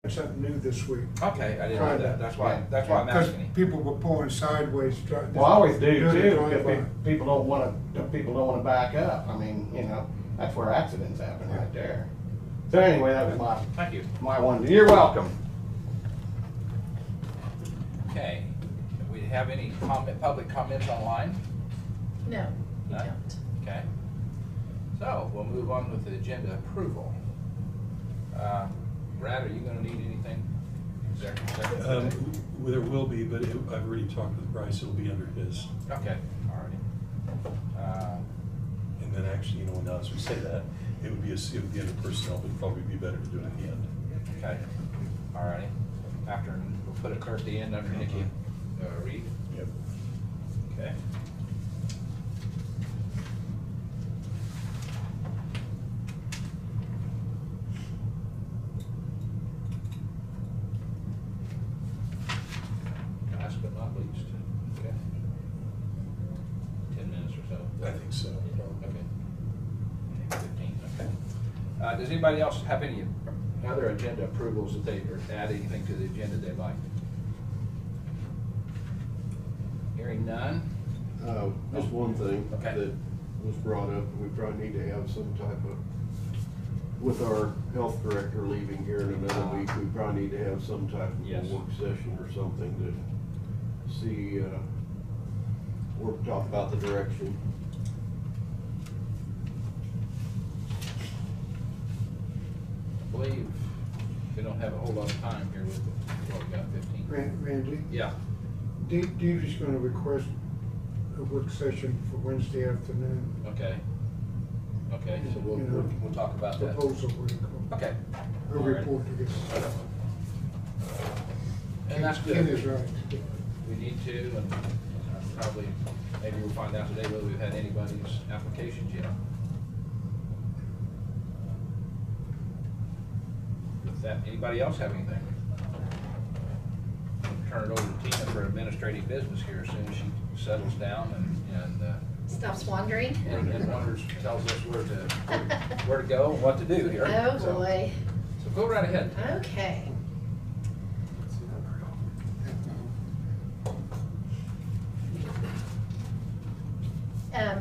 Something new this week. Okay, I didn't know that. That's why I'm asking you. Because people were pulling sideways. Well, I always do too, because people don't want to back up. I mean, you know, that's where accidents happen right there. So anyway, that was Thank you. my one. You're welcome. Okay, do we have any public comments online? No, we None? don't. Okay. So we'll move on with the agenda approval. Brad, are you going to need anything? Well, there will be, but I've already talked with Bryce. It'll be under his. Okay, alrighty. And then actually, you know, now as we say that, it would be under personnel, but it'd probably be better to do it at the end. Okay, alrighty. After, we'll put it clear at the end under Nikki Reed. Yep. Okay. Last but not least, okay. 10 minutes or so. I think so. Okay. 15, okay. Does anybody else have any other agenda approvals that they, or add anything to the agenda they'd like? Hearing none? Just one thing Okay. that was brought up, we probably need to have some type of, with our health director leaving here in another week, we probably need to have some type of Yes. a work session or something to see, or talk about the direction. I believe we don't have a whole lot of time here with it. Well, we got 15. Randy, Yeah. Dave is going to request a work session for Wednesday afternoon. Okay. Okay, so we'll, You know, we'll talk about that. Proposal, what do you call it? Okay. A All right. report to get. And that's Ken is good. right. We need to, and probably, maybe we'll find out today whether we've had anybody's applications yet. With that, anybody else have anything? Turn it over to Tina for administrative business here as soon as she settles down and Stops wandering. and wonders, tells us where to go and what to do here. Oh, So- boy. So go right ahead. Okay.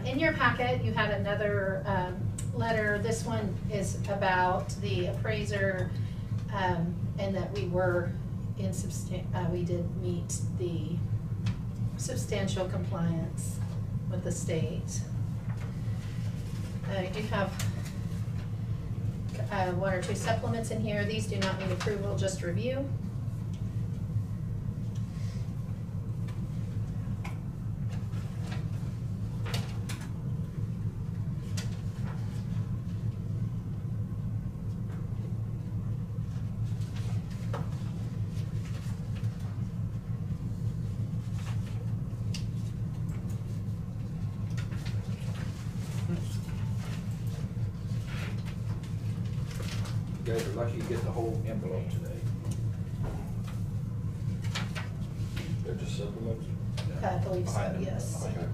In your packet, you had another letter. This one is about the appraiser, and that we were in we did meet the substantial compliance with the state. You do have one or two supplements in here. These do not need approval, just review. You guys are lucky you get the whole envelope today. They're just supplements. I believe so, Behind them. yes. Okay.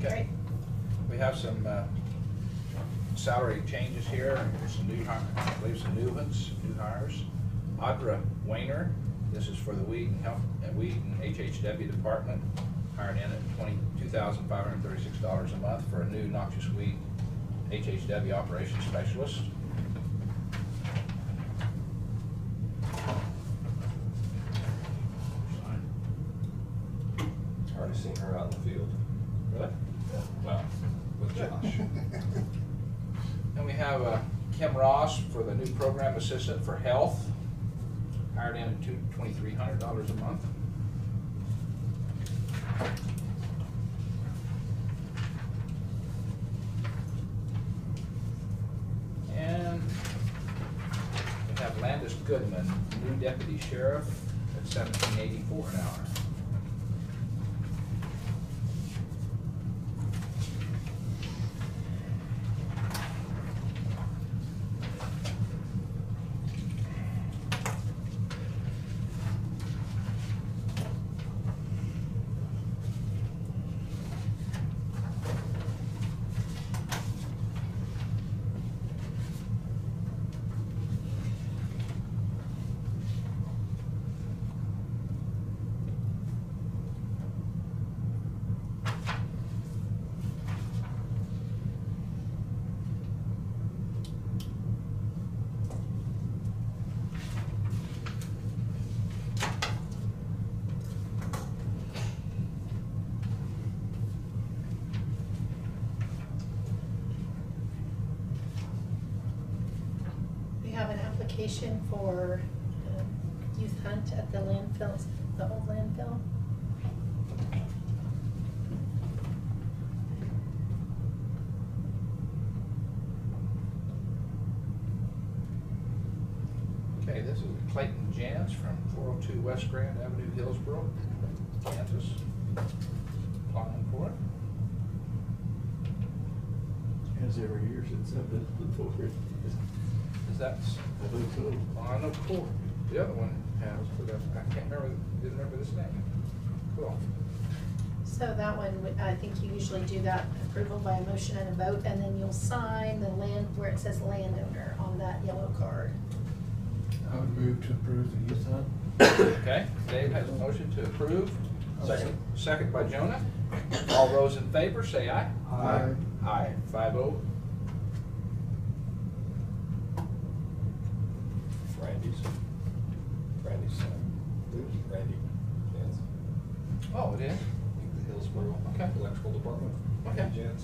Okay. We have some salary changes here, and some new hires, I believe some new ones, new hires. Audra Weiner, this is for the weed and HHW department, hired in at $22,536 a month for a new noxious weed HHW operations specialist. Already seen her out in the field. Really? Well, with Josh. And we have Kim Ross for the new program assistant for health, hired in at $2,300 a month. And we have Landis Goodman, new deputy sheriff at $17.84 an hour. Have an application for youth hunt at the landfill, the old landfill. Okay, this is Clayton Jans from 402 West Grand Avenue, Hillsborough, Kansas, applying for it. Has every year since I've been before. Is that, I think so. I know cool. The other one has, but I can't remember, didn't remember this name. Cool. So that one, I think you usually do that approval by a motion and a vote, and then you'll sign the land, where it says landowner on that yellow card. I would move to approve the youth hunt. Okay, Dave has a motion to approve. Second. Second by Jonah. All those in favor, say aye. Aye. Aye, 5-0. Randy's Randy Jans. Oh, it is? The Hillsborough Okay. Electrical Department. Okay. Randy Jans.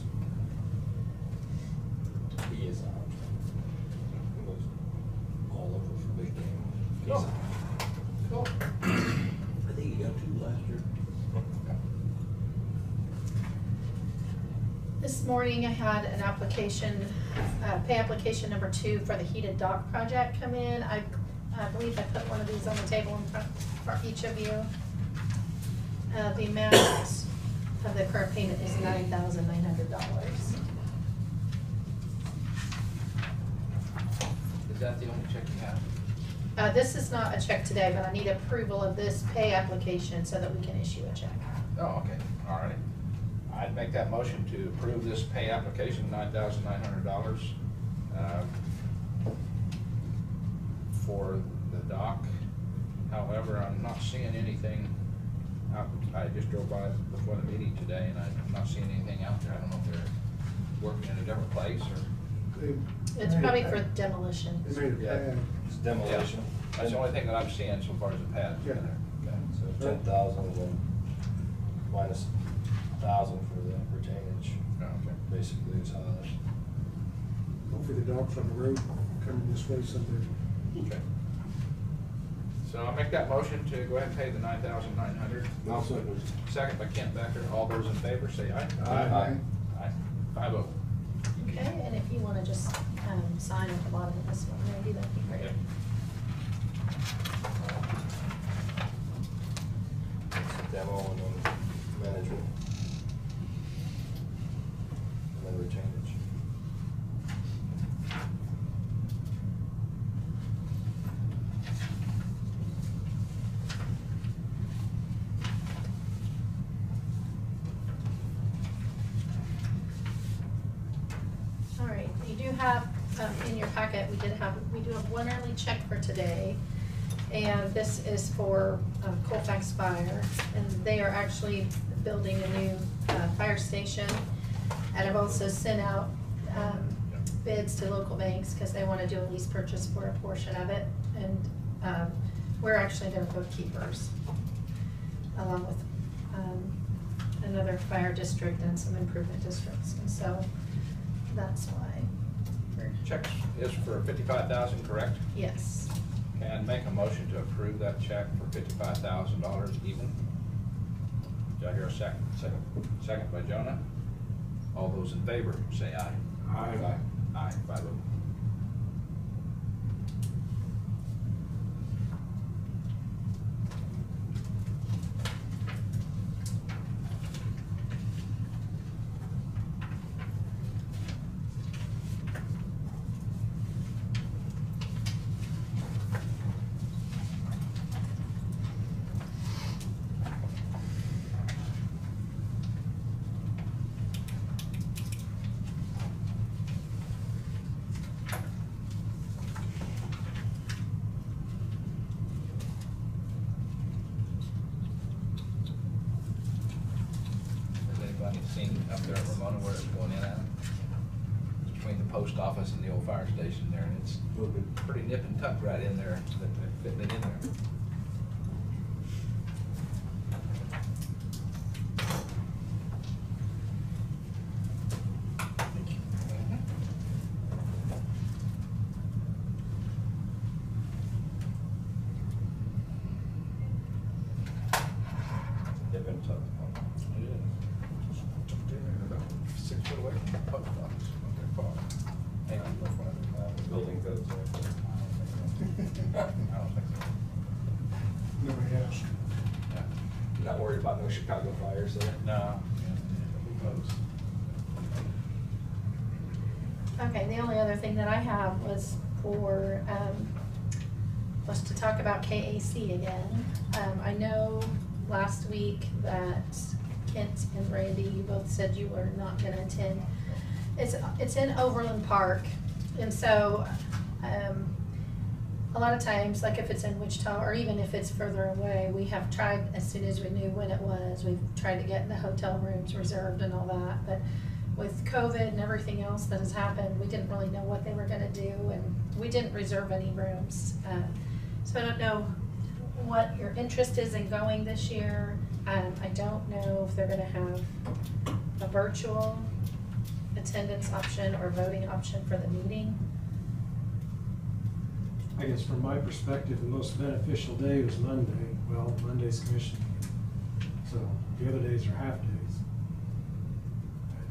He is he goes all over for big game. He's Cool. Cool. I think he got 2 last year. This morning I had an application, pay application number 2 for the heated dock project come in. I believe I put one of these on the table in front for each of you. The amount of the current payment is $9,900. Is that the only check you have? This is not a check today, but I need approval of this pay application so that we can issue a check. Oh, okay, all righty. I'd make that motion to approve this pay application, $9,900, for the dock. However, I'm not seeing anything out, I just drove by before the meeting today, and I'm not seeing anything out there. I don't know if they're working in a different place, or, It's probably for demolition. They made a Yeah. pad. It's demolition. that's the only thing that I'm seeing so far is the pads in there. Okay. So 10,000 and then minus 1,000 for the retainage. Oh, okay. Basically is how that. Hopefully the dogs on the road coming this way someday. Okay. So I'll make that motion to go ahead and pay the $9,900. I'll second. Second by Kent Becker. All those in favor say aye. Aye. Aye. 5-0. Okay, and if you wanna just, sign at the bottom of this one, maybe that'd be great. Yep. It's demo and then management. And then retainage. have, in your packet, we do have one early check for today. And this is for Colfax Fire, and they are actually building a new fire station. And I've also sent out bids to local banks because they want to do a lease purchase for a portion of it. And we're actually their bookkeepers, along with another fire district and some improvement districts. And so that's why. Check is for $55,000, correct? Yes. Can make a motion to approve that check for $55,000 even. Do I hear a second? Second. Second by Jonah. All those in favor, say aye. Aye. Aye, 5-0. Seen up there at Ramona where it's going in at? Between the post office and the old fire station there, and it's pretty nip and tuck right in there, that they're fitting it in there. They've been tough. About 6 foot away from the post office, not that far. Maybe a little farther. Building codes. I don't think so. Nobody asked. Yeah. You're not worried about no Chicago fires there? No. Close. Okay, the only other thing that I have was was to talk about KAC again. I know last week that Kent and Randy, you both said you were not gonna attend. It's in Overland Park, and so, a lot of times, like if it's in Wichita, or even if it's further away, we have tried, as soon as we knew when it was, we've tried to get the hotel rooms reserved and all that, but with COVID and everything else that has happened, we didn't really know what they were gonna do, and we didn't reserve any rooms. So I don't know what your interest is in going this year. I don't know if they're gonna have a virtual attendance option or voting option for the meeting. I guess from my perspective, the most beneficial day was Monday. Well, Monday's commission meeting. So the other days are half days.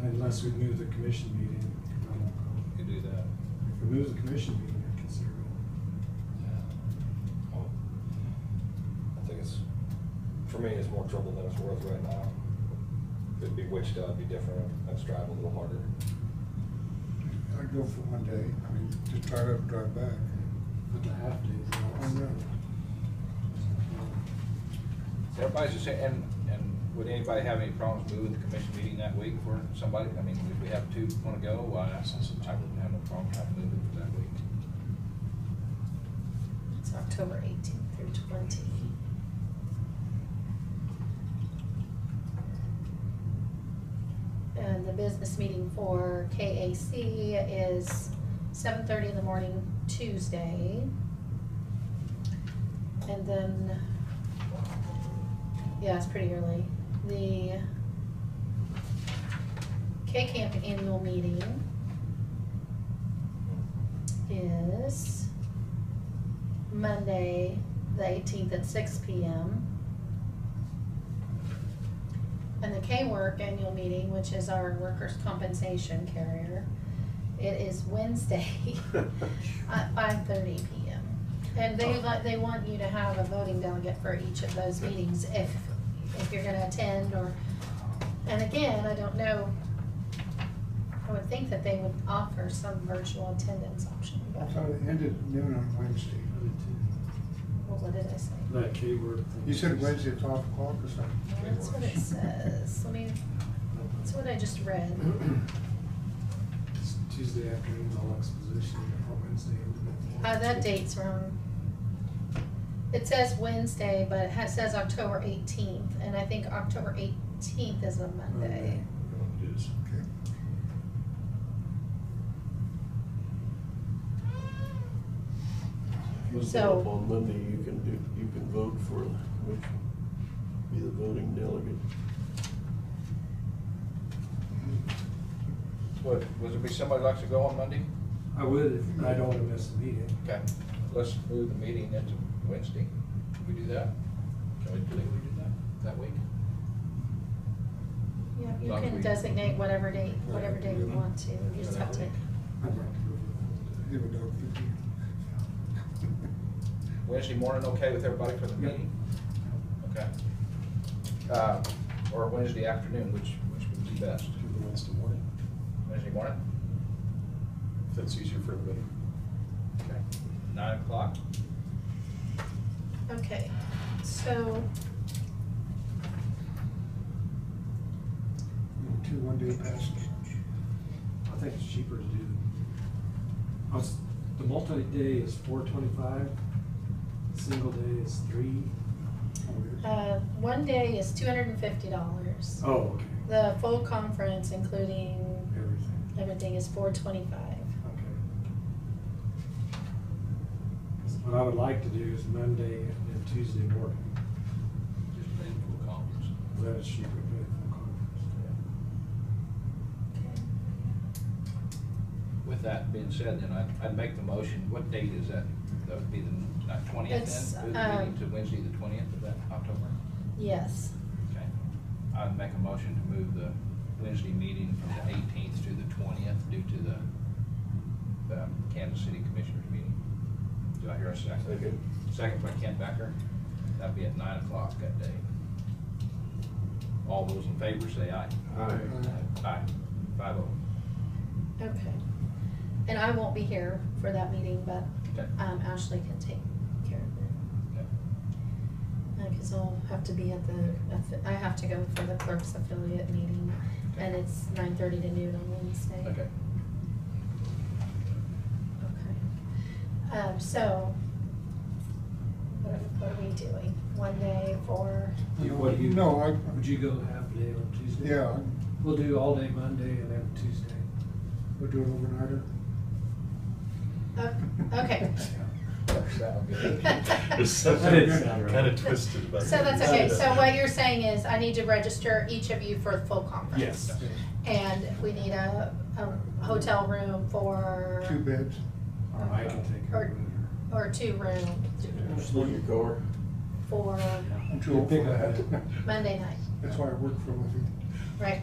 Unless we move the commission meeting, I won't go. You can do that. If we move the commission meeting, I consider it. Yeah. I think it's, for me, it's more trouble than it's worth right now. If it'd be Wichita, it'd be different. I'd drive a little harder. I'd go for one day, I mean, just drive up, drive back. But the half days. I know. Everybody's just saying, and would anybody have any problems moving the commission meeting that week for somebody? I mean, if we have two wanna go, I wouldn't have no problem trying to move it for that week. It's October 18th through 20. And the business meeting for KAC is 7:30 in the morning, Tuesday. And then, yeah, it's pretty early. The K-Camp annual meeting is Monday, the 18th at 6 p.m. And the K-Work annual meeting, which is our workers' compensation carrier, it is Wednesday at 5:30 p.m. And they want you to have a voting delegate for each of those meetings if you're gonna attend, or, and again, I don't know, I would think that they would offer some virtual attendance option. I thought it ended at noon on Wednesday. Well, what did I say? That K-word thing. You said Wednesday at 12 o'clock or something? Well, that's what it says. That's what I just read. It's Tuesday afternoon's all exposition, or Wednesday. That date's wrong. It says Wednesday, but it says October 18th, and I think October 18th is a Monday. It is. Okay. If you set So- up on Monday, you can vote for the commission, be the voting delegate. Would there be somebody who likes to go on Monday? I would, if I don't wanna miss the meeting. Okay, let's move the meeting into Wednesday. Can we do that? Can we legally do that week? Yeah, you Long as can we- designate whatever day you want to, you just have to. I'd like to go. Give a dog 50. Wednesday morning, okay with everybody for the Yep. meeting? Okay. Or Wednesday afternoon, which would be best? Do the Wednesday morning, Wednesday morning? if that's easier for everybody. Okay. 9 o'clock? Okay, so, 2 one-day passes. I think it's cheaper to do. The multi-day is $425, single day is $3. one day is $250. Oh, okay, The full conference, including everything, everything, is $425. okay. What I would like to do is Monday and then Tuesday morning, Just pay the full conference. that is cheaper to do the full conference. With that being said, then I'd make the motion. What date is that? That would be the 20th It's, then? Move the meeting to Wednesday, the 20th of that October? Yes, Okay. I'd make a motion to move the Wednesday meeting from the 18th to the 20th due to the Kansas City Commissioners meeting. Do I hear a second? Second. Second by Kent Becker. That'd be at 9 o'clock that day. All those in favor say aye. Aye. Aye. 5-0. okay. And I won't be here for that meeting, but Okay. Ashley can take care of Okay. it. Because I'll have to be at I have to go for the clerk's affiliate meeting, and it's 9:30 to noon on Wednesday. Okay. Okay. So, what are we doing? One day for, What do you? No, Would you go half a day on Tuesday? yeah, We'll do all day Monday and then Tuesday. we'll do it overnighter. okay. Sound good. There's something That didn't sound right. kind of twisted about So that. that's okay. So what you're saying is I need to register each of you for the full conference? Yes. And we need a hotel room for, 2 beds. Or I can take Or- her. or 2 room Just leave your car. for I'm too old for that. Monday night, That's why I work for a living. right?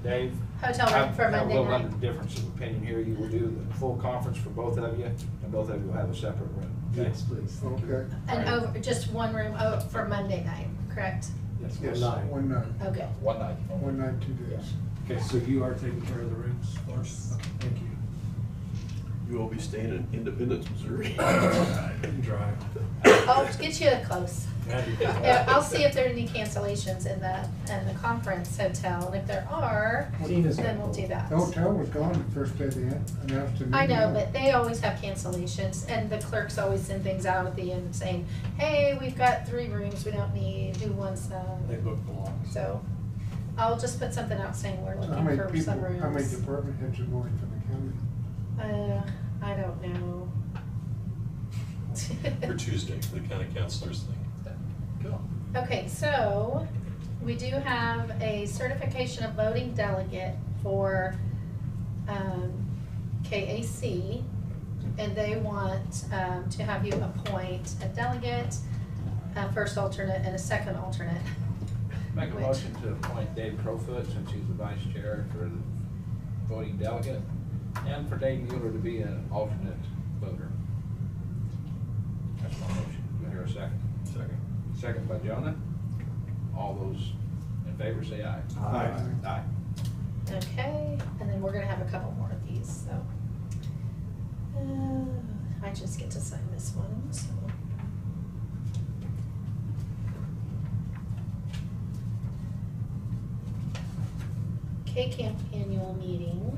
Dave? Hotel room for I have a Monday little night. under difference of opinion here. You will do the full conference for both of you, and both of you will have a separate room. Yes, please. Okay. And over, just one room for Monday night, correct? Yes, Yes, one night. one night. Okay. One night. 1 night, 2 days. Okay, so you are taking care of the rooms for us? Okay, thank you. You will be staying in Independence, Missouri. Drive. I'll get you close. Yeah, I'll see if there are any cancellations in the conference hotel, and if there are, Tina's then got we'll do that. The hotel was gone the first day they announced the meeting. I know, but they always have cancellations, and the clerks always send things out at the end saying, hey, we've got 3 rooms we don't need, who wants them? They book belongs. So I'll just put something out saying we're So how looking many for some people, rooms. how many department heads are going from the county? I don't know. For Tuesday, for the county councilors thing. Cool. Okay, so we do have a certification of voting delegate for KAC, and they want to have you appoint a delegate, a first alternate, and a second alternate. Make a Which- motion to appoint Dave Crowfoot, since he's the vice chair, for the voting delegate, and for Dave Mueller to be an alternate voter. That's my motion. Do I hear a second? Second. Second by Jonah. All those in favor say aye. Aye. Aye. Okay, and then we're gonna have a couple more of these, so. I just get to sign this one, so. K-Camp annual meeting.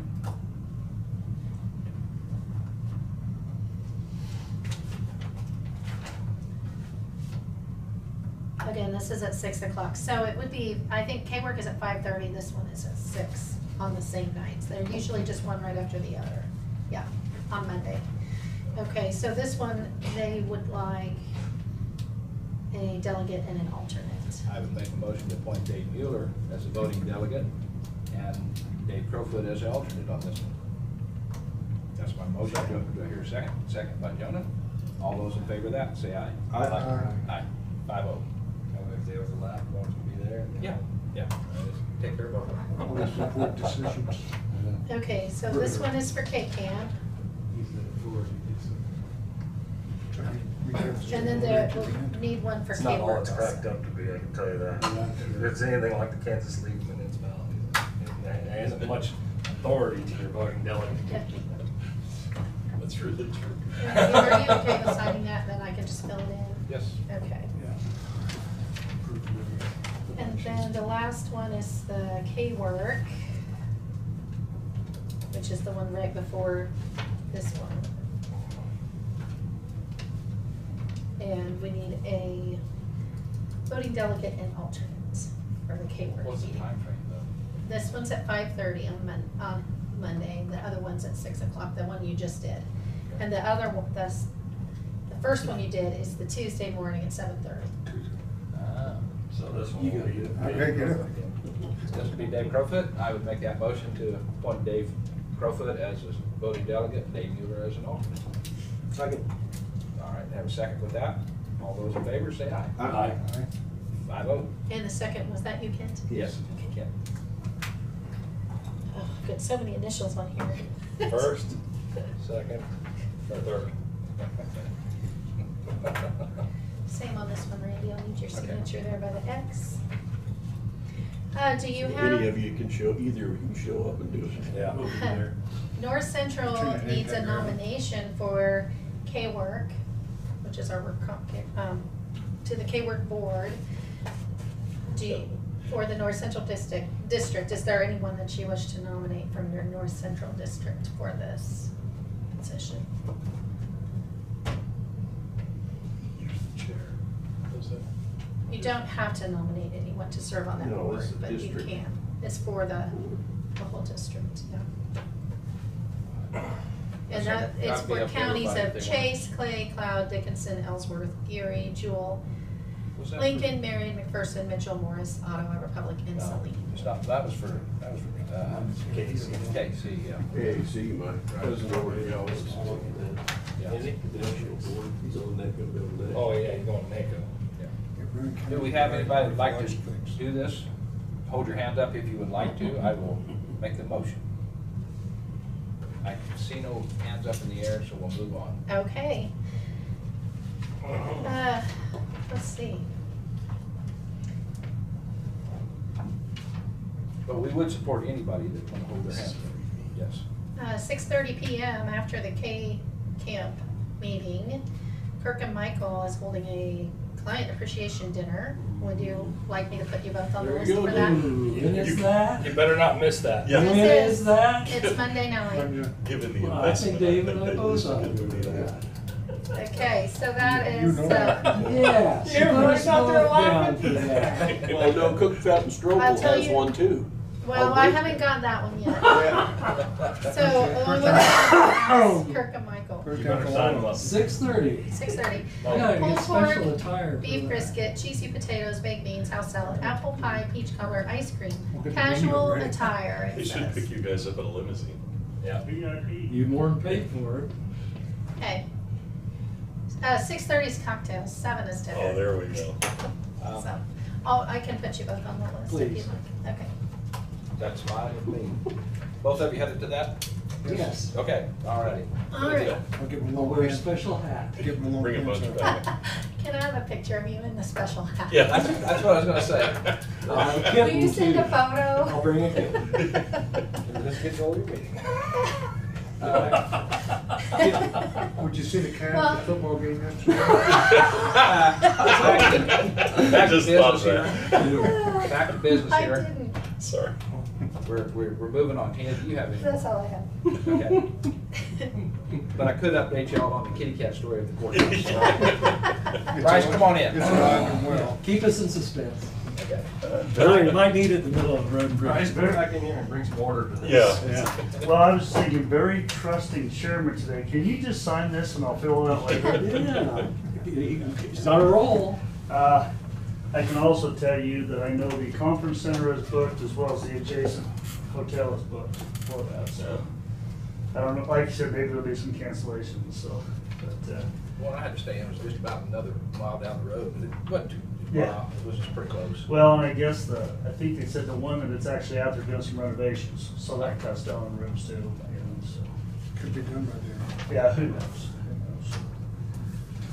Again, this is at 6 o'clock, so it would be, I think K-Work is at 5:30, this one is at 6 on the same nights. They're usually just one right after the other, yeah, on Monday. Okay, so this one, they would like a delegate and an alternate. I would make a motion to appoint Dave Mueller as a voting delegate and Dave Crowfoot as the alternate on this one. That's my motion. Do I hear a second? Second by Jonah. All those in favor of that, say aye. Aye. 5-0. If they overlap, one can be there. Yeah, yeah. Take care of both of them. All these important decisions. Okay, so this one is for K-Camp, He's the authority, and then there, we'll need one for It's not all K-Work it's also. cracked up to be, I can tell you that. If it's anything like the Kansas League municipalities, there isn't much authority to your voting delegate. That's really true. Are you okay with signing that, then I can just fill it in? Yes. Okay. And then the last one is the K-Work, which is the one right before this one. And we need a voting delegate and alternate for the K-Work What's the meeting. time frame though? This one's at 5:30 on Monday, the other one's at 6 o'clock, the one you just did. And the other one, the first one you did is the Tuesday morning at 7:30. So this one. You gotta get it. I gotta get it. This would be Dave Crowfoot. I would make that motion to appoint Dave Crowfoot as a voting delegate, and Dave Mueller as an alternate. Second. All right, have a second with that. All those in favor, say aye. Aye. 5-0. And the second, was that you, Kent? Yes. Okay. Oh, good, so many initials on here. First, second, or third. Same on this one, Randy, I'll need your Okay. signature there by the X. Do you Any have, of you can show, either of you can show up and do it. Yeah. We'll be there. North Central Turn your needs a head back around. nomination for K-Work, which is our work comp, to the K-Work board. For the North Central District, is there anyone that you wish to nominate from your North Central District for this position? Here's the chair. Does that? You don't have to nominate anyone to serve on that No, board, it's the but you district. can. It's for the whole district, yeah. And that, it's That'd be for up to counties everybody of if they want. Chase, Clay, Cloud, Dickinson, Ellsworth, Erie, Jewel, Was that for- Lincoln, Marion, McPherson, Mitchell, Morris, Ottawa, Republic, and No, Saline. it's not, that was for Casey. KC, yeah. Hey, see, my cousin over here always. Yeah. Is he? He's on that, gonna be on that. Oh, yeah, you're going to NACO. Do we have anybody that'd like to do this? Hold your hand up if you would like to. I will make the motion. I see no hands up in the air, so we'll move on. Okay. Let's see. But we would support anybody that want to hold their hand up. Yes. 6:30 PM after the K-Camp meeting, Kirk and Michael is holding a client appreciation dinner. Would you like me to put you both on the There list you for go, that? When is that? You better not miss that. Yeah. When This is that? It's Monday night. Given the Well, I think investment. Dave and I bet both it's ought to gonna do be that. Okay, so that You is, know. Yeah. Everybody's out there Down for that. Well, no, Cook Fountain I'll Strobel tell has you- one too. well, I haven't gotten that one yet. Yeah. So along with that, is Kirk and Michael. Kirk Better sign them up. 6:30. 6:30. I gotta Pulled get special pork, attire for beef that. brisket, cheesy potatoes, baked beans, house salad, apple pie, peach cobbler, ice cream, We'll get the menu casual ready. attire, They it should pick says. you guys up in a limousine. Yeah. You more than paid for it. Okay. 6:30 is cocktails, 7 is dinner. Oh, there we go. So, I can put you both on the list if Please. you'd like. Okay. That's fine with me. Both of you headed to that? Yes. Okay, all righty. All right. I'll give him a I'll little wear a pants. special hat. Give him a little Bring a pants bunch up. back. Can I have a picture of you in the special hat? Yeah. That's what I was gonna say. Will you send a I'll photo? bring a kitten. Let's get to all your meeting. Would you see the cat Well- at the football game yesterday? Back to Just thought business of here. Back to business I here. didn't. Sorry. We're moving on. Tina, do you have any? That's all I have. Okay. But I could update y'all on the kitty cat story of the courthouse. Bryce, come on in. It's alive and well. Keep us in suspense. Okay. Barry might need it in the middle of the road. and Bryce, bridge. go back in here and bring some order to this. Yeah. Well, I was thinking, very trusting chairman today. Can you just sign this and I'll fill it out later? Yeah, he's on a roll. I can also tell you that I know the conference center is booked as well as the adjacent hotel is booked for that, so. I don't know, like you said, maybe there'll be some cancellations, so, but, Well, I had to stay in. It was just about another mile down the road, but it wasn't too Yeah. far. It was just pretty close. well, and I guess I think they said the one that's actually out there doing some renovations, so that cuts down on rooms too, you know, so. Could be done by then. Yeah, who knows, who knows?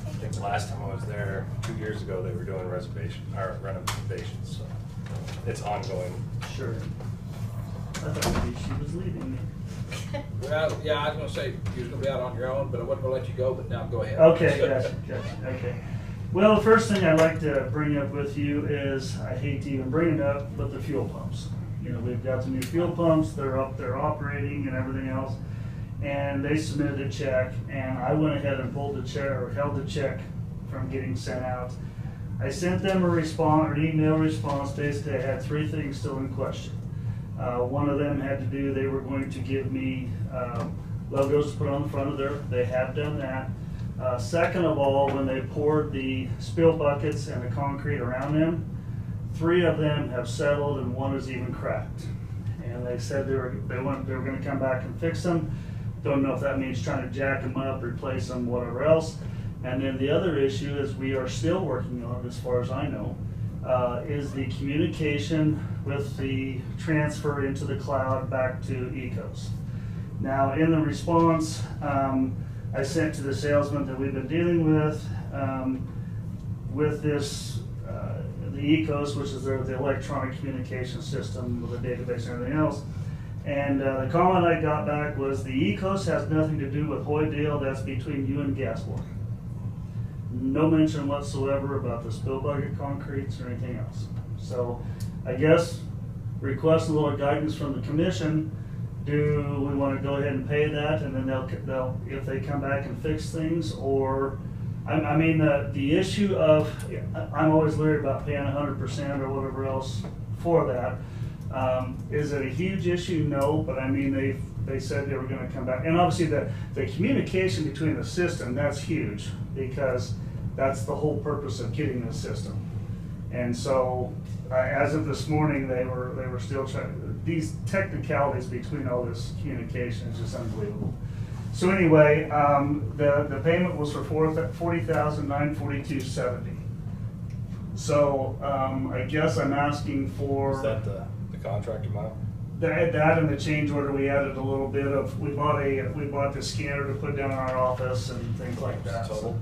I think the last time I was there, 2 years ago, they were doing renovations, so it's ongoing. Sure. I thought maybe she was leaving me. Well, yeah, I was gonna say you was gonna be out on your own, but I wasn't gonna let you go, but now go ahead. Okay, gotcha, okay. Well, the first thing I'd like to bring up with you is, I hate to even bring it up, but the fuel pumps. You know, we've got the new fuel pumps, they're up, they're operating and everything else. And they submitted a check, and I went ahead and pulled the check, or held the check from getting sent out. I sent them a response, or an email response. Basically, I had 3 things still in question. One of them had to do, they were going to give me logos to put on the front of there. They have done that. Second of all, when they poured the spill buckets and the concrete around them, 3 of them have settled and 1 is even cracked. And they said they were going to come back and fix them. Don't know if that means trying to jack them up, replace them, whatever else. And then the other issue is we are still working on, as far as I know, is the communication with the transfer into the cloud back to Ecos. Now, in the response I sent to the salesman that we've been dealing with this, the Ecos, which is the electronic communication system with a database and everything else. And the comment I got back was, the Ecos has nothing to do with Hoy Dale, that's between you and Gaswork. No mention whatsoever about the spill bucket concretes or anything else. So I guess request a little guidance from the commission. Do we want to go ahead and pay that, and then they'll if they come back and fix things, or I mean the issue of, I'm always leery about paying 100% or whatever else for that. Is it a huge issue? No, but I mean they said they were going to come back, and obviously the communication between the system, that's huge, because that's the whole purpose of getting this system. And so as of this morning, they were still trying. These technicalities between all this communication is just unbelievable. So anyway, the payment was for $40,942.70. So I guess I'm asking for. Is that the contract amount? That and the change order, we added a little bit of, we bought the scanner to put down in our office and things like that. Total?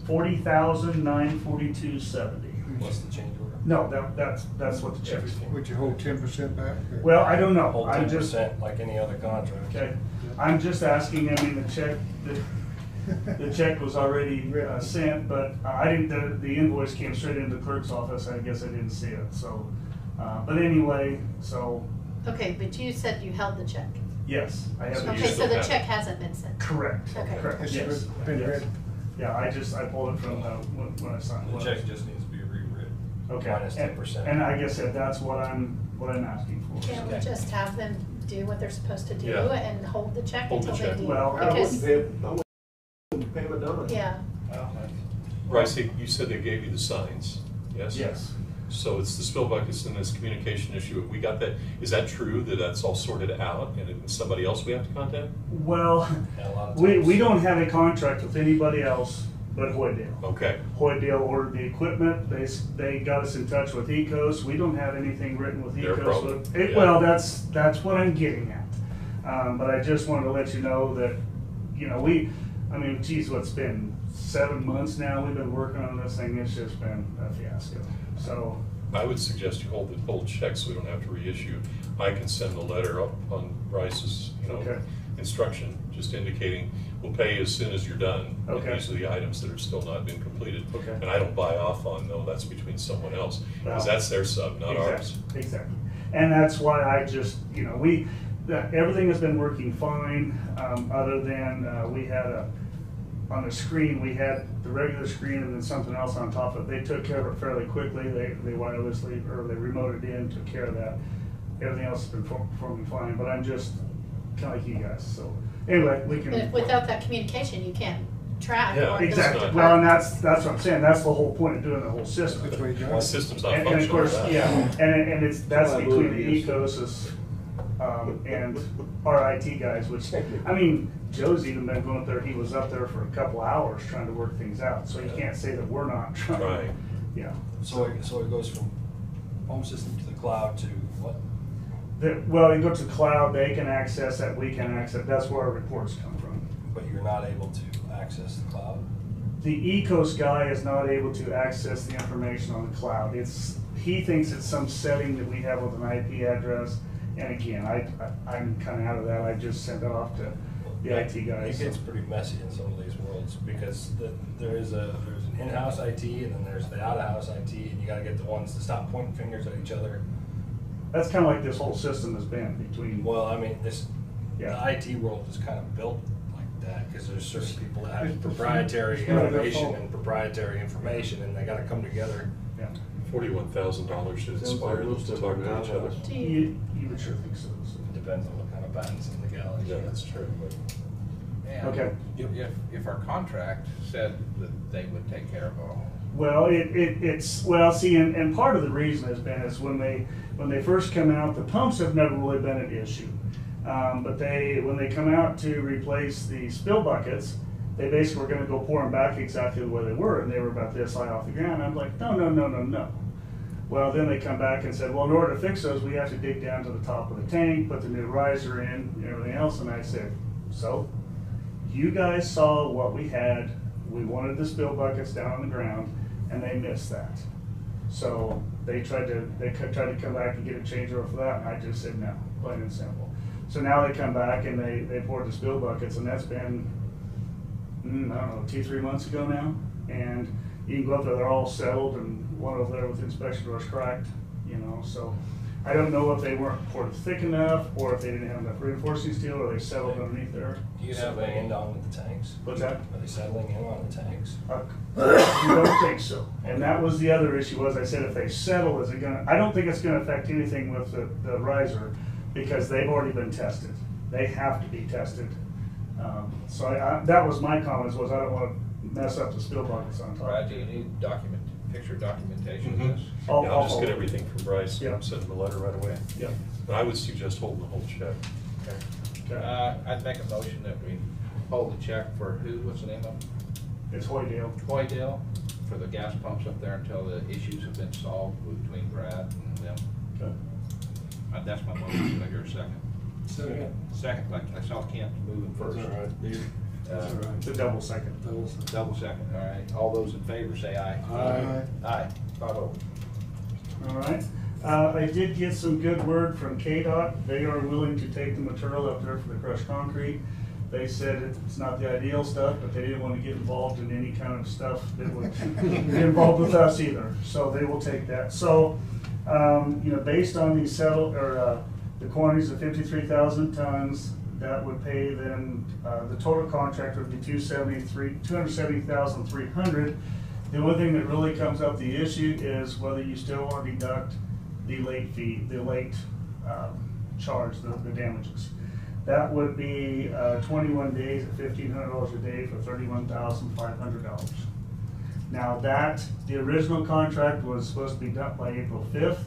$40,942.70. What's the change order? No, that's what the check is for. Would you hold 10% back? or- Well, I don't know. Hold I'm just, 10% like any other contract. okay, I'm just asking, I mean, the check was already sent, but I didn't, the invoice came straight into the clerk's office, I guess I didn't see it, so. But anyway, so, Okay, but you said you held the check. yes, I have. So you Okay, so still the have it. check hasn't been sent. Correct, Okay. correct, It's yes. been yes. read. Yeah, I pulled it from when I signed. The check just needs to be rewritten. Okay. Minus 10%. And like I said, that's what I'm asking for. Can't we just have them do what they're supposed to do Yeah. and hold the check Hold the until they check. do? Well, I Because, wouldn't pay them a dime. yeah, Well, that's- Bryce, you said they gave you the signs, yes? Yes. So it's the spill buckets and this communication issue. We got that, is that true, that that's all sorted out and it's somebody else we have to contact? Well, And a lot of we times- don't have a contract with anybody else but Hoydale. Okay, Hoydale ordered the equipment, they got us in touch with Ecos, we don't have anything written with Their Ecos. problem, yeah. Well, that's what I'm getting at. But I just wanted to let you know that, you know, I mean, geez, what's been 7 months now, we've been working on this thing, it's just been a fiasco, so. I would suggest you hold the whole check so we don't have to reissue. I can send a letter up on Bryce's, Okay. instruction, just indicating, we'll pay you as soon as you're done. And Okay. these are the items that are still not been completed. Okay. And I don't buy off on, no, that's between someone else, because Well, that's their sub, not ours. Exactly. And that's why I just, you know, everything has been working fine, other than, we had on the screen, we had the regular screen and then something else on top of it. They took care of it fairly quickly. They wirelessly, or they remoted in, took care of that. Everything else has been performing fine, but I'm just kind of like you guys, so. Anyway, we can. But without that communication, you can't track. Yeah, or Exactly, not- well, and that's what I'm saying, that's the whole point of doing the whole system. Between The guys. system's not And of functional. course, without it. yeah, and that's Well, between it the is. ecos and our IT guys, which, I mean, Joe's even been going up there, he was up there for a couple hours trying to work things out, so you can't say that we're not trying. Right. Yeah. So it goes from home system to the cloud to what? Well, you go to the cloud, they can access that, we can access, that's where our reports come from. But you're not able to access the cloud? The Ecos guy is not able to access the information on the cloud. He thinks it's some setting that we have with an IP address. And again, I'm kind of out of that. I just sent it off to the IT guys. It gets pretty messy in some of these worlds because there's an in-house IT and then there's the out-of-house IT, and you gotta get the ones to stop pointing fingers at each other. That's kind of like this whole system has been between. Well, I mean, the Yeah. IT world is kind of built like that because there's certain people that have proprietary It's not their innovation fault. and proprietary information, and they gotta come together. Yeah. $41,000 should Sounds inspire like them most to of talk them to now each other. have. You would sure think so. It depends on what kind of patents and legalities. Yeah, that's true. But And Okay. If our contract said that they would take care of all. Well, see, and part of the reason has been is when they first come out, the pumps have never really been an issue. But when they come out to replace the spill buckets, they basically were gonna go pour them back exactly the way they were, and they were about this high off the ground. I'm like, no. Well, then they come back and said, well, in order to fix those, we have to dig down to the top of the tank, put the new riser in, and everything else. And I said, so you guys saw what we had. We wanted the spill buckets down on the ground, and they missed that. So they tried to come back and get a changeover for that, and I just said no, plain and simple. So now they come back and they poured the spill buckets, and that's been, I don't know, 2-3 months ago now. And you can go up there, they're all settled, and one over there with inspection doors cracked, so I don't know if they weren't poured thick enough, or if they didn't have enough reinforcing steel, or they settled underneath there. Do you have settling in down with the tanks? What's that? Are they settling in on the tanks? You don't think so. And that was the other issue, was I said, if they settle, I don't think it's gonna affect anything with the riser, because they've already been tested. They have to be tested. So that was my comments, was I don't wanna mess up the spill buckets on top. Brad, do you need picture documentation of this? yeah, I'll just get everything from Bryce Yeah. and send him a letter right away. Yeah. But I would suggest holding the whole check. Okay. I'd make a motion that we hold the check for what's the name of them? It's Hoydale. Hoydale, for the gas pumps up there until the issues have been solved between Brad and them. Okay. That's my motion. Do I hear a second? Second. Second, like I saw Kent moving first. That's all right. That's all right. It's a double second. Double second, all right. All those in favor say aye. Aye. Aye. 5-0. All right. I did get some good word from KDOT. They are willing to take the material up there for the crushed concrete. They said it's not the ideal stuff, but they didn't want to get involved in any kind of stuff that would be involved with us either. So they will take that. So, based on the quantities of 53,000 tons, that would pay them, the total contract would be $270,300. The only thing that really comes up the issue is whether you still want to deduct the late fee, the late charge, the damages. That would be 21 days at $1,500 a day for $31,500. Now the original contract was supposed to be done by April 5th.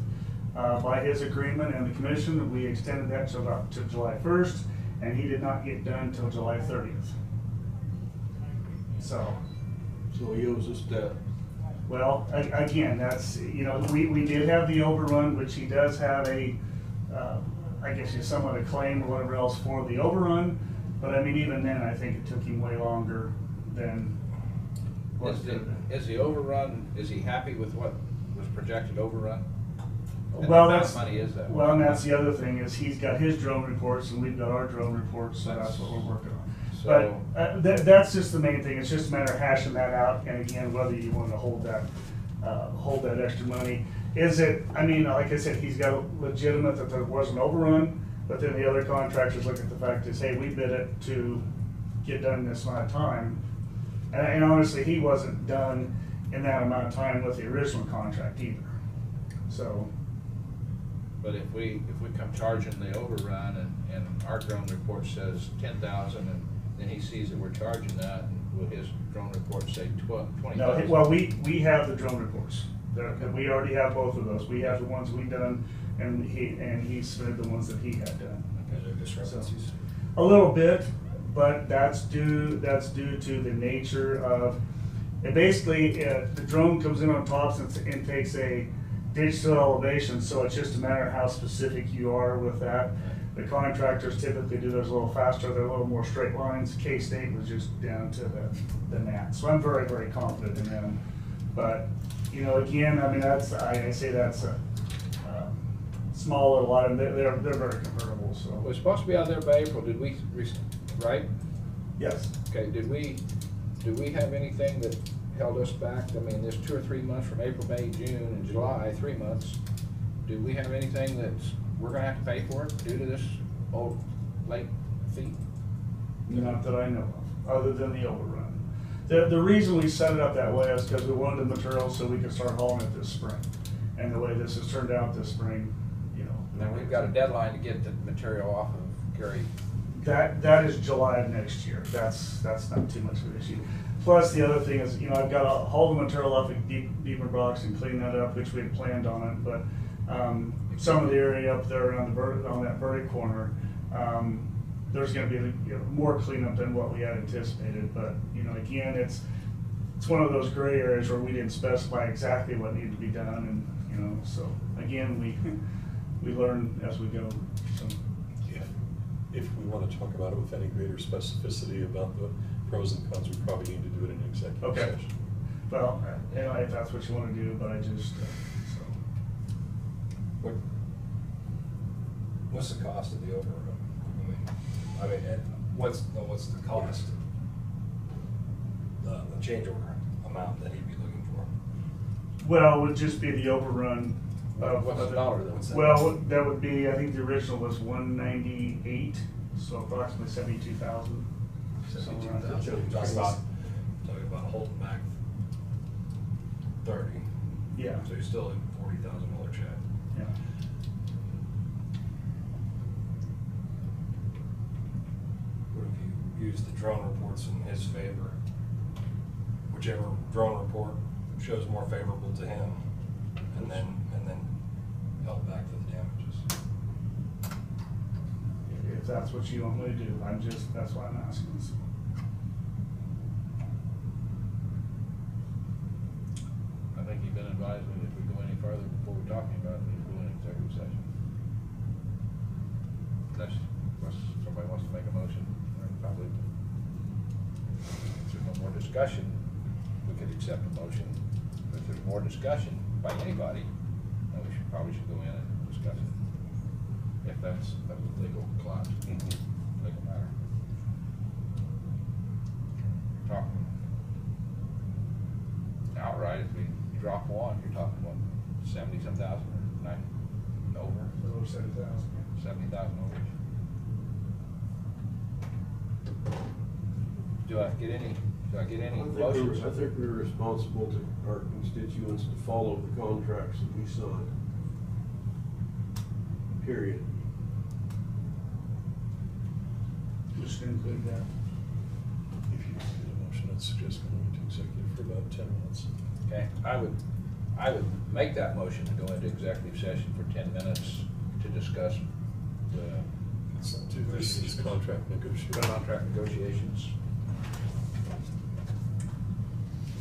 By his agreement and the commission, we extended that to July 1st, and he did not get done until July 30th. So he owes us that. well, again, that's, we did have the overrun, which he does have I guess it's somewhat a claim or whatever else for the overrun, but I mean, even then, I think it took him way longer than what. Is the overrun, is he happy with what was projected overrun? And Well, how much that's, money is that? well, and that's the other thing, is he's got his drone reports and we've got our drone reports, so that's what we're working on. So- But that's just the main thing, it's just a matter of hashing that out, and again, whether you want to hold that extra money. Is it, I mean, like I said, he's got legitimate that there was an overrun, but then the other contractors look at the fact is, hey, we bid it to get done in this amount of time. And honestly, he wasn't done in that amount of time with the original contract either. So, But if we come charging the overrun and our drone report says 10,000 and then he sees that we're charging that, will his drone report say 20,000? no, well, we have the drone reports. We already have both of those. We have the ones we done, and he submitted the ones that he had done. Are there discrepancies? A little bit, but that's due to the nature of, it basically, the drone comes in on top and takes a digital elevation, so it's just a matter of how specific you are with that. The contractors typically do those a little faster, they're a little more straight lines. K-State was just down to the gnat, so I'm very, very confident in them. But, you know, again, I mean, I say that's a small little item, they're very convertible, so. We're supposed to be out there by April, did we, right? Yes. Okay, did we have anything that held us back? I mean, there's 2 or 3 months from April, May, June, and July, 3 months. Do we have anything that we're gonna have to pay for due to this old late fee? Not that I know of, other than the overrun. The reason we set it up that way is because we wanted the material so we could start hauling it this spring. And the way this has turned out this spring, you know. And we've got a deadline to get the material off of Gary. That is July of next year. That's not too much of an issue. Plus, the other thing is, you know, I've got to haul the material off at Beaver Box and clean that up, which we had planned on it, but some of the area up there around on that verdict corner, there's going to be more cleanup than what we had anticipated. But you know, again, it's one of those gray areas where we didn't specify exactly what needed to be done, and you know, so again, we learn as we go. So. If we want to talk about it with any greater specificity about the pros and cons, we probably need to do it in an executive session. Well, you know, if that's what you want to do, but I just so. What's the cost of the overrun? I mean, what's the cost? The change order amount that he'd be looking for? Well, it would just be the overrun. What's the dollar though? Well, that would be, I think the original was 198, so approximately 72,000. 72,000. Talking about holding back 30. Yeah. So you're still in $40,000 check. Yeah. What if you use the drone reports in his favor? Whichever drone report shows more favorable to him, and then held back for the damages. If that's what you want me to do, that's why I'm asking. So. I think you've been advised that if we go any further before we're talking about it, we need to go in executive session. Unless somebody wants to make a motion, or probably. If there's no more discussion, we could accept a motion. If there's more discussion by anybody, then we probably should go in and discuss it. If that's a legal clause, legal matter. Talking outright, if we drop one, you're talking what, 70-some thousand or 90 over? Over 70,000. 70,000 over. Do I get any motions? I think we're responsible to our constituents to follow the contracts that we sign. Period. Just include that. If you get a motion, I'd suggest going into executive for about 10 minutes. Okay, I would make that motion to go into executive session for 10 minutes to discuss This contract negotiation. contract negotiations.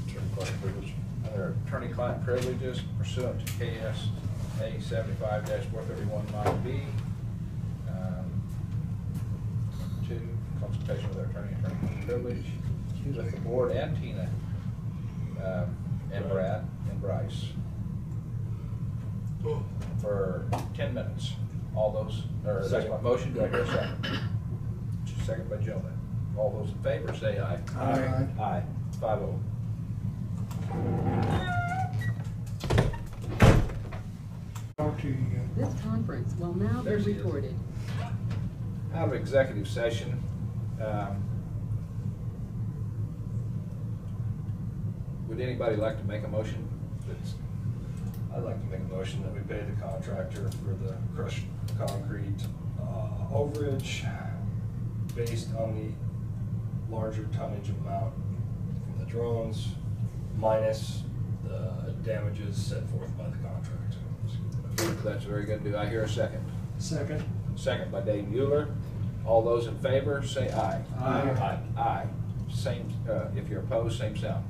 Attorney-client privilege. Under attorney-client privileges pursuant to KSA 75-431 B. 2, consultation with our attorney-client privilege with the board and Tina and Brad and Bryce for 10 minutes. All those, or that's my motion, do I hear a second? Second by Jonah. All those in favor say aye. Aye. Aye. 5-0. to you yet. This conference will now be There she is. recorded. Out of executive session, would anybody like to make a motion? I'd like to make a motion that we pay the contractor for the crushed concrete overage based on the larger tonnage amount from the drones minus the damages set forth by the contract. That's very good. Do I hear a second? Second. Second by Dave Mueller. All those in favor, say aye. Aye. Aye. Same, if you're opposed, same sound.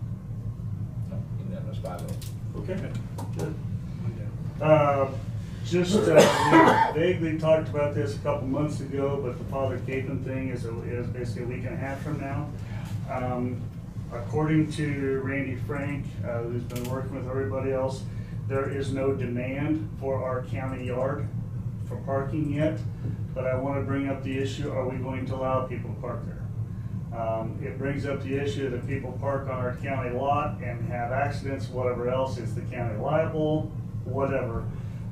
Unanimous 5-0. Okay. Just, we vaguely talked about this a couple months ago, but the Father Capon thing is basically a week and a half from now. According to Randy Frank, who's been working with everybody else, there is no demand for our county yard for parking yet, but I want to bring up the issue, are we going to allow people to park there? It brings up the issue that people park on our county lot and have accidents, whatever else, is the county liable, whatever.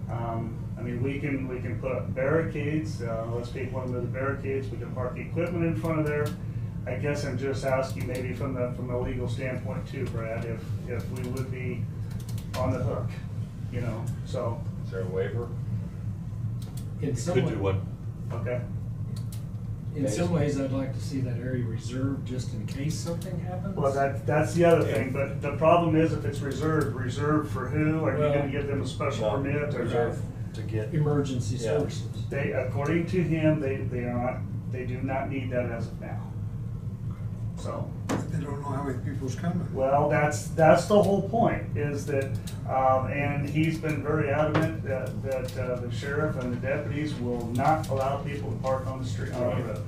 I mean, we can put up barricades, unless people want to move the barricades, we can park equipment in front of there. I guess I'm just asking maybe from the legal standpoint too, Brad, if we would be on the hook, you know, so. Is there a waiver? In some Could way- do one. Okay. In some ways, I'd like to see that area reserved just in case something happens. Well, that's the other thing, but the problem is if it's reserved for who? Are you Well, gonna give them a special No, permit or? reserve to get. Emergency Yeah. services. They, according to him, they do not need that as of now. So, They don't know how many people's coming. well, that's the whole point, is that, and he's been very adamant that the sheriff and the deputies will not allow people to park on the street, on the road.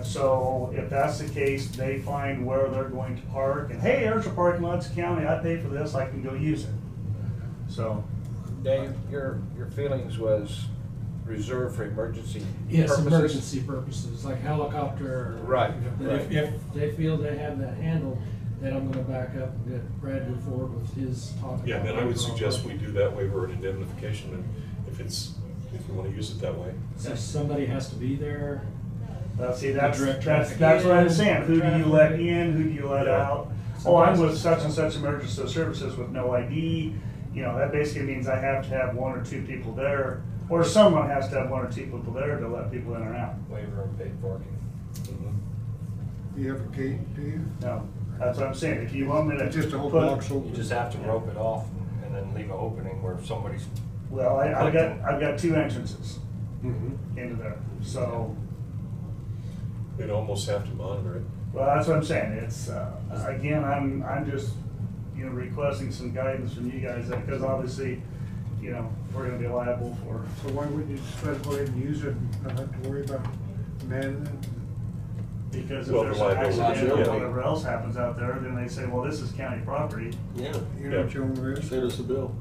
So if that's the case, they find where they're going to park, and hey, there's a parking lot, it's county, I pay for this, I can go use it. So, Dave, your feelings was reserved for emergency Yes, purposes? emergency purposes, like helicopter. Right, But right. if they feel they have that handled, then I'm gonna back up and get Brad move forward with his talk. Yeah, about then I would overall suggest we parking. do that waiver and indemnification, and if we want to use it that way. So somebody has to be there. see, that's Direct traffic what I'm in, saying, who do you traffic. let in, who do you let Yeah. out? Oh, I'm with such and such emergency services with no ID, you know, that basically means I have to have one or two people there, or someone has to have one or two people there to let people in or out. Waiver and paid parking. Do you have a gate, do you? No, that's what I'm saying, if you want me to. It's just a whole put- box open. You just have to rope it off and then leave an opening where somebody's. Well, I've got two entrances Mhm. into there, so, We'd almost have to monitor it. well, that's what I'm saying, it's, again, I'm just, you know, requesting some guidance from you guys, because obviously, you know, we're gonna be liable for. So why wouldn't you just let go ahead and use it and not have to worry about manning it? Because if Well, there's the an liability, accident or yeah. whatever else happens out there, then they say, well, this is county property. Yeah, You're not your own risk. send us a bill.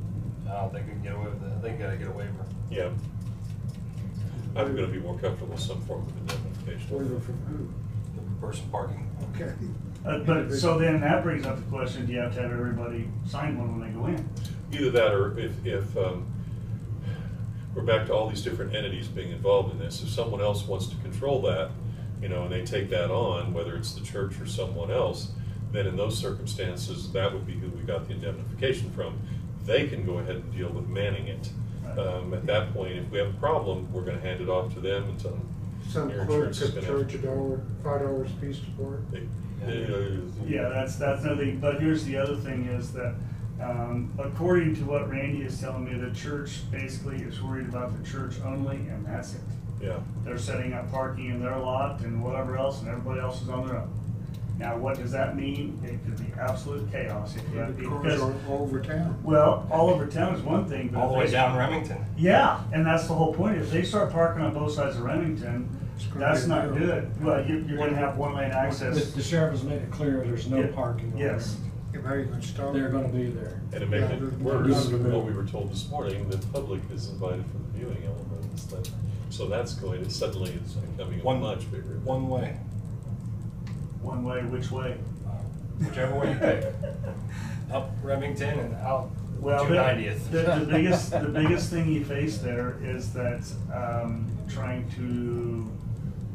I don't think we can get away with it. I think you gotta get a waiver. Yeah. I'm gonna be more comfortable with some form of indemnification. Waiver from who? The person parking. Okay. But, so then that brings up the question, do you have to have everybody sign one when they go in? Either that, or if we're back to all these different entities being involved in this, if someone else wants to control that, you know, and they take that on, whether it's the church or someone else, then in those circumstances, that would be who we got the indemnification from. They can go ahead and deal with manning it. At that point, if we have a problem, we're gonna hand it off to them and tell them. Some your clerk insurance is could gonna- charge $5 a piece to park. Yeah, that's another thing, but here's the other thing is that, according to what Randy is telling me, the church basically is worried about the church only, and that's it. Yeah. They're setting up parking in their lot and whatever else, and everybody else is on their own. Now, what does that mean? It could be absolute chaos if you have The people, cars because, are all over town. well, all over town is one thing, but. All the if way they- down Remington. Yeah, and that's the whole point. If they start parking on both sides of Remington, It's gonna that's be a not deal. good. Well, you're gonna have one lane The access. sheriff has made it clear there's no Yeah, parking. on yes. If how you gonna stop? there. They're gonna be there. And to make Yeah, it there's worse, one- what we were told this morning, the public is invited for the viewing elements. So that's going to, suddenly it's becoming a One- much bigger. One way, One way, which way? whichever way you pick. Up Remington and out Well, 290th. the biggest thing you face there is that, trying to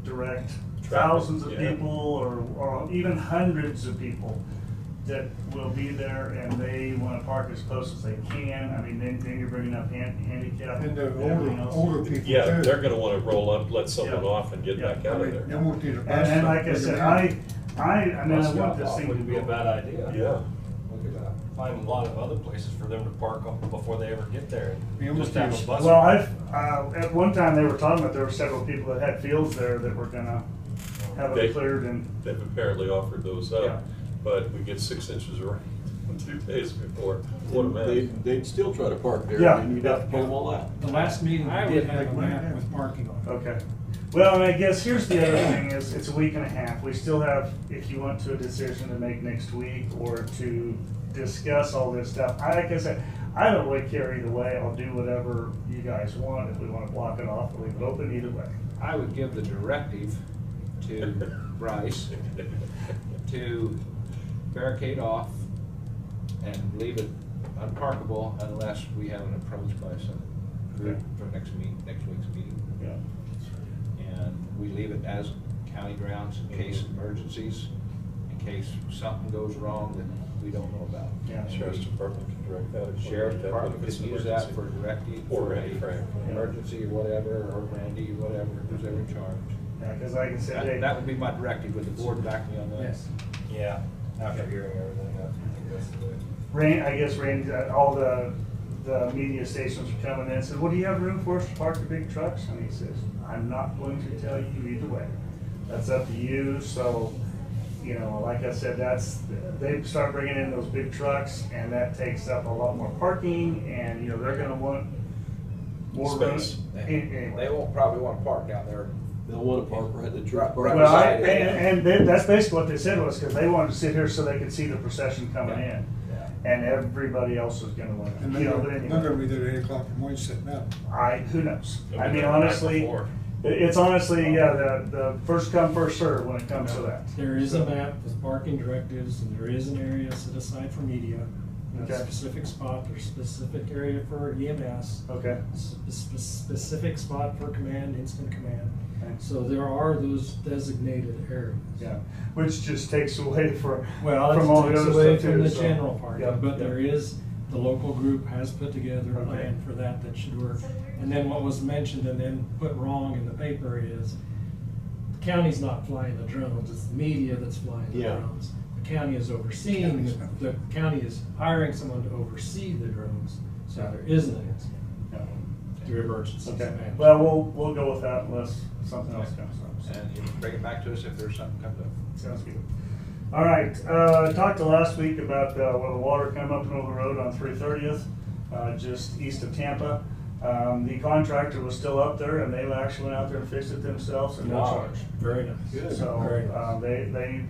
direct thousands of yeah. people or even hundreds of people that will be there and they wanna park as close as they can. I mean, then you're bringing up handicap. And the everything else. older people Yeah, too. they're gonna wanna roll up, let someone Yeah. off and get Yeah. back I out of mean, there. they won't need a bus. And like I stop. said, I mean, I want this thing to Wouldn't be a go. bad idea. Yeah. We could find a lot of other places for them to park up before they ever get there. We And almost just have need a a- bus. Well, at one time they were talking about there were several people that had fields there that were gonna have They- it cleared and, They've apparently offered those Yeah. up, but we get 6 inches of rain 2 days before. What a mess. They'd still try to park there, Yeah. and you'd have to pull them all out. The last meeting, I we did would have a think map right with parking on it. okay. Well, and I guess here's the other thing is it's a week and a half. We still have, if you want to, a decision to make next week or to discuss all this stuff. Like I said, I don't really care either way. I'll do whatever you guys want. If we want to block it off, we'll leave it open either way. I would give the directive to Bryce to barricade off and leave it unparkable unless we have an approach by some group for next week's meeting. Yeah. And we leave it as county grounds in case of emergencies, in case something goes wrong that we don't know about. Yeah. Sheriff's Department can direct that. if Sheriff's like that, Department if it's could an use that emergency. for directing, Or for Randy Frank. a emergency or whatever, or Randy or whatever, who's ever in charge. Yeah, because like I said, hey, That would be my directive, would the board back me on that? Yes. Yeah, after hearing everything, I think that's the way. I guess Randy, all the media stations are coming in and said, well, do you have room for us to park the big trucks? And he says, I'm not going to tell you either way. That's up to you. So, you know, like I said, they start bringing in those big trucks and that takes up a lot more parking and, you know, they're gonna want more room. Space. Anyway. They won't probably want to park down there. They'll want to park right in the church. Right- parking right Well, lot. that's basically what they said was, because they wanted to sit here so they could see the procession coming in. Yeah. And everybody else was gonna want And to, they're you know, but gonna, they're gonna anyway. be there at 8 o'clock in the morning setting up. Who knows? They'll I be mean, there the night honestly, before. it's honestly, yeah, the first come, first served when it comes to that. There is a map with parking directives, and there is an area set aside for media. A Okay. specific spot, there's specific area for EMS. Okay. Specific spot for command, instant command. Okay. So there are those designated areas. Yeah, which just takes away from Well, from all the it takes other away stuff from too, the so- general parking, Yeah, but yeah. there is, the local group has put together a Okay. plan for that should work. And then what was mentioned and then put wrong in the paper is, the county's not flying the drones, it's the media that's flying the Yeah. drones. The county is overseeing, the county is hiring someone to oversee the drones, so there isn't an incident Yeah. through emergency Okay, management. well, we'll go with that unless something else comes up. So. And you can bring it back to us if there's something comes up. Sounds good. All right, talked to last week about, the water come up in the road on 330th, just east of Tampa. The contractor was still up there and they actually went out there and fixed it themselves and no Wow. charge. Very nice. Good. So, Very nice. they,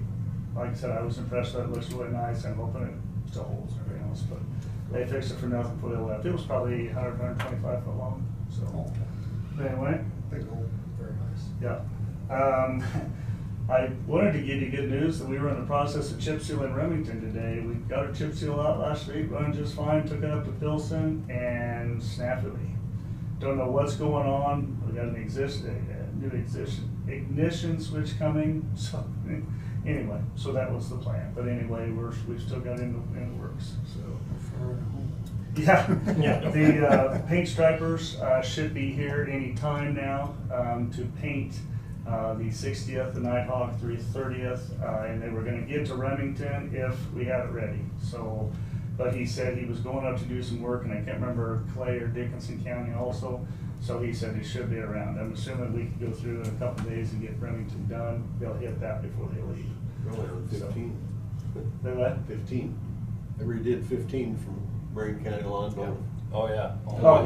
like I said, I was impressed that it looks really nice and hoping it still holds and everything else, but they fixed it for nothing before they left. It was probably 125 foot long, so. But anyway, Big hole. Very nice. yeah. I wanted to give you good news that we were in the process of chip sealing Remington today. We got our chip seal out last week, running just fine, took it up to Pilsen and snapped it. Don't know what's going on. We got a new ignition switch coming, so anyway, so that was the plan. But anyway, we've still got in the works, so. Yeah, Yeah. the paint stripers should be here any time now to paint the 60th, the Nighthawk 330th, and they were gonna get to Remington if we had it ready. So, but he said he was going up to do some work, and I can't remember Clay or Dickinson County also. So he said he should be around. I'm assuming we could go through in a couple of days and get Remington done. They'll hit that before they leave. Probably on 15. They what? 15. They redid 15 from Marion County line north. Oh, yeah. Oh,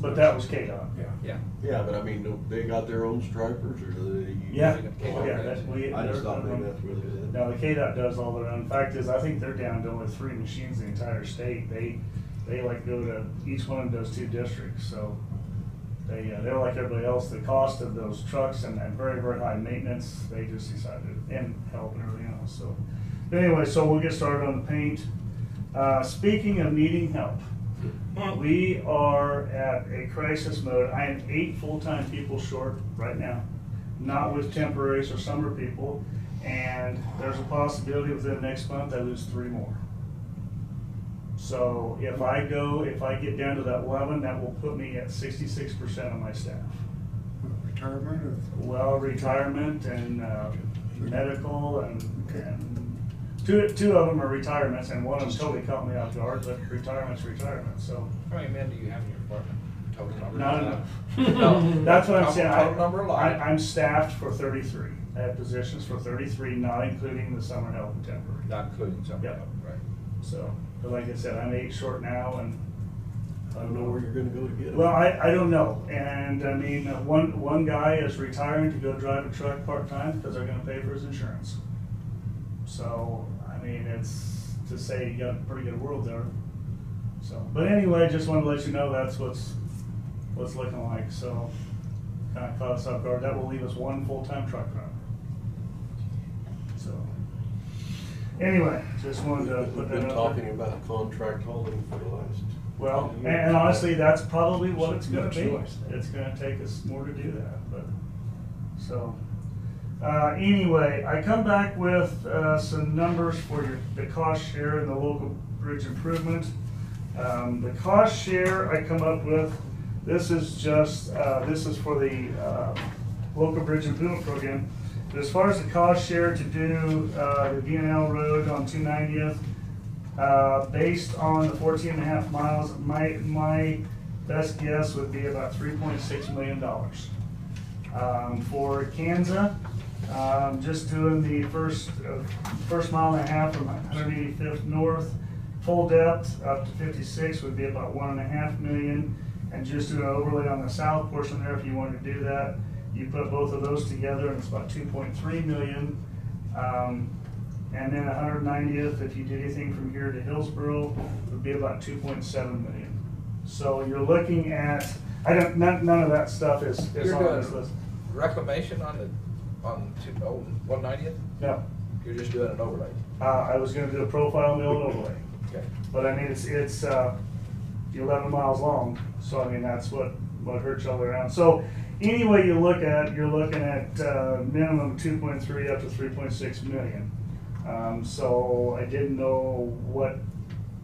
but that was KDOT. Yeah. Yeah. Yeah, but I mean, they got their own stripers, or do they? Yeah, KDOT. yeah, I just thought maybe that's where they did. No, the KDOT does all their own. Fact is, I think they're down to only 3 machines in the entire state. They like go to, each one of them does 2 districts, so they're like everybody else. The cost of those trucks and very, very high maintenance, they just decided, and help and everything else, so. But anyway, so we'll get started on the paint. Speaking of needing help, We are at a crisis mode. I am 8 full-time people short right now, not with temporaries or summer people, and there's a possibility within the next month I lose 3 more. So if I get down to that 11, that will put me at 66% of my staff. Retirement or? Well, retirement and medical and two of them are retirements, and one of them totally caught me off guard, but retirement's retirement, so. How many men do you have in your department? Total number? Not enough. No. That's what I'm saying. Total number of lives. I'm staffed for 33. I have positions for 33, not including the summer help and temporary. Not including some, Yeah. right. So, but like I said, I'm 8 short now, and I don't know where you're gonna go to get them. well, I don't know. And I mean, one guy is retiring to go drive a truck part-time because they're gonna pay for his insurance. So, I mean, it's to say you got a pretty good world there. So, but anyway, just wanted to let you know that's what's looking like. So, kind of caught us off guard. That will leave us 1 full-time truck driver. So, anyway, just wanted to We've put that been out talking there. about contract hauling for the last. Well, and honestly, that's probably what it's gonna No be. choice. It's gonna take us more to do that, but, so. Anyway, I come back with, some numbers for the cost share and the local bridge improvement. The cost share I come up with, this is just, this is for the, local bridge improvement program. But as far as the cost share to do, the VNL road on 290th, based on the 14.5 miles, my best guess would be about $3.6 million. For Kansas, just doing the first 1.5 miles from 185th north, full depth up to 56 would be about $1.5 million. And just do an overlay on the south portion there if you wanted to do that. You put both of those together and it's about 2.3 million. And then 190th, if you did anything from here to Hillsboro, would be about 2.7 million. So you're looking at, none of that stuff is You're on doing this list. reclamation on 190th? No, You're just doing an overlay? I was gonna do a profile mill and overlay. Okay. But I mean, it's 11 miles long, so I mean, that's what hurts all the way around. So anyway you look at, you're looking at minimum 2.3 up to 3.6 million. So I didn't know what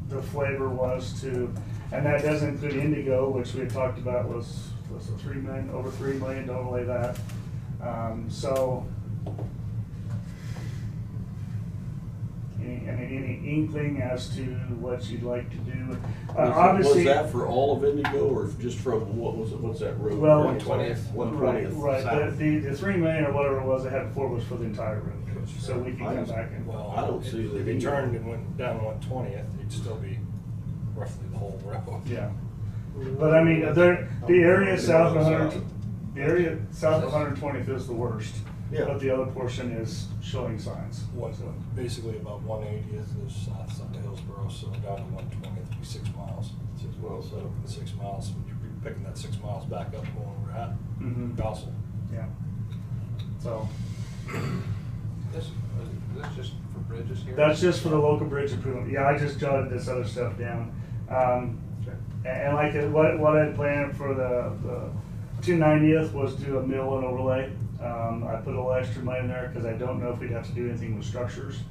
the flavor was to, and that doesn't include Indigo, which we had talked about was a 3 million, over 3 million to overlay that. So any inkling as to what you'd like to do? Obviously, Was that for all of Indigo or just from, what's that road? Well, 120th. 120th. Right, south. the 3 million or whatever it was they had before was for the entire road, so we can I come just- back and. Well, I don't see if that you either. turned and went down 120th, you'd still be roughly the whole road. Yeah, but I mean, the area south of 120th is the worst. Yeah. But the other portion is showing signs. Basically about 180th is south to Hillsboro, so down to 120th would be 6 miles. 6 miles south. 6 miles, you'd be picking that 6 miles back up from where we're at, Mhm. Gossel. Yeah. So, This just for bridges here? that's just for the local bridge improvement. Yeah, I just jotted this other stuff down. And like what I had planned for the 290th was do a mill and overlay. I put a little extra money in there because I don't know if we'd have to do anything with structures.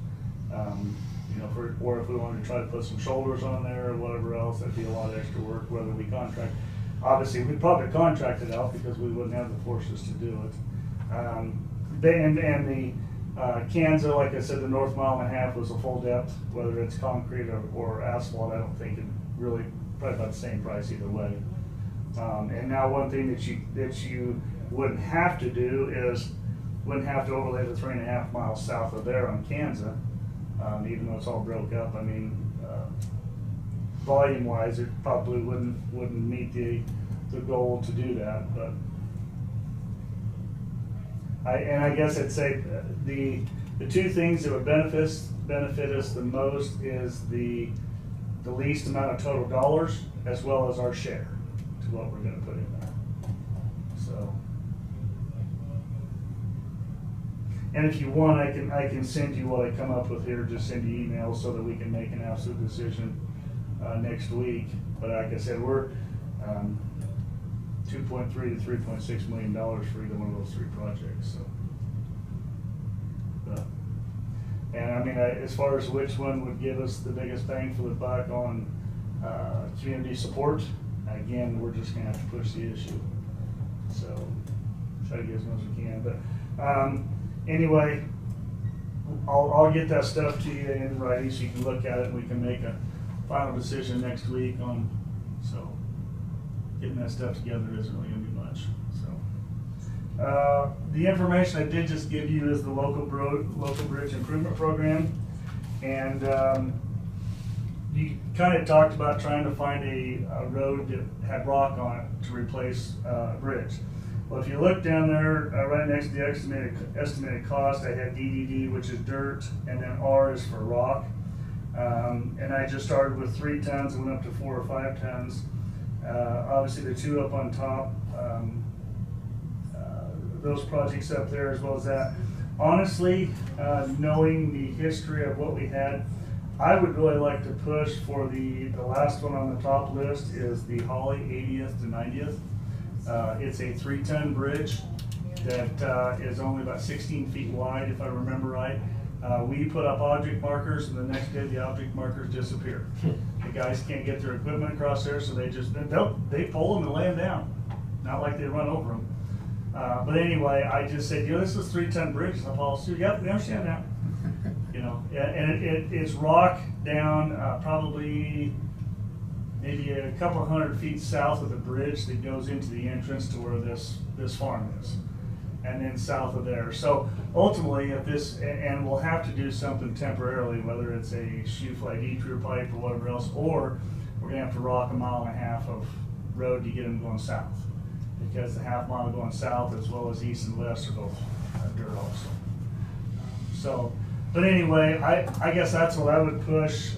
You know, or if we wanted to try to put some shoulders on there or whatever else, that'd be a lot of extra work, whether we contract. Obviously, we'd probably contract it out because we wouldn't have the forces to do it. And the Kansas, like I said, the north 1.5 miles was a full depth, whether it's concrete or asphalt, I don't think it really, probably about the same price either way. And now one thing that you wouldn't have to do is, wouldn't have to overlay the 3.5 miles south of there on Kansas, even though it's all broke up. I mean, volume wise, it probably wouldn't meet the goal to do that, but I guess I'd say the two things that would benefit us the most is the least amount of total dollars as well as our share to what we're gonna put in there. So, and if you want, I can send you what I come up with here, just send you emails so that we can make an absolute decision. next week. But like I said, we're $2.3 to $3.6 million for either one of those 3 projects. So, and I mean, as far as which one would give us the biggest bang for the buck on community support, again, we're just gonna have to push the issue. So try to get as much as we can. But anyway, I'll get that stuff to you in writing so you can look at it and we can make a final decision next week on, so getting that stuff together isn't really gonna be much. So the information I did just give you is the local bridge improvement program, and you kind of talked about trying to find a road that had rock on it to replace a bridge. Well, if you look down there, right next to the estimated cost, I had DDD, which is dirt, and then R is for rock. And I just started with 3 tons and went up to 4 or 5 tons. Obviously, the 2 up on top, those projects up there as well as that. Honestly, knowing the history of what we had, I would really like to push for the last one on the top list is the Holly 80th to 90th. It's a 3-ton bridge that is only about 16 feet wide, if I remember right. We put up object markers, and the next day the object markers disappear. The guys can't get their equipment across there, so they pull them and lay them down. Not like they run over them. But anyway, I just said, this is 3-ton bridge. And I follow suit. Yep, we understand that. And it's rock down probably maybe a couple hundred feet south of the bridge that goes into the entrance to where this farm is, and then south of there. So ultimately, if this, and we'll have to do something temporarily, whether it's a shoe fly detour pipe or whatever else, or we're gonna have to rock 1.5 miles of road to get them going south, because the half mile going south as well as east and west are both dirt also. So, but anyway, I guess that's what I would push.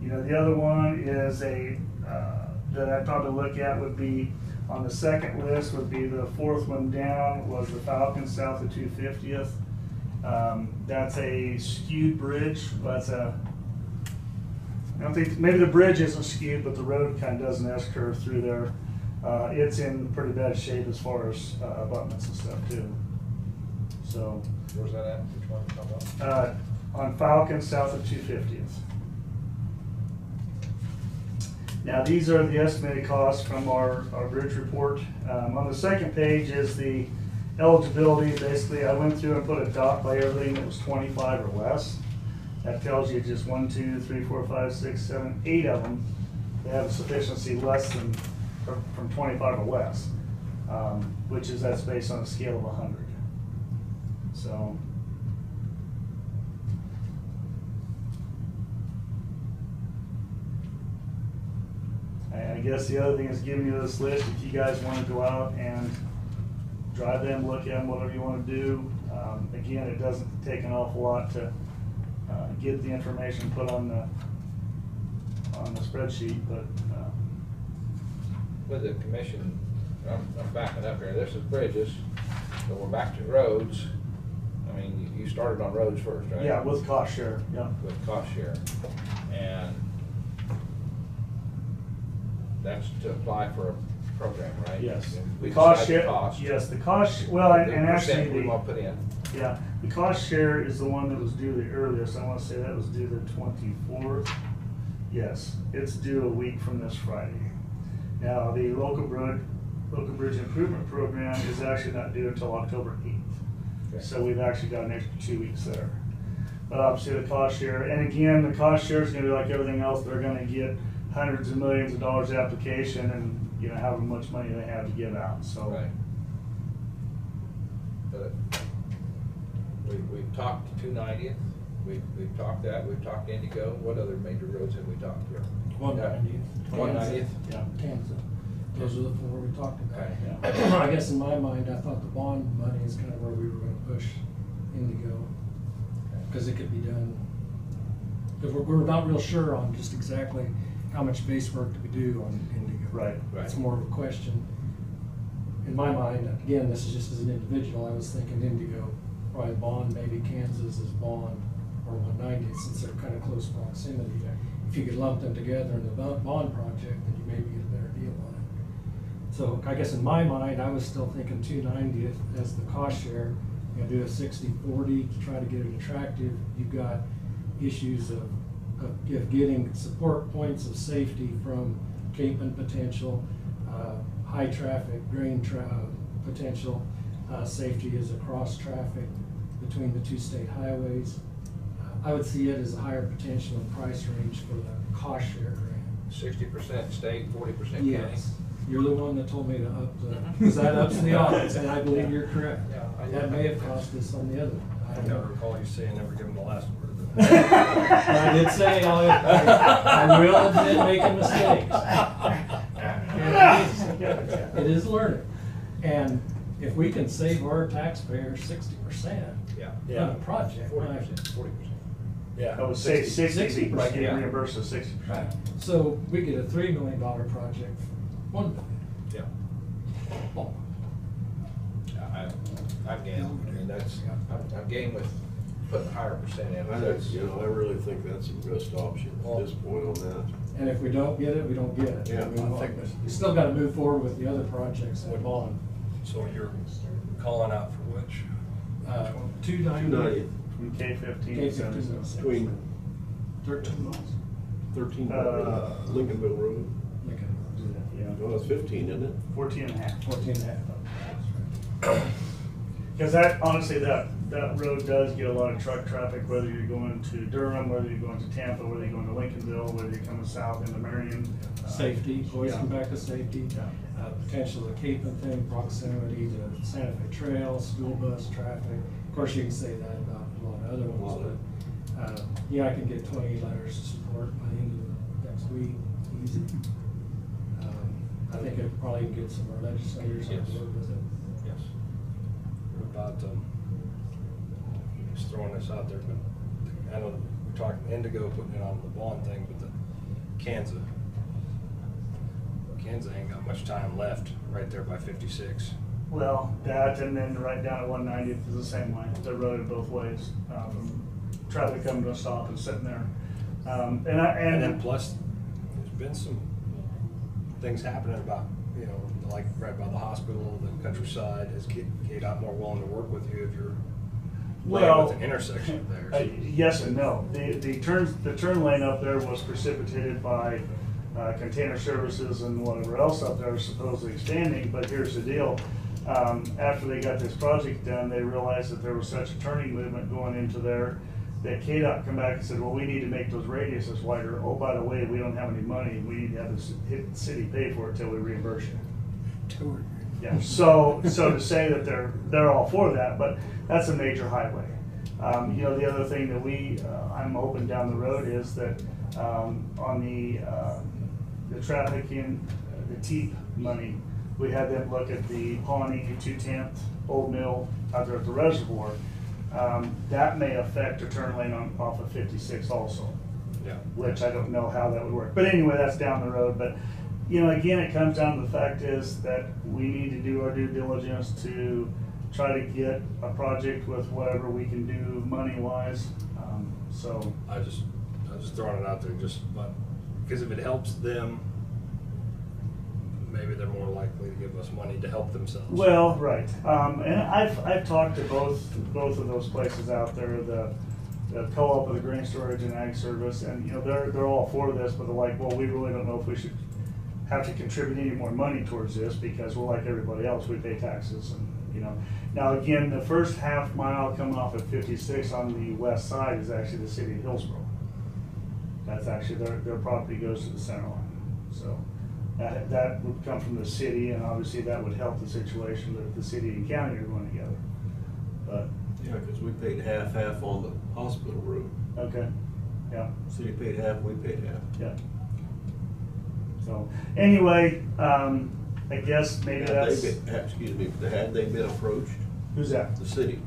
The other one is that I'd probably look at would be on the second list would be the 4th one down was the Falcon south of 250th. That's a skewed bridge. I don't think, maybe the bridge isn't skewed, but the road kind of does an S-curve through there. It's in pretty bad shape as far as abutments and stuff too. So. Where's that at? Which one are you talking about? On Falcon south of 250th. Now these are the estimated costs from our bridge report. On the second page is the eligibility. Basically, I went through and put a dot by everything that was 25 or less. That tells you just 1, 2, 3, 4, 5, 6, 7, 8 of them. They have a sufficiency less than from 25 or less, which is that's based on a scale of 100. So. I guess the other thing is giving you this list. If you guys want to go out and drive them, look at them, whatever you want to do. Again, it doesn't take an awful lot to get the information put on the spreadsheet, but with the commission, I'm backing up here. This is bridges, so we're back to roads. I mean, you started on roads first, right? yeah, with cost share. Yeah, with cost share, and that's to apply for a program, right? yes. We The cost decide the share. cost. Yes, the cost. Well, and actually, percent we want to put in. yeah, the cost share is the one that was due the earliest. I want to say that was due the 24th. Yes, it's due a week from this Friday. Now, the local bridge improvement program is actually not due until October 8th. Okay. So we've actually got an extra 2 weeks there. But obviously the cost share, and again, the cost share is going to be like everything else. They're going to get hundreds of millions of dollars application, and however much money they have to give out. So. Right. But we've talked to 290th. We've talked that. We've talked Indigo. What other major roads have we talked here? 190th. 190th. Yeah. Kansas. Those are the 4 we talked about. Okay. Yeah. I guess in my mind, I thought the bond money is kind of where we were going to push Indigo, because it could be done. Because we're not real sure on just exactly how much base work do we do on Indigo. Right. It's more of a question. In my mind, again, this is just as an individual, I was thinking Indigo, probably bond, maybe Kansas is bond, or 190, since they're kind of close proximity. If you could lump them together in the bond project, then you maybe get a better deal on it. So I guess in my mind, I was still thinking 290 as the cost share. You know, do a 60-40 to try to get it attractive. You've got issues of getting support points of safety from Capeman potential, high traffic, grain potential, safety is across traffic between the two state highways. I would see it as a higher potential and price range for the cost share grant. 60% state, 40% county. Yes, you're the one that told me to up the, because that ups the odds, and I believe you're correct. Yeah, That may have cost us on the other one. I I don't never know. recall you saying never give them the last word. I did say I will admit making mistakes. It is learning. And if we can save our taxpayers 60% Yeah. on a project, 40%, 40%. Yeah. I would say 60 by 60%, getting yeah. reimbursed at 60%. so we get a $3 million project, $1 million. Yeah. Oh, I'm game. I mean, I'm game with putting a higher percent in. I really think that's the best option at this point on that. And if we don't get it, we don't get it. Yeah, Move I on. think But you still gotta move forward with the other projects that bond. So you're calling out for which? 290. From K-15 K-15 to 77. Between 13 miles. 13, Lincolnville Road. Okay. Yeah, Well, it's 15, isn't it? 14 and a half. 14 and a half. Because that, honestly, that road does get a lot of truck traffic, whether you're going to Durham, whether you're going to Tampa, whether you're going to Lincolnville, whether you're coming south into Marion. Safety, always yeah. come back to safety. Yeah. Potential of Capeman thing, proximity to Santa Fe Trail, school bus traffic. Of course, you can say that about a lot of other ones, but yeah, I can get 20 letters of support by the end of next week, easy. I think I probably can get some of our legislators on Yes. board with it. Yes. What about, just throwing this out there, but I know we're talking Indigo putting it on the bond thing, but the Kansas ain't got much time left right there by 56. Well, that and then right down at 190th is the same way. They're roaded both ways. Traffic coming to a stop and sitting there. And then plus, there's been some things happening about, you know, like right by the hospital, the countryside. Is KDOT more willing to work with you if you're laying with an intersection there? Yes and no. The turn lane up there was precipitated by container services and whatever else up there is supposedly expanding, but here's the deal. After they got this project done, they realized that there was such a turning movement going into there that KDOT come back and said, well, we need to make those radiuses wider. Oh, by the way, we don't have any money. We need to have the city pay for it till we reimburse you. Yeah, so to say that they're all for that, but that's a major highway. You know, the other thing that I'm hoping down the road is that on the traffic in the TEEP money, we had them look at the Pawnee, 210th, Old Mill out there at the reservoir. That may affect a turn lane off of 56 also. Yeah. Which I don't know how that would work. But anyway, that's down the road. But, you know, again, it comes down to the fact is that we need to do our due diligence to try to get a project with whatever we can do money-wise. So I was just throwing it out there because if it helps them, maybe they're more likely to give us money to help themselves. well, right. And I've talked to both of those places out there, the co-op of the grain storage and ag service, and you know they're all for this, but they're like, well, we really don't know if we should have to contribute any more money towards this because we're like everybody else, we pay taxes, and you know. Now again, the first half mile coming off of 56 on the west side is actually the city of Hillsborough. That's actually their property goes to the center line, so. That would come from the city, and obviously that would help the situation that the city and county are going together. But Yeah, because we paid half on the hospital road. okay, yeah, City paid half, we paid half. yeah. So anyway, I guess maybe that's Excuse me, had they been approached? who's that? The city.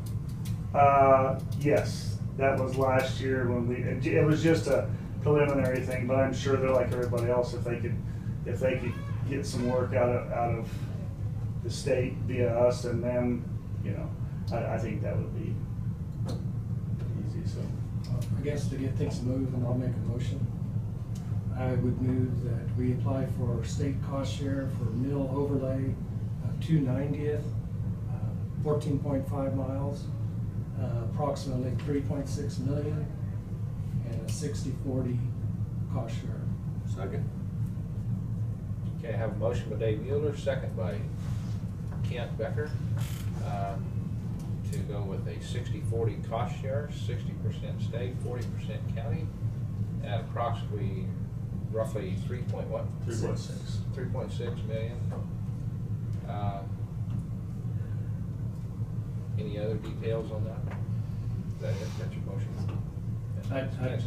Yes, that was last year when it was just a preliminary thing, but I'm sure they're like everybody else. If they could get some work out of the state via us and them, you know, I think that would be easy. So I guess to get things moving, I'll make a motion. I would move that we apply for state cost share for mill overlay of 290th, 14.5 miles, approximately 3.6 million, and a 60/40 cost share. Second. Okay, I have a motion by Dave Mueller, second by Kent Becker, to go with a 60/40 cost share, 60% state, 40% county, at approximately roughly 3.6 million. Any other details on that? Is that it? That's your motion?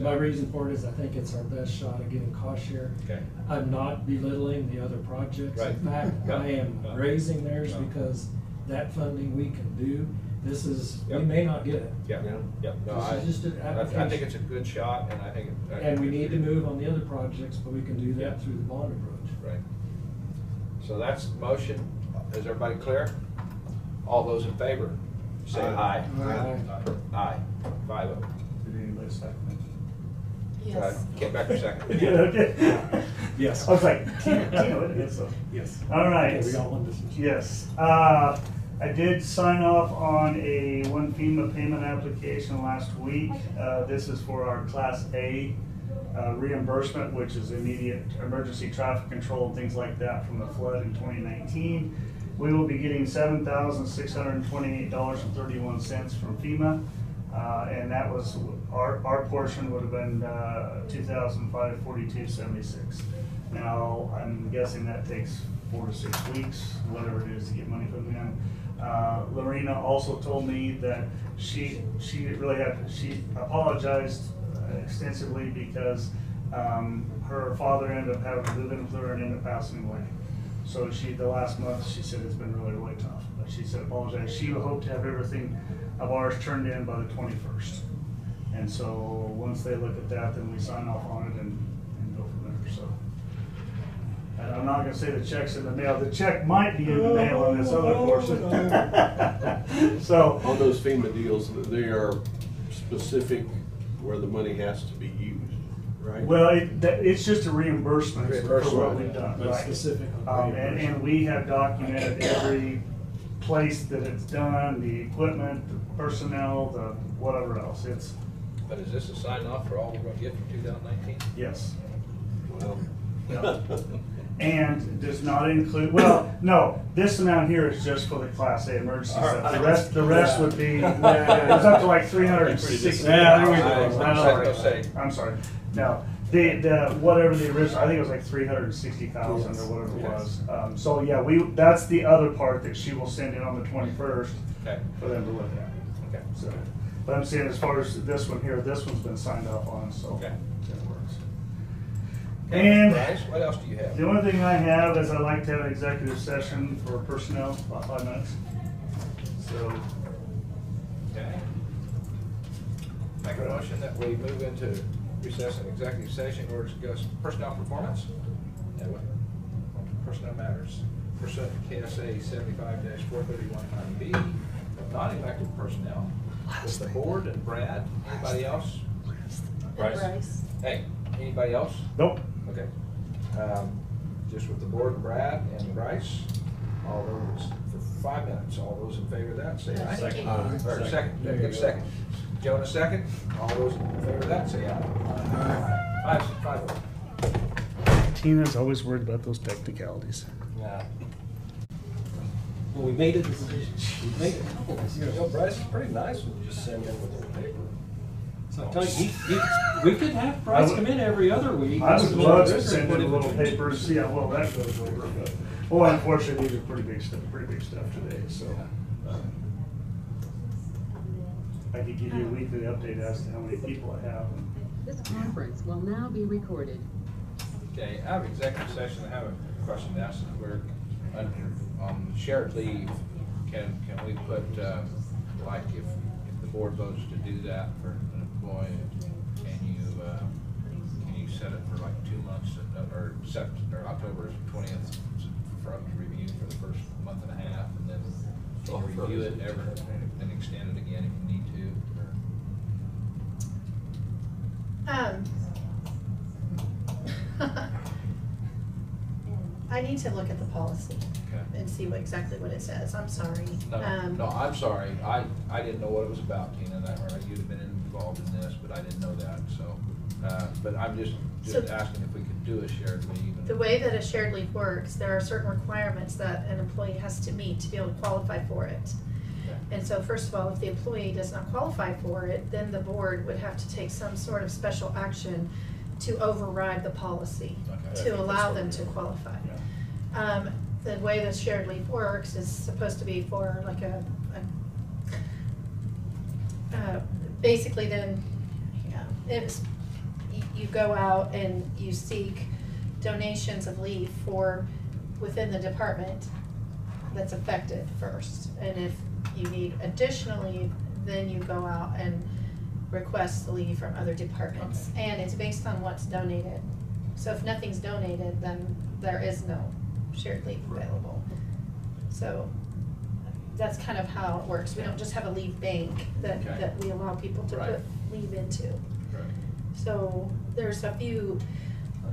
My reason for it is I think it's our best shot at getting cost share. Okay. I'm not belittling the other projects. Right. In fact, Yeah. I am Yeah. raising theirs Yeah. because that funding we can do. This is, we Yeah. may not get it. Yeah, yeah. No, This is just an I think application. it's a good shot, and I think. And we need to move on the other projects, but we can do Yeah. that through the bond approach. Right. So that's the motion. Is everybody clear? All those in favor, say aye. Aye. Aye. 5-0. Did anybody second Yes. Kent Becker second. it? Yeah, okay. Yes. I was like, Tino did it, so. Yes. All right. Okay, we got one decision. Yes. I did sign off on one FEMA payment application last week. This is for our Class A reimbursement, which is immediate emergency traffic control and things like that from the flood in 2019. We will be getting $7,628.31 from FEMA. And that was, our portion would have been $2,542.76. Now, I'm guessing that takes 4 to 6 weeks, whatever it is, to get money from them. Lorena also told me that she apologized extensively because her father ended up having to move in with her and ended up passing away. So the last month, she said it's been really, really tough. But she said apologize. She would hope to have everything of ours turned in by the 21st. And so once they look at that, then we sign off on it and go from there. So and I'm not gonna say the check's in the mail. The check might be in the mail on this other portion. So On those FEMA deals, they are specific where the money has to be used, right? well, it's just a reimbursement for what we've done, But right? specific on And we have documented every place that it's done, the equipment, the personnel, the whatever else. It's, But is this a sign off for all we're gonna get from 2019? yes. Well, Yeah. And does not include, well, no, this amount here is just for the Class A emergency stuff. The rest would be, it was up to like 360. Yeah, there we go. I'm sorry. No, whatever the original, I think it was like 360,000 or whatever it was. So yeah, that's the other part that she will send in on the 21st Okay. for them to look at. Okay. So, but I'm saying as far as this one here, this one's been signed off on, so Okay. that works. Okay, And Bryce, what else do you have? the only thing I have is I'd like to have an executive session for personnel, about 5 minutes. So, Okay. Make a motion that we move into recess and executive session in order to discuss personnel performance and what personnel matters pursuant to KSA 75-431(b), non-elected personnel with the board and Brad. Anybody else? Bryce. Hey, anybody else? nope. Okay. Just with the board and Brad and Bryce. All those for 5 minutes. All those in favor of that, say aye. Second. Or second, There you give a go. second. Jonah, second. All those in favor of that, say aye. Five. Tina's always worried about those technicalities. Yeah. Well, we made a decision. We made a couple You decisions. know, Bryce is pretty nice when you just send in with the paper. So I tell you, we could have Bryce come in every other week. I would love to Just send put in it- little papers, see how well that goes over, but, well, unfortunately, these are pretty big stuff today, so. I could give you a weekly update as to how many people I have. This conference will now be recorded. Okay, out of executive session, I have a question to ask. We're on shared leave. Can we put, like, if the board votes to do that for an employee, can you set it for like 2 months, or October 20th for us to review for the first month and a half, and then review it and extend it again if you need to? I need to look at the policy Okay. and see exactly what it says. I'm sorry. No, I'm sorry. I didn't know what it was about, Tina, that, or you'd have been involved in this, but I didn't know that, so. But I'm just So- asking if we could do a shared leave. and- The way that a shared leave works, there are certain requirements that an employee has to meet to be able to qualify for it. Okay. And so first of all, if the employee does not qualify for it, then the board would have to take some sort of special action to override the policy, Okay. to allow them to qualify. The way the shared leave works is supposed to be for like basically then, it's, you go out and you seek donations of leave for within the department that's affected first. And if you need additional leave, then you go out and request the leave from other departments. Okay. And it's based on what's donated. So if nothing's donated, then there is no shared leave available. So that's kind of how it works. We don't just have a leave bank that, Okay. that we allow people to Right. put leave into. Right. So there's a few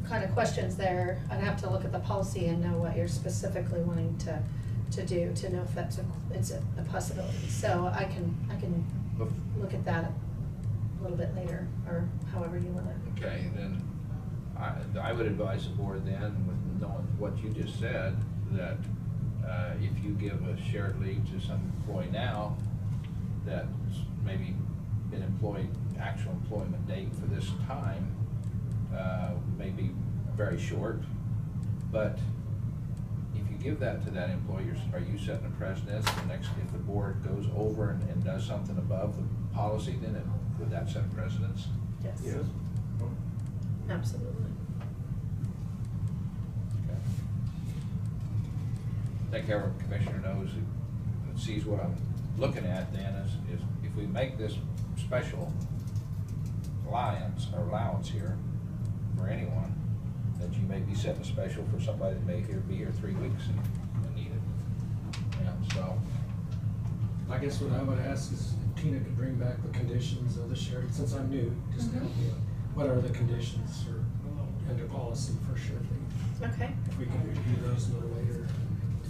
kind of questions there. I'd have to look at the policy and know what you're specifically wanting to do, to know if that's it's a possibility. So I can look at that a little bit later, or however you want to. Okay, then I would advise the board then, with knowing what you just said, that if you give a shared leave to some employee now that's maybe been employed, actual employment date for this time, may be very short, but if you give that to that employee, are you setting a precedent? The next, if the board goes over and does something above the policy, then would that set precedence? Yes. Yes. Absolutely. Okay. I think every commissioner knows and sees what I'm looking at then is if we make this special allowance here for anyone, that you may be setting a special for somebody that may be here 3 weeks and need it. Yeah, so. I guess what I would ask is if Tina could bring back the conditions of the shared, since I'm new, just to help me out. What are the conditions or under policy for shared leave? Okay. If we can review those a little later.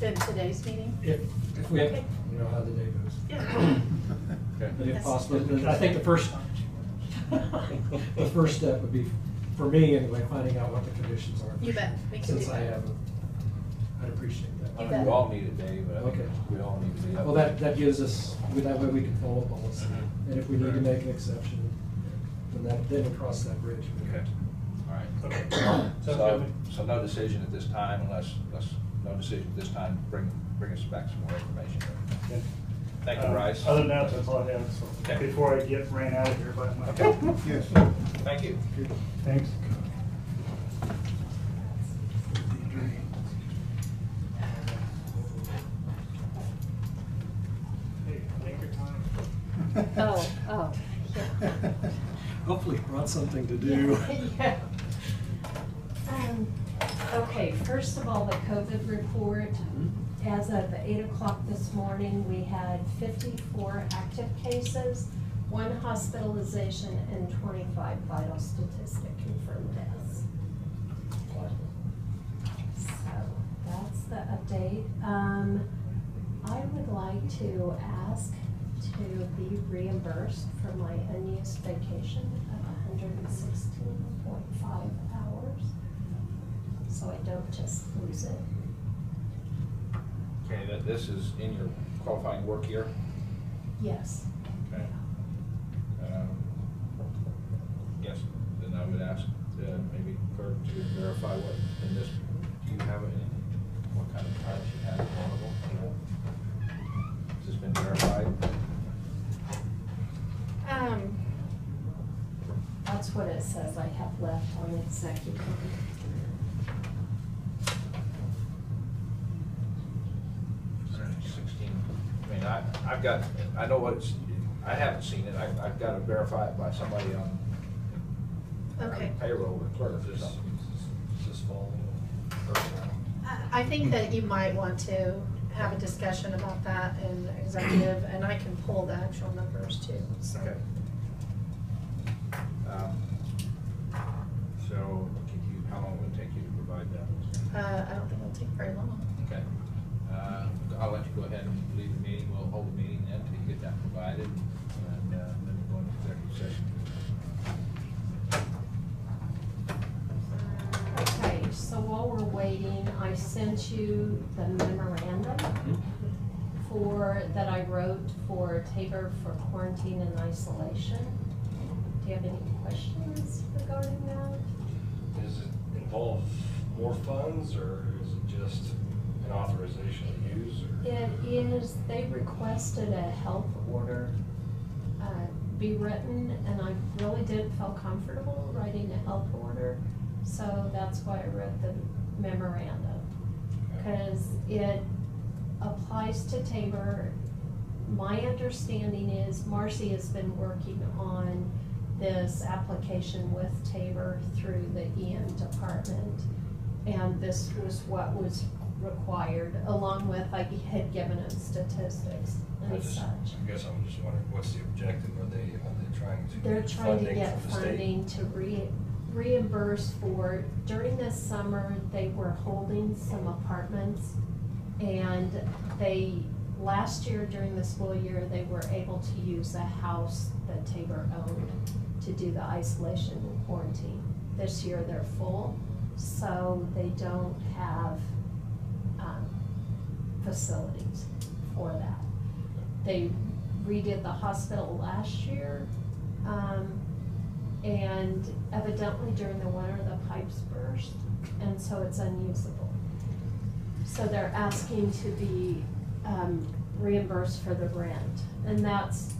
In today's meeting? If we have, Okay. you know how the day goes. Yeah. Okay. But if Yes. possible, I think the first step would be, for me anyway, finding out what the conditions are. You bet. We can do Since I that. haven't, I'd appreciate that. You bet. We all need it, Dave. I think Okay. We all need to be up. Well, that gives us, that way we can follow policy. Mhm. And if we need to make an exception, then we cross that bridge. Okay, all right. Okay. So no decision at this time unless no decision at this time, bring us back some more information. Okay. Thank you, Bryce. Other than that, that's all I have, so Okay. before I ran out of here by my. Okay. Yes. Thank you. Thanks. Hey, take your time. Oh, yeah. Hopefully brought something to do. Yeah. Okay, first of all, the COVID report. As of 8 o'clock this morning, we had 54 active cases, 1 hospitalization, and 25 vital statistic confirmed deaths. So that's the update. I would like to ask to be reimbursed for my unused vacation of 116.5 hours, so I don't just lose it. Okay, this is in your qualifying work year? Yes. Okay. Yes, then I would ask maybe clerk to verify what in this, do you have any, what kind of time you have available? Has this been verified? That's what it says I have left on the executive. 16. I mean, I've got, I know what it's, I haven't seen it. I've got to verify it by somebody on Okay. payroll or clerk or something. Just follow. I think that you might want to have a discussion about that in executive, and I can pull the actual numbers too. So. Okay. So how long will it take you to provide that? I don't think it'll take very long. Okay. I'll let you go ahead and leave the meeting. We'll hold the meeting then until you get that provided, and then we'll go into executive session. Okay, so while we're waiting, I sent you the memorandum that I wrote for Tabor for quarantine and isolation. Do you have any questions regarding that? Does it involve more funds, or is it just an authorization to use? Or? It is, they requested a health order be written, and I really didn't feel comfortable writing a health order, so that's why I wrote the memorandum. Because it applies to Tabor. My understanding is Marcy has been working on this application with Tabor through the EM department, and this was what was required, along with, I had given them statistics and such. I guess I'm just wondering, what's the objective? Are they trying to They're get trying to funding get from the state? funding to reimburse for, during this summer, they were holding some apartments, and last year during the school year, they were able to use a house that Tabor owned to do the isolation and quarantine. This year they're full, so they don't have facilities for that. They redid the hospital last year, and evidently during the winter the pipes burst, and so it's unusable. So they're asking to be reimbursed for the rent, and that's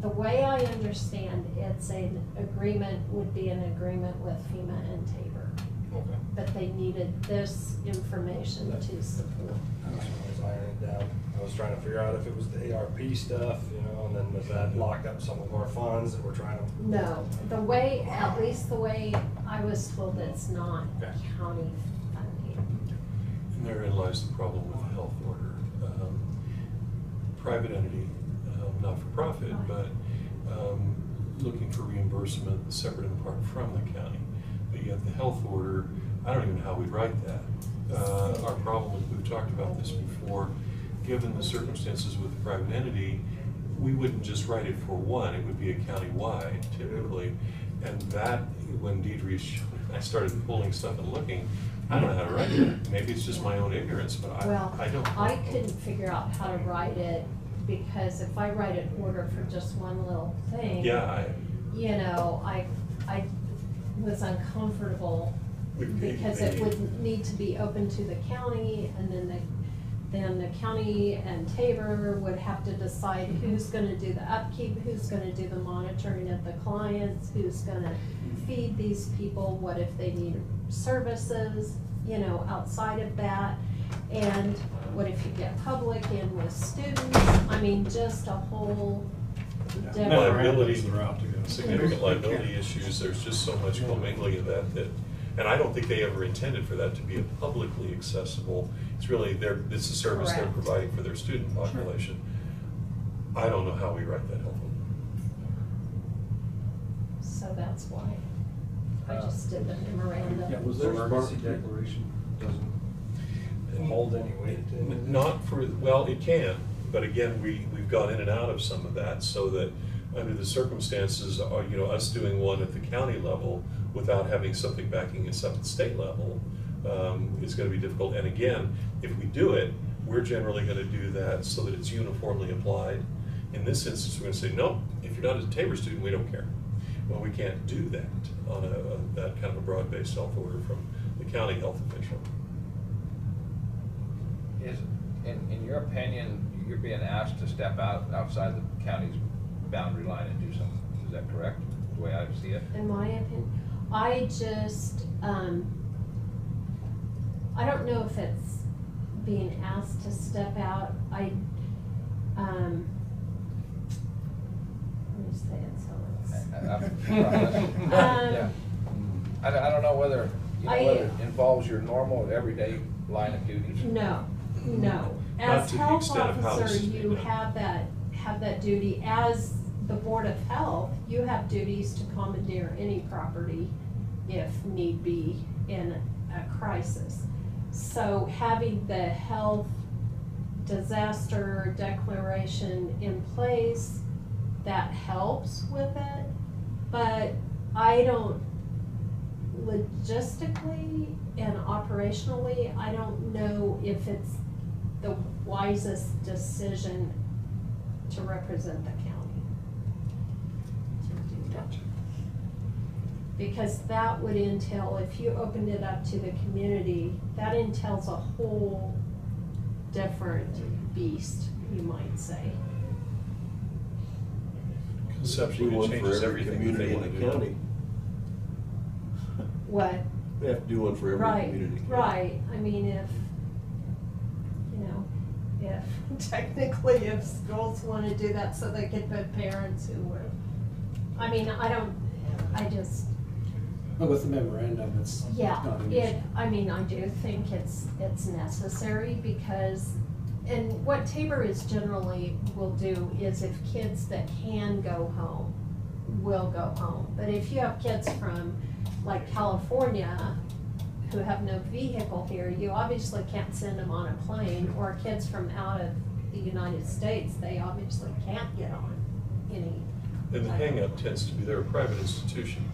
the way I understand it's an agreement, would be an agreement with FEMA and Tabor. Okay. But they needed this information to support. I was ironing it down. I was trying to figure out if it was the ARP stuff, and then does that lock up some of our funds that we're trying to? No, at least the way I was told, it's not Okay. county funding. And therein lies the problem with the health order. Private entity, not for profit, but looking for reimbursement separate and apart from the county. But yet the health order, I don't even know how we'd write that. Our problem is, we've talked about this before, given the circumstances with the private entity, we wouldn't just write it for one, it would be a county-wide typically. And that, when Deidre, I started pulling stuff and looking, I don't know how to write it. Maybe it's just my own ignorance, but I don't know. I couldn't figure out how to write it, because if I write an order for just one little thing, Yeah, I was uncomfortable, because it would need to be open to the county, and then the county and Tabor would have to decide who's gonna do the upkeep, who's gonna do the monitoring of the clients, who's gonna feed these people, what if they need services, outside of that, and what if you get public in with students, I mean, just a whole different. liability, significant liability issues, there's just so much commingling of that, and I don't think they ever intended for that to be a publicly accessible. It's really it's a service they're Correct. providing for their student population. I don't know how we write that health order. So that's why I just did the memorandum. Yeah, was there emergency declaration doesn't hold any weight? Not for, well, it can, but again, we've gone in and out of some of that, so that under the circumstances, us doing one at the county level without having something backing us up at the state level is going to be difficult. And again, if we do it, we're generally going to do that so that it's uniformly applied. In this instance, we're going to say, no, if you're not a Tabor student, we don't care. Well, we can't do that on that kind of a broad-based health order from the county health official. In your opinion, you're being asked to step outside the county's boundary line and do something, is that correct, the way I see it? In my opinion, I just, I don't know if it's being asked to step out. Let me say it so Yeah. I don't know whether it involves your normal, everyday line of duties. No. Not As to the health extent of how this officer, is being you done. have that duty. As the Board of Health, you have duties to commandeer any property if need be in a crisis. So having the health disaster declaration in place, that helps with it, but I don't, logistically and operationally, I don't know if it's the wisest decision to represent the county to do that. Because that would entail, if you opened it up to the community, that entails a whole different beast, you might say. Conceptually, Do it one for changes every everything community they in want to the do. county. What? We have to do one for every Right, community. right, I mean, if, you know, if, technically, if schools wanna do that so they could put parents who were, I mean, I just, But with the memorandum, it's yeah, not an issue. I mean, I do think it's necessary because, and what Tabor is generally will do is if kids that can go home will go home. But if you have kids from like California who have no vehicle here, you obviously can't send them on a plane, or kids from out of the United States, they obviously can't get on any. And the hang-up tends to be they're a private institution,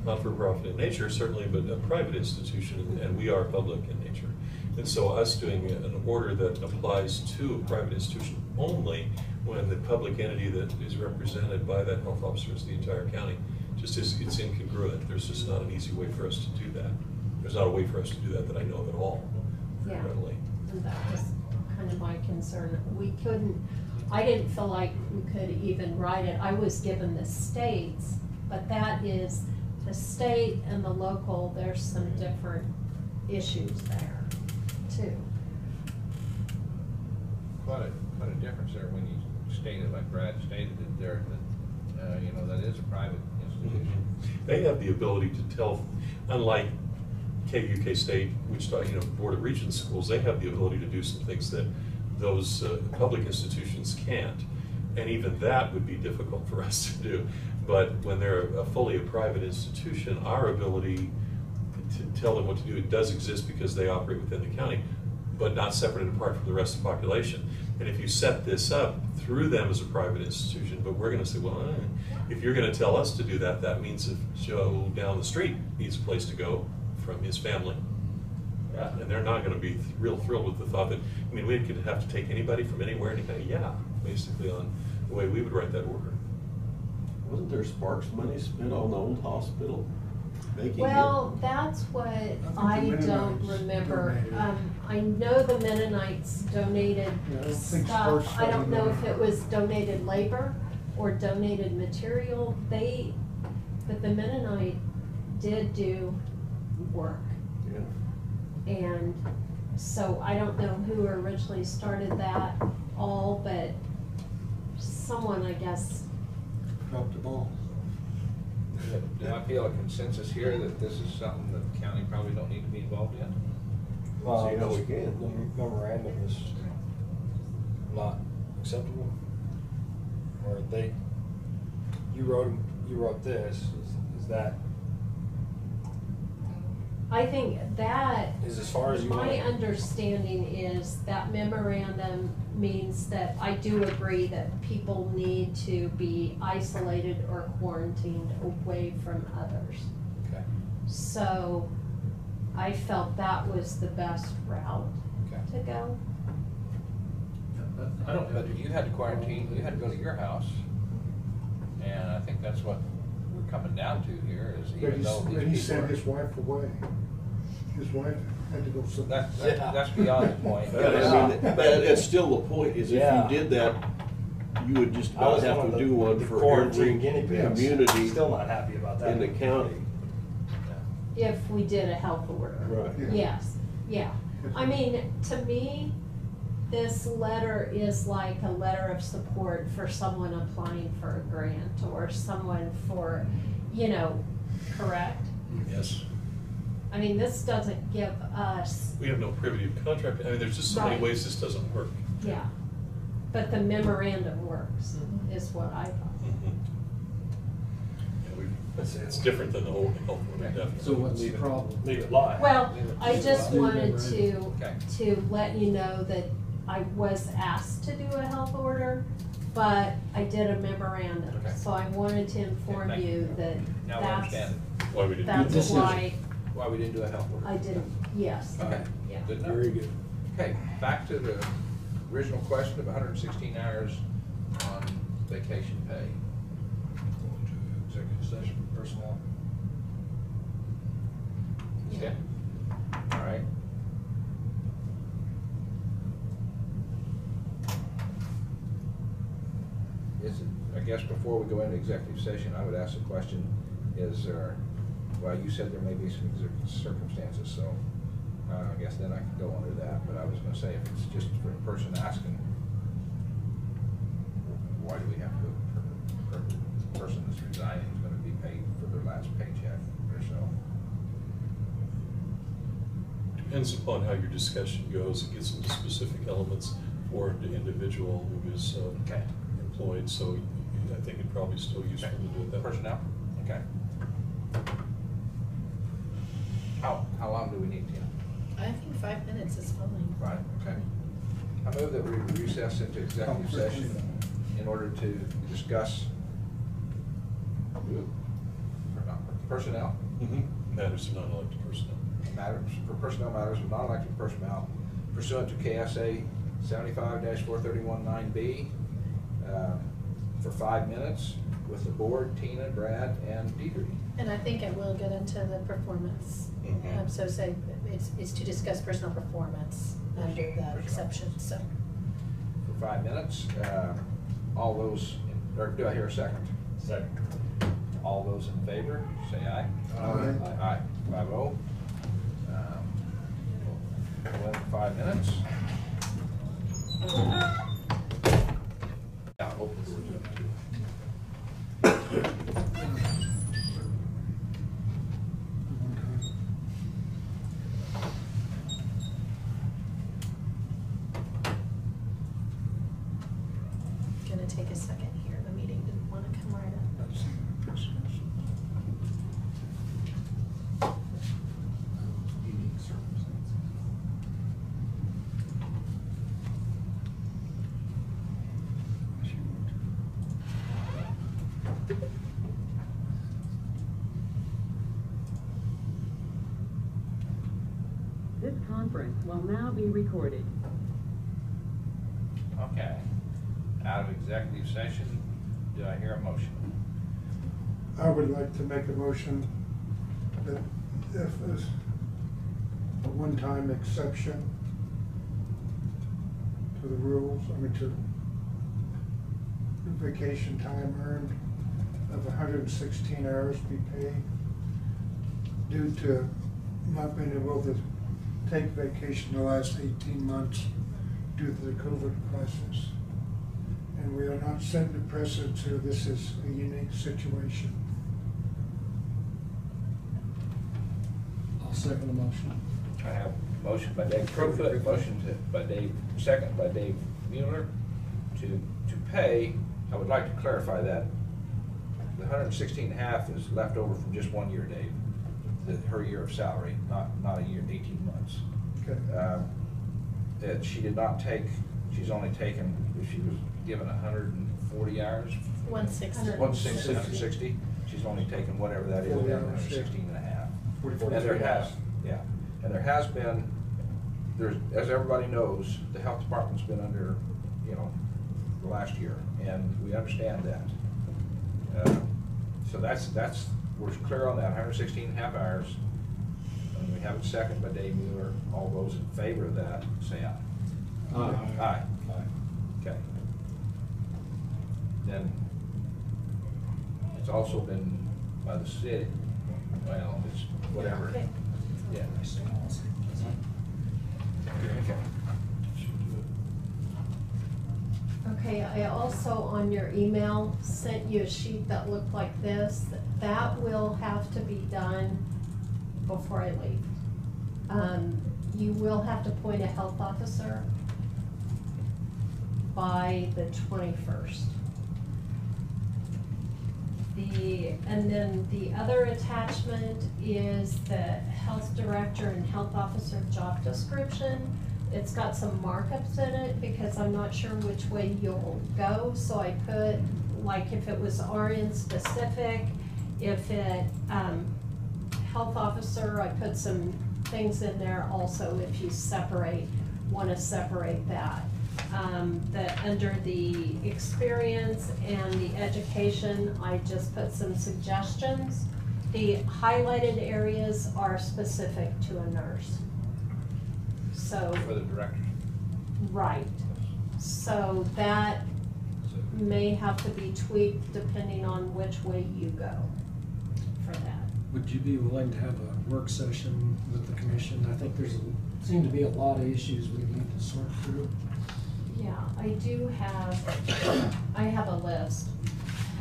not for profit in nature certainly, but a private institution, and we are public in nature. And so us doing an order that applies to a private institution only when the public entity that is represented by that health officer is the entire county, just is, it's incongruent. There's just not an easy way for us to do that. There's not a way for us to do that I know of at all, Yeah. readily. And that was kind of my concern. We couldn't, I didn't feel like we could even write it. I was given the states, but that is the state and the local, there's some different issues there too. Quite a difference there when you stated, like Brad stated it there, that, you know, that is a private institution. They have the ability to tell, unlike KUK State, Wichita, you know, Board of Regents schools, they have the ability to do some things that those public institutions can't. And even that would be difficult for us to do. But when they're fully a private institution, our ability to tell them what to do, it does exist because they operate within the county, but not separate and apart from the rest of the population. And if you set this up through them as a private institution, but we're gonna say, well, if you're gonna tell us to do that, that means if Joe down the street needs a place to go from his family, and they're not gonna be real thrilled with the thought that, I mean, we could have to take anybody from anywhere, anybody, basically on the way we would write that order. Wasn't there Sparks money spent on the old hospital? Making Well, that's what I the don't Mennonites remember. donated. I know the Mennonites donated Yeah, I don't think stuff. Sparks I don't know if donated. it was donated labor or donated material. But the Mennonite did do work. Yeah. And so I don't know who originally started that all, but someone, I guess. Dropped the ball. Do I feel a consensus here that this is something that the county probably don't need to be involved in? Well, See how we just can. the memorandum is not acceptable? Or you wrote this, is that, I think that, is as far as you want my it? understanding is that memorandum means that I do agree that people need to be isolated or quarantined away from others. Okay, So I felt that was the best route okay. to go. I don't, but you had to quarantine, you had to go to your house, and I think that's what we're coming down to here, is even though But he these people sent are. his wife away. His wife had to go somewhere. That's beyond the point. But I mean, that's still the point, is if Yeah. you did that, you would just I about was have one of to the- do one the for quarantine every guinea pigs. community Still not happy about that. in the county. If we did a health order. Right. Yeah. Yes, yeah. I mean, to me, this letter is like a letter of support for someone applying for a grant or someone for, you know, correct? Yes. I mean, this doesn't give us, We have no privity of contract. I mean, there's just so many Right. ways this doesn't work. yeah. But the memorandum works, is what I thought. Mhm. Yeah, It's different than the whole health order, definitely. So what's the Leave it- problem? Leave it live. Well, Leave it I just live. wanted Okay. to let you know that I was asked to do a health order, but I did a memorandum. Okay. So I wanted to inform thank you you. that Now we understand Why we didn't do that's this. why why we didn't do a health order. I didn't, yes. Okay, Yeah. good enough. Very good. Okay, back to the original question of 116 hours on vacation pay. Going to executive session for personnel. Okay, all right. Is it, I guess before we go into executive session, I would ask the question, is there, well, you said there may be some circumstances, so I guess then I can go under that, but I was gonna say, if it's just for a person asking, why do we have to, the person that's resigning is gonna be paid for their last paycheck or so? Depends upon how your discussion goes. It gets into specific elements for the individual who is Okay. employed, so I think it'd probably still useful to do it that way. Personnel, okay. How long do we need, Tina? I think 5 minutes is fine. Right, okay. I move that we recess into executive session in order to discuss personnel, Matters of non-elected personnel. matters, for personnel matters of non-elected personnel pursuant to KSA 75-4319B for 5 minutes with the board, Tina, Brad, and Deidre. And I think I will get into the performance. Mhm. So say, it's to discuss personal performance under that exception, so. For 5 minutes, all those, or do I hear a second? Second. All those in favor, say aye. Aye. Aye, 5-0. We'll have 5 minutes. Yeah, open the doors up too. Gonna take a second here, the meeting didn't wanna come right up. Unique circumstances. This conference will now be recorded. Okay. Out of executive session, do I hear a motion? I would like to make a motion that if there's a one-time exception to the rules, to vacation time earned of 116 hours be paid due to not being able to take vacation the last 18 months due to the COVID crisis. And we are not setting a precedent, so this is a unique situation. I'll second the motion. I have a motion by Dave Crowfoot, by Dave, second by Dave Mueller to pay. I would like to clarify that the 116.5 is left over from just 1 year, Dave. Her year of salary, not a year, 18 months. Okay. That she did not take, she's only taken, if she was given 140 hours. 160. 160, she's only taken whatever that is, 40 hours, 116.5. 44 And there hours. has been, there's, as everybody knows, the health department's been under, the last year, and we understand that. So that's, we're clear on that, 116.5 hours. And we have a second by Dave Mueller. All those in favor of that, say aye. Aye. Okay. Then, it's also been by the city, well, it's whatever. Okay. Yeah. Okay. Okay, I also, on your email, sent you a sheet that looked like this. That will have to be done before I leave. You will have to appoint a health officer by the 21st. The see, and then the other attachment is the health director and health officer job description. It's got some markups in it because I'm not sure which way you'll go, so I put, like, if it was RN specific, if it, health officer, I put some things in there also if you wanna separate that. That under the experience and the education, I just put some suggestions. The highlighted areas are specific to a nurse. So, For the directors. right, so that may have to be tweaked depending on which way you go for that. Would you be willing to have a work session with the commission? I think seem to be a lot of issues we need to sort through. Yeah, I do have, I have a list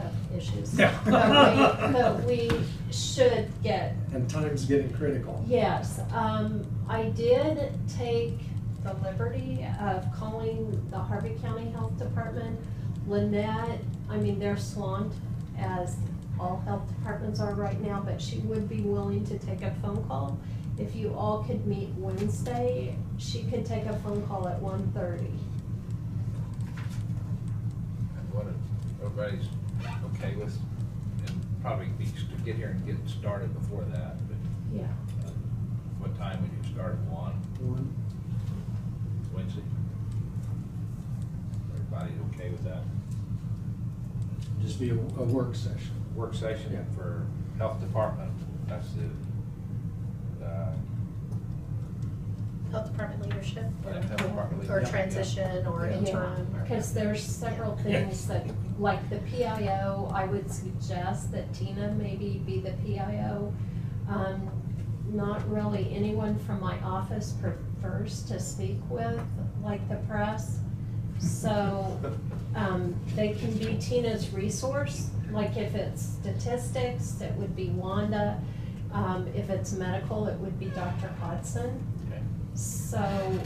of issues Yeah. that we should get. And time's getting critical. Yes, I did take the liberty of calling the Harvey County Health Department. Lynette, I mean, they're swamped as all health departments are right now, but she would be willing to take a phone call. If you all could meet Wednesday, she could take a phone call at 1:30. And what everybody's okay with, and probably be to get here and get started before that, but Yeah. what time would you start? 1? Wednesday? Everybody okay with that? Just be a work session. Work session Yeah. for health department, that's the, Health department leadership, Health department or leadership, transition, or Yeah. interim. or- Because there's several things that, like the PIO, I would suggest that Tina maybe be the PIO. Not really anyone from my office prefers to speak with, like the press. So, they can be Tina's resource, like if it's statistics, it would be Wanda. If it's medical, it would be Dr. Hodson. okay. So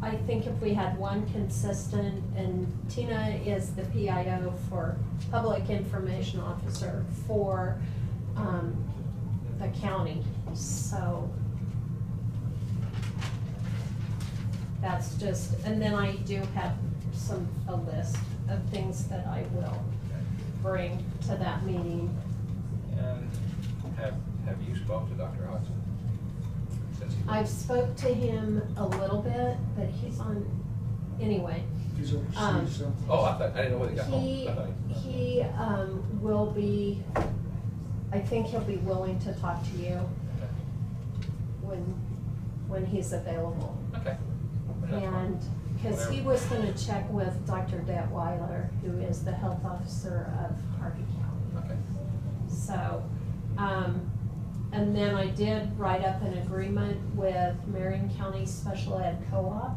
I think if we had one consistent, and Tina is the PIO for Public Information Officer for the county, so that's just, and then I do have a list of things that I will bring to that meeting. And have you spoke to Dr. Hodson? Since he- I've spoke to him a little bit, but he's on, anyway. He's overseas, so. Oh, I didn't know whether he got home. He, I thought he, will be, I think he'll be willing to talk to you when he's available. Okay. That's fine. And, because he was gonna check with Dr. Detweiler, who is the health officer of Harvey County. Okay. So, and then I did write up an agreement with Marion County Special Ed Co-op.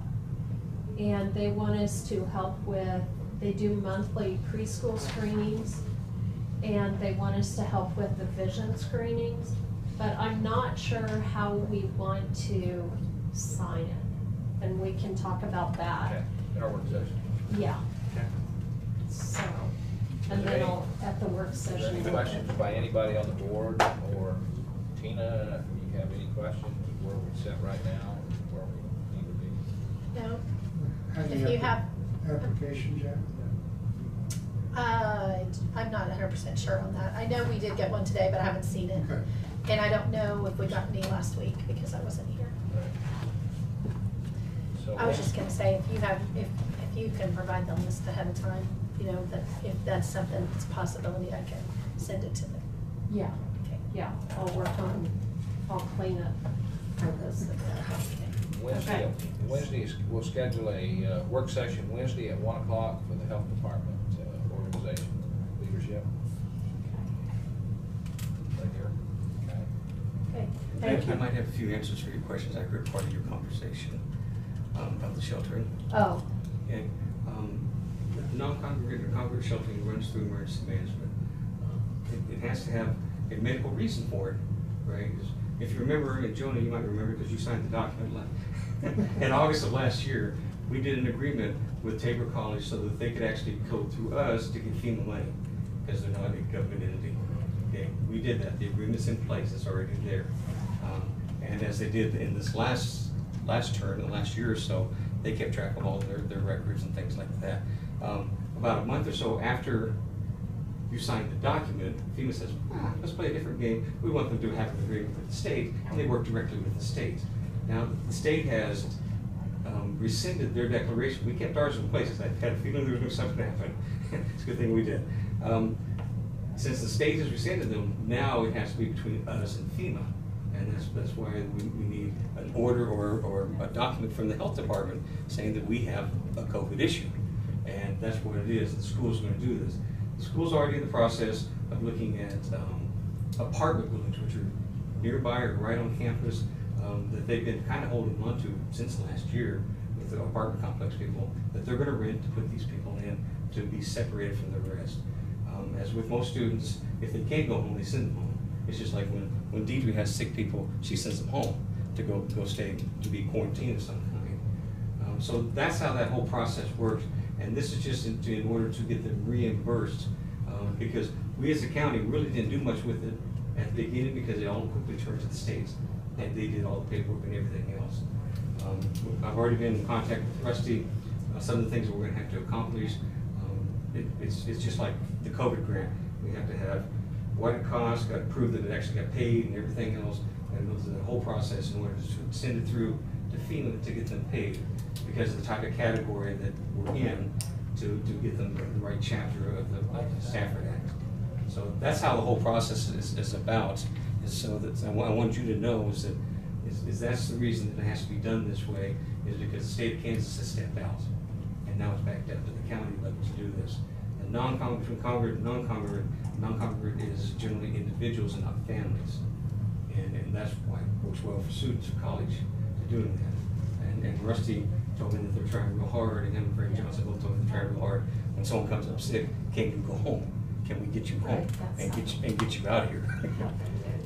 And they want us to help with, they do monthly preschool screenings. And they want us to help with the vision screenings. But I'm not sure how we want to sign it. And we can talk about that. Okay, in our work session. Yeah, Okay. so, Is and there then any- I'll, at the work Is there session. any questions by anybody on the board, or Tina, do you have any questions of where we sit right now, or where we need to be? No, Any if you have, applications yet? I'm not 100% sure on that. I know we did get one today, but I haven't seen it. Okay. And I don't know if we got any last week because I wasn't here. So I was just gonna say, if you can provide the list ahead of time, you know, that if that's something that's a possibility, I can send it to them. Yeah, Okay. yeah, I'll clean up for this. Wednesday, Okay. we'll schedule a work session Wednesday at 1 o'clock for the health department organization leadership. Right here. Okay. Okay, I thank you. might have a few answers for your questions. I heard part of your conversation about the sheltering. Oh, Okay. Non-congregate or congregate sheltering runs through emergency management. It has to have a medical reason for it, right? If you remember, and Jonah, you might remember because you signed the document in August of last year, we did an agreement with Tabor College so that they could actually go through us to get FEMA money because they're not a government entity. Okay, we did that. The agreement's in place. It's already there. And as they did in this last term, the last year or so, they kept track of all their records and things like that. About a month or so after you signed the document, FEMA says, let's play a different game. We want them to have an agreement with the state, and they work directly with the state. Now, the state has rescinded their declaration. We kept ours in place because I had a feeling there was going to be something happen. It's a good thing we did. Since the state has rescinded them, now it has to be between us and FEMA. And that's why we need an order or a document from the health department saying that we have a COVID issue. And that's what it is. The school's going to do this. The school's already in the process of looking at apartment buildings, which are nearby or right on campus, that they've been kind of holding on to since last year with the apartment complex people, that they're going to rent to put these people in to be separated from the rest. As with most students, if they can't go home, they send them home. It's just like when Deidre has sick people, she sends them home to go stay, to be quarantined of some kind. So that's how that whole process works. And this is just in order to get them reimbursed, because we as a county really didn't do much with it at the beginning because it all quickly turned to the states, and they did all the paperwork and everything else. I've already been in contact with Rusty. Some of the things that we're going to have to accomplish. It's just like the COVID grant. We have to have what it costs, got to prove that it actually got paid and everything else, and it was the whole process in order to send it through to FEMA to get them paid because of the type of category that we're in to get them the right chapter of the Stafford Act. So that's how the whole process is about. Is so that I want you to know is that that's the reason that it has to be done this way is because the state of Kansas has stepped out, and now it's back down to the county level to do this. And non-congregate and non-congregate is generally individuals and not families, and that's why it works well for students of college to doing that. And Rusty told me that they're trying real hard, and him and Frank Johnson both told me they're trying real hard. When someone comes up sick, can you go home? Can we get you home and get you out of here?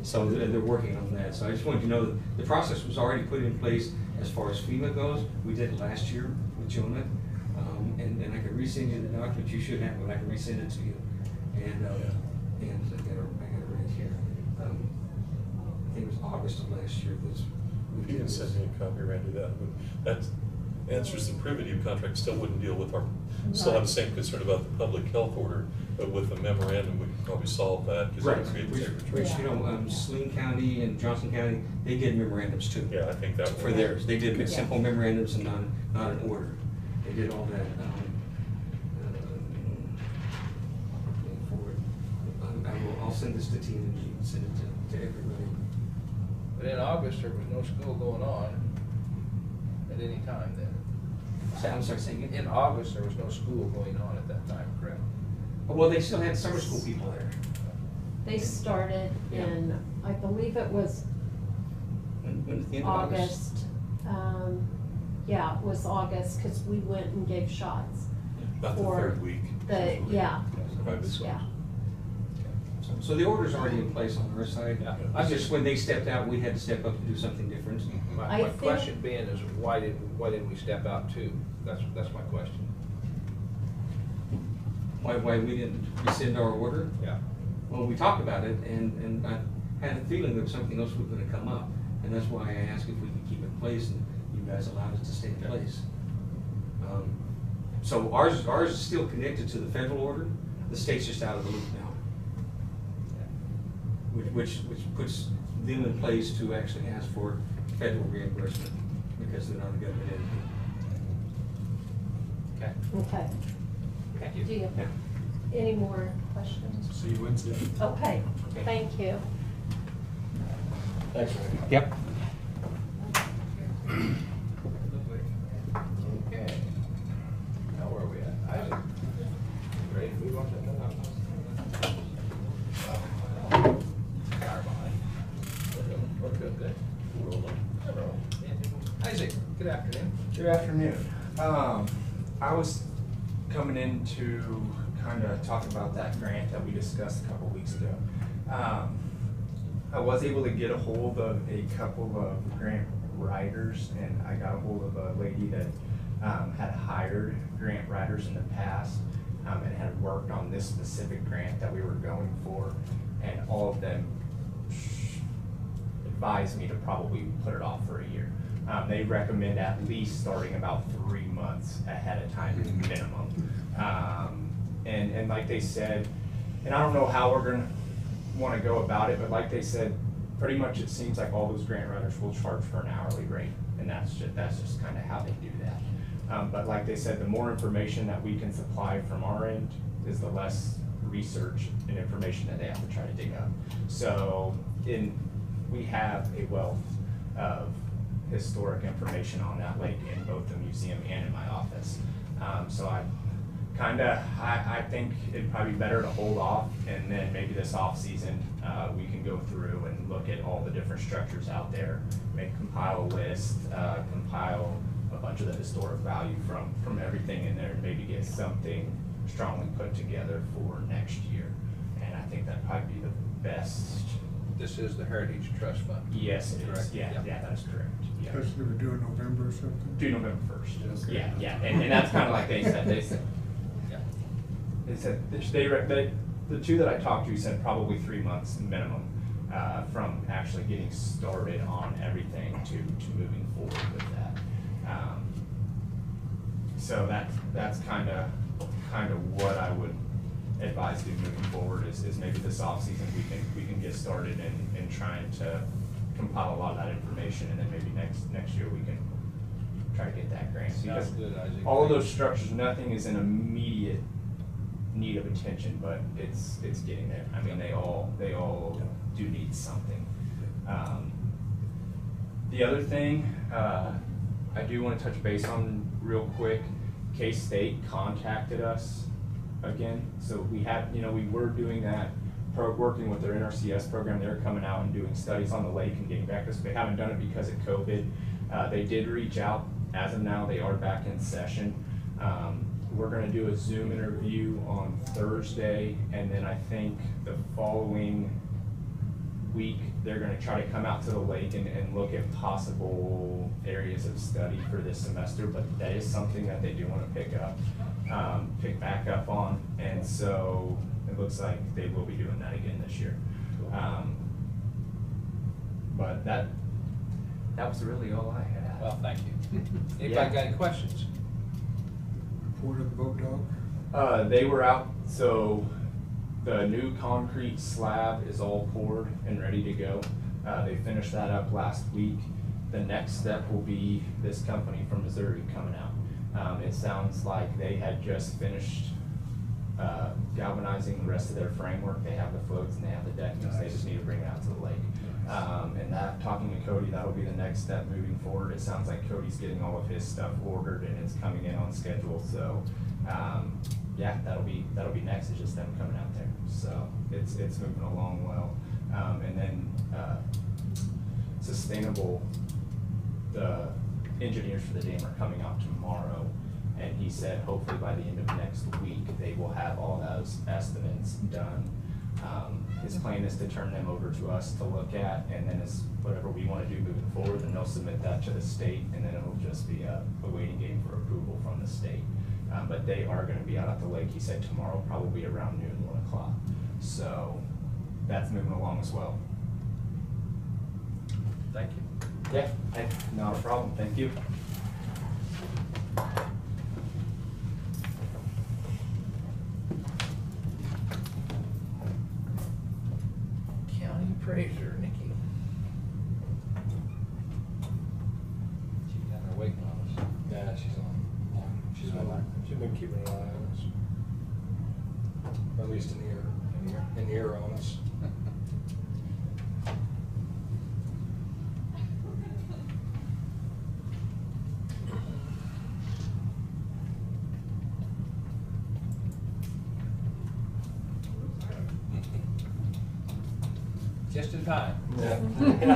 So they're working on that. So I just wanted you to know that the process was already put in place as far as FEMA goes. We did it last year with Jonah, and I can resend you the document. You should have it. I can resend it to you. And I got it right here. I think it was August of last year. If you can send me a copy, Randy, that answers the privity of contract. Still wouldn't deal with still have the same concern about the public health order, but with the memorandum, we could probably solve that because it would create the temperature. Which, you know, Saline County and Johnson County, they did memorandums too. Yeah, I think that for theirs. They did simple memorandums and not an order. They did all that. I'll send this to Tina and she can send it to everybody. But in August, there was no school going on at any time then. I'm sorry, saying it? In August, there was no school going on at that time, correct? Well, they still had summer school people there. They started in, I believe it was When at the end of August. Yeah, it was August, because we went and gave shots. About the for third week. Yeah. Private school. Yeah. So the order's already in place on our side. Yeah. I just, when they stepped out, we had to step up to do something different. My question being is why did we step out too? That's my question. Why we didn't rescind our order? Yeah. Well, we talked about it, and I had a feeling that something else was going to come up, and that's why I asked if we could keep it in place, and you guys allowed us to stay in place. So ours is still connected to the federal order. The state's just out of the loop now, which puts them in place to actually ask for federal reimbursement because they're not a government entity. Okay. Okay. Thank you. Do you have any more questions? See you Wednesday. Okay, thank you. Thanks, Randy. Yep. Okay. Now where are we at? Isaac, ready to move on to another? We're good. Isaac, good afternoon. Good afternoon. I was coming in to kind of talk about that grant that we discussed a couple weeks ago. I was able to get a hold of a couple of grant writers, and I got a hold of a lady that had hired grant writers in the past and had worked on this specific grant that we were going for. And all of them advised me to probably put it off for a year. They recommend at least starting about 3 months ahead of time minimum. And like they said, and I don't know how we're gonna wanna go about it, but like they said, pretty much it seems like all those grant writers will charge for an hourly rate, and that's just kind of how they do that. But like they said, the more information that we can supply from our end is the less research and information that they have to try to dig up. So we have a wealth of historic information on that lake in both the museum and in my office. So I think it'd probably be better to hold off, and then maybe this off season we can go through and look at all the different structures out there, compile a list, compile a bunch of the historic value from everything in there, and maybe get something strongly put together for next year. And I think that'd probably be the best. This is the Heritage Trust Fund? Yes, it is. Correct? Yeah, that is correct. Yeah. Because they were doing November or something? Due November 1st. Okay. Yeah, and that's kind of like they said. They said the two that I talked to said probably 3 months minimum from actually getting started on everything to moving forward with that. So that's kind of what I would advise doing moving forward is maybe this off season we can get started in trying to compile a lot of that information, and then maybe next year we can try to get that grant. Because all of those structures, nothing is in immediate need of attention, but it's getting there. I mean, they all do need something. The other thing I do want to touch base on real quick, K-State contacted us again. So we were doing that, working with their NRCS program. They're coming out and doing studies on the lake and getting back to us. They haven't done it because of COVID. They did reach out. As of now, they are back in session. We're going to do a Zoom interview on Thursday, and then I think the following week they're going to try to come out to the lake and look at possible areas of study for this semester. But that is something that they do want to pick back up on, and so it looks like they will be doing that again this year. But that was really all I had. Well, thank you. Anybody got any questions? Report of the boat dog? They were out, so the new concrete slab is all poured and ready to go. They finished that up last week. The next step will be this company from Missouri coming out. It sounds like they had just finished galvanizing the rest of their framework. They have the floats and they have the deckings. Nice. They just need to bring it out to the lake. And talking to Cody, that'll be the next step moving forward. It sounds like Cody's getting all of his stuff ordered and it's coming in on schedule. So yeah, that'll be next. It's just them coming out there. So it's moving along well. And then Sustainable, the engineers for the dam are coming out tomorrow, and he said hopefully by the end of next week they will have all those estimates done. His plan is to turn them over to us to look at, and then as whatever we want to do moving forward, then they'll submit that to the state, and then it'll just be a waiting game for approval from the state. But they are going to be out at the lake, he said, tomorrow, probably around noon, 1 o'clock. So that's moving along as well. Thank you. Yeah, not a problem. Thank you. County appraiser, Nikki. She's down there waiting on us. Yeah, she's on. She's been keeping an eye on us. Or at least an ear on us. Just in time. Yeah.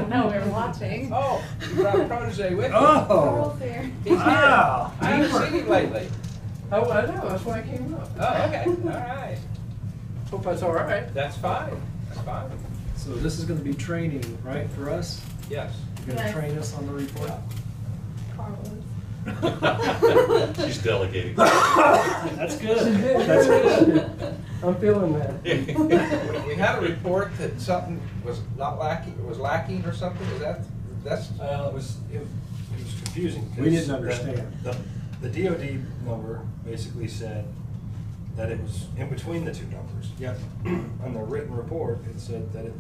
No, we were watching. Oh, you brought a protege with you. World's Fair. He's Wow. here. I haven't seen him lately. Oh, I know. That's why I came up. Oh, okay. All right. Hope that's all right. That's fine. That's fine. So this is gonna be training, right, for us? Yes. You're gonna Yes. train us on the report? Carlos. She's delegating. That's good. That's good. I'm feeling that. We had a report that something was not lacking, was lacking or something, that's? It was confusing. We because didn't understand. The DOD number basically said that it was in between the two numbers, yet on the written report, it said that it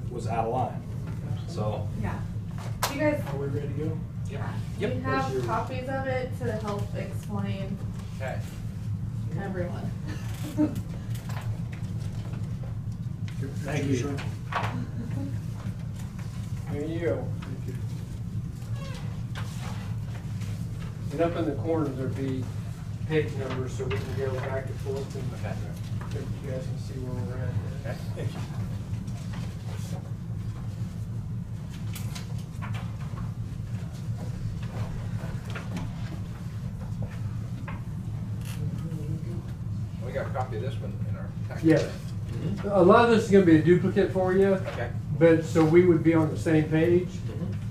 was out of line. So. Yeah. You guys, Are we ready to go? we have copies of it to help explain Okay. to everyone. Thank you. Here you go. And up in the corner, there'd be page numbers so we can go back and forth and you guys can see where we're at. Okay. We got a copy of this one in our packet. Yeah. A lot of this is gonna be a duplicate for you, Okay. but so we would be on the same page.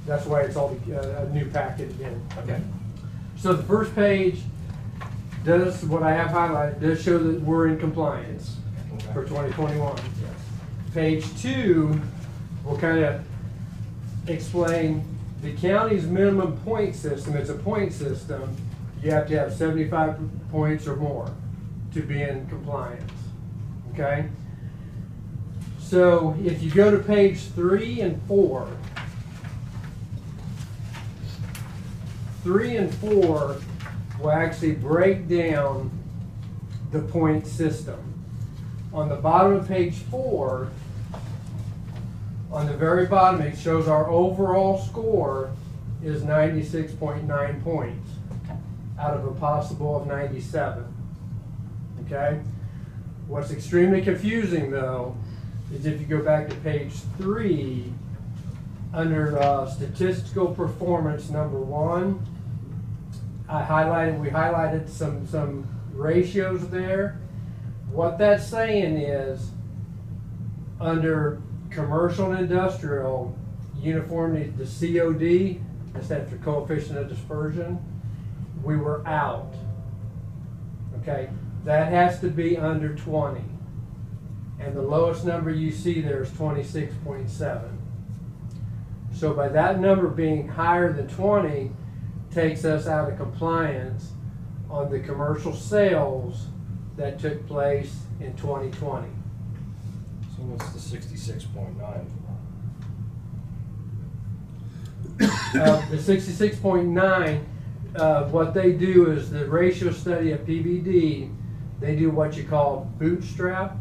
That's why it's all a new packet again. Okay. So the first page does, what I have highlighted, does show that we're in compliance for 2021. Page 2 will kind of explain the county's minimum point system. It's a point system. You have to have 75 points or more to be in compliance, okay? So if you go to page 3 and 4, 3 and 4 will actually break down the point system. On the bottom of page 4, on the very bottom, it shows our overall score is 96.9 points out of a possible of 97. Okay? What's extremely confusing though is if you go back to page 3, under statistical performance number 1, we highlighted some ratios there. What that's saying is under commercial and industrial uniformity, the COD, that stands for coefficient of dispersion, we were out. Okay, that has to be under 20. And the lowest number you see there is 26.7. So by that number being higher than 20, takes us out of compliance on the commercial sales that took place in 2020. So what's the 66.9? The 66.9, what they do is the ratio study at PBD, they do what you call bootstrap,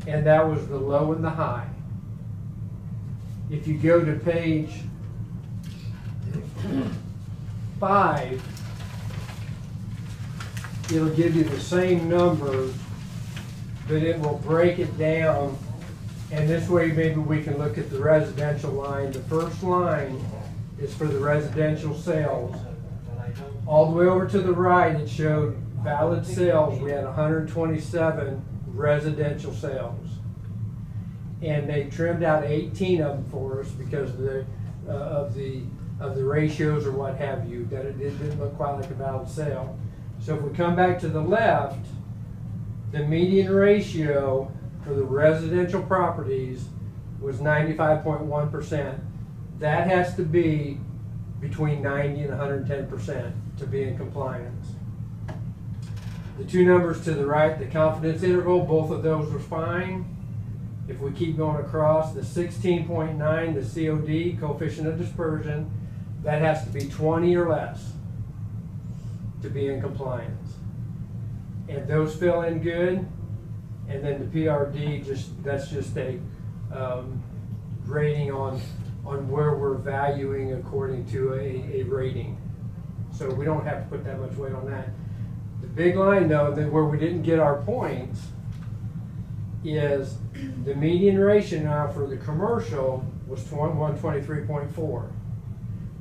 and that was the low and the high. If you go to page 5, it'll give you the same numbers, but it will break it down, and this way maybe we can look at the residential line. The first line is for the residential sales. All the way over to the right, it showed valid sales. We had 127 residential sales. And they trimmed out 18 of them for us because of the ratios or what have you, that it didn't look quite like a valid sale. So if we come back to the left, the median ratio for the residential properties was 95.1%. That has to be between 90 and 110% to be in compliance. The two numbers to the right, the confidence interval, both of those were fine. If we keep going across, the 16.9, the COD, coefficient of dispersion, that has to be 20 or less to be in compliance. And those fill in good, and then the PRD, that's just a rating on where we're valuing according to a rating. So we don't have to put that much weight on that. The big line though, that where we didn't get our points, is the median ratio now for the commercial was 123.4.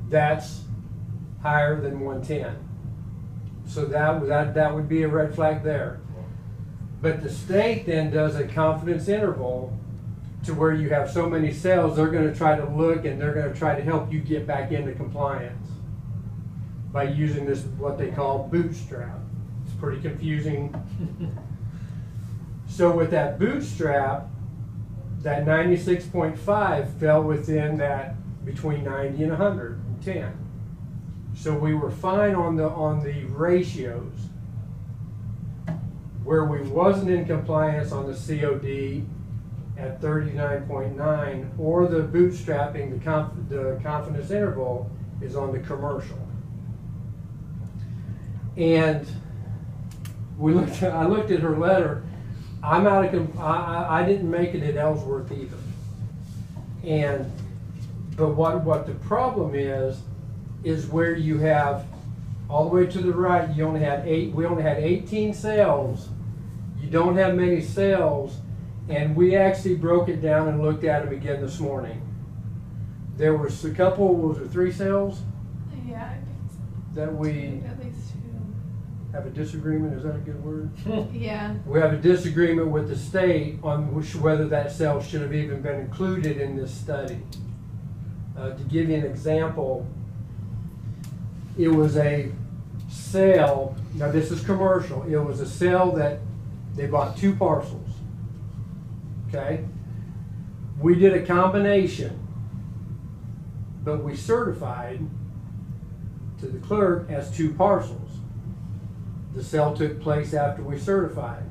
That's higher than 110. So that would be a red flag there. But the state then does a confidence interval to where you have so many sales, they're going to try to look and they're going to try to help you get back into compliance. by using this, what they call bootstrap. It's pretty confusing. So with that bootstrap, that 96.5 fell within that between 90 and 110. So we were fine on the ratios. Where we wasn't in compliance on the COD at 39.9, or the bootstrapping, the confidence interval, is on the commercial. And I looked at her letter. I'm out of. I didn't make it at Ellsworth either. But what the problem is where you have all the way to the right. You only had we only had 18 sales. You don't have many sales, and we actually broke it down and looked at them again this morning. There was a couple. Was there 3 sales? Yeah, I think so. That we at least 2. have a disagreement. Is that a good word? Yeah. We have a disagreement with the state on whether that sale should have even been included in this study. To give you an example, it was a sale. Now this is commercial. It was a sale that they bought 2 parcels. Okay? We did a combination, but we certified to the clerk as 2 parcels. The sale took place after we certified.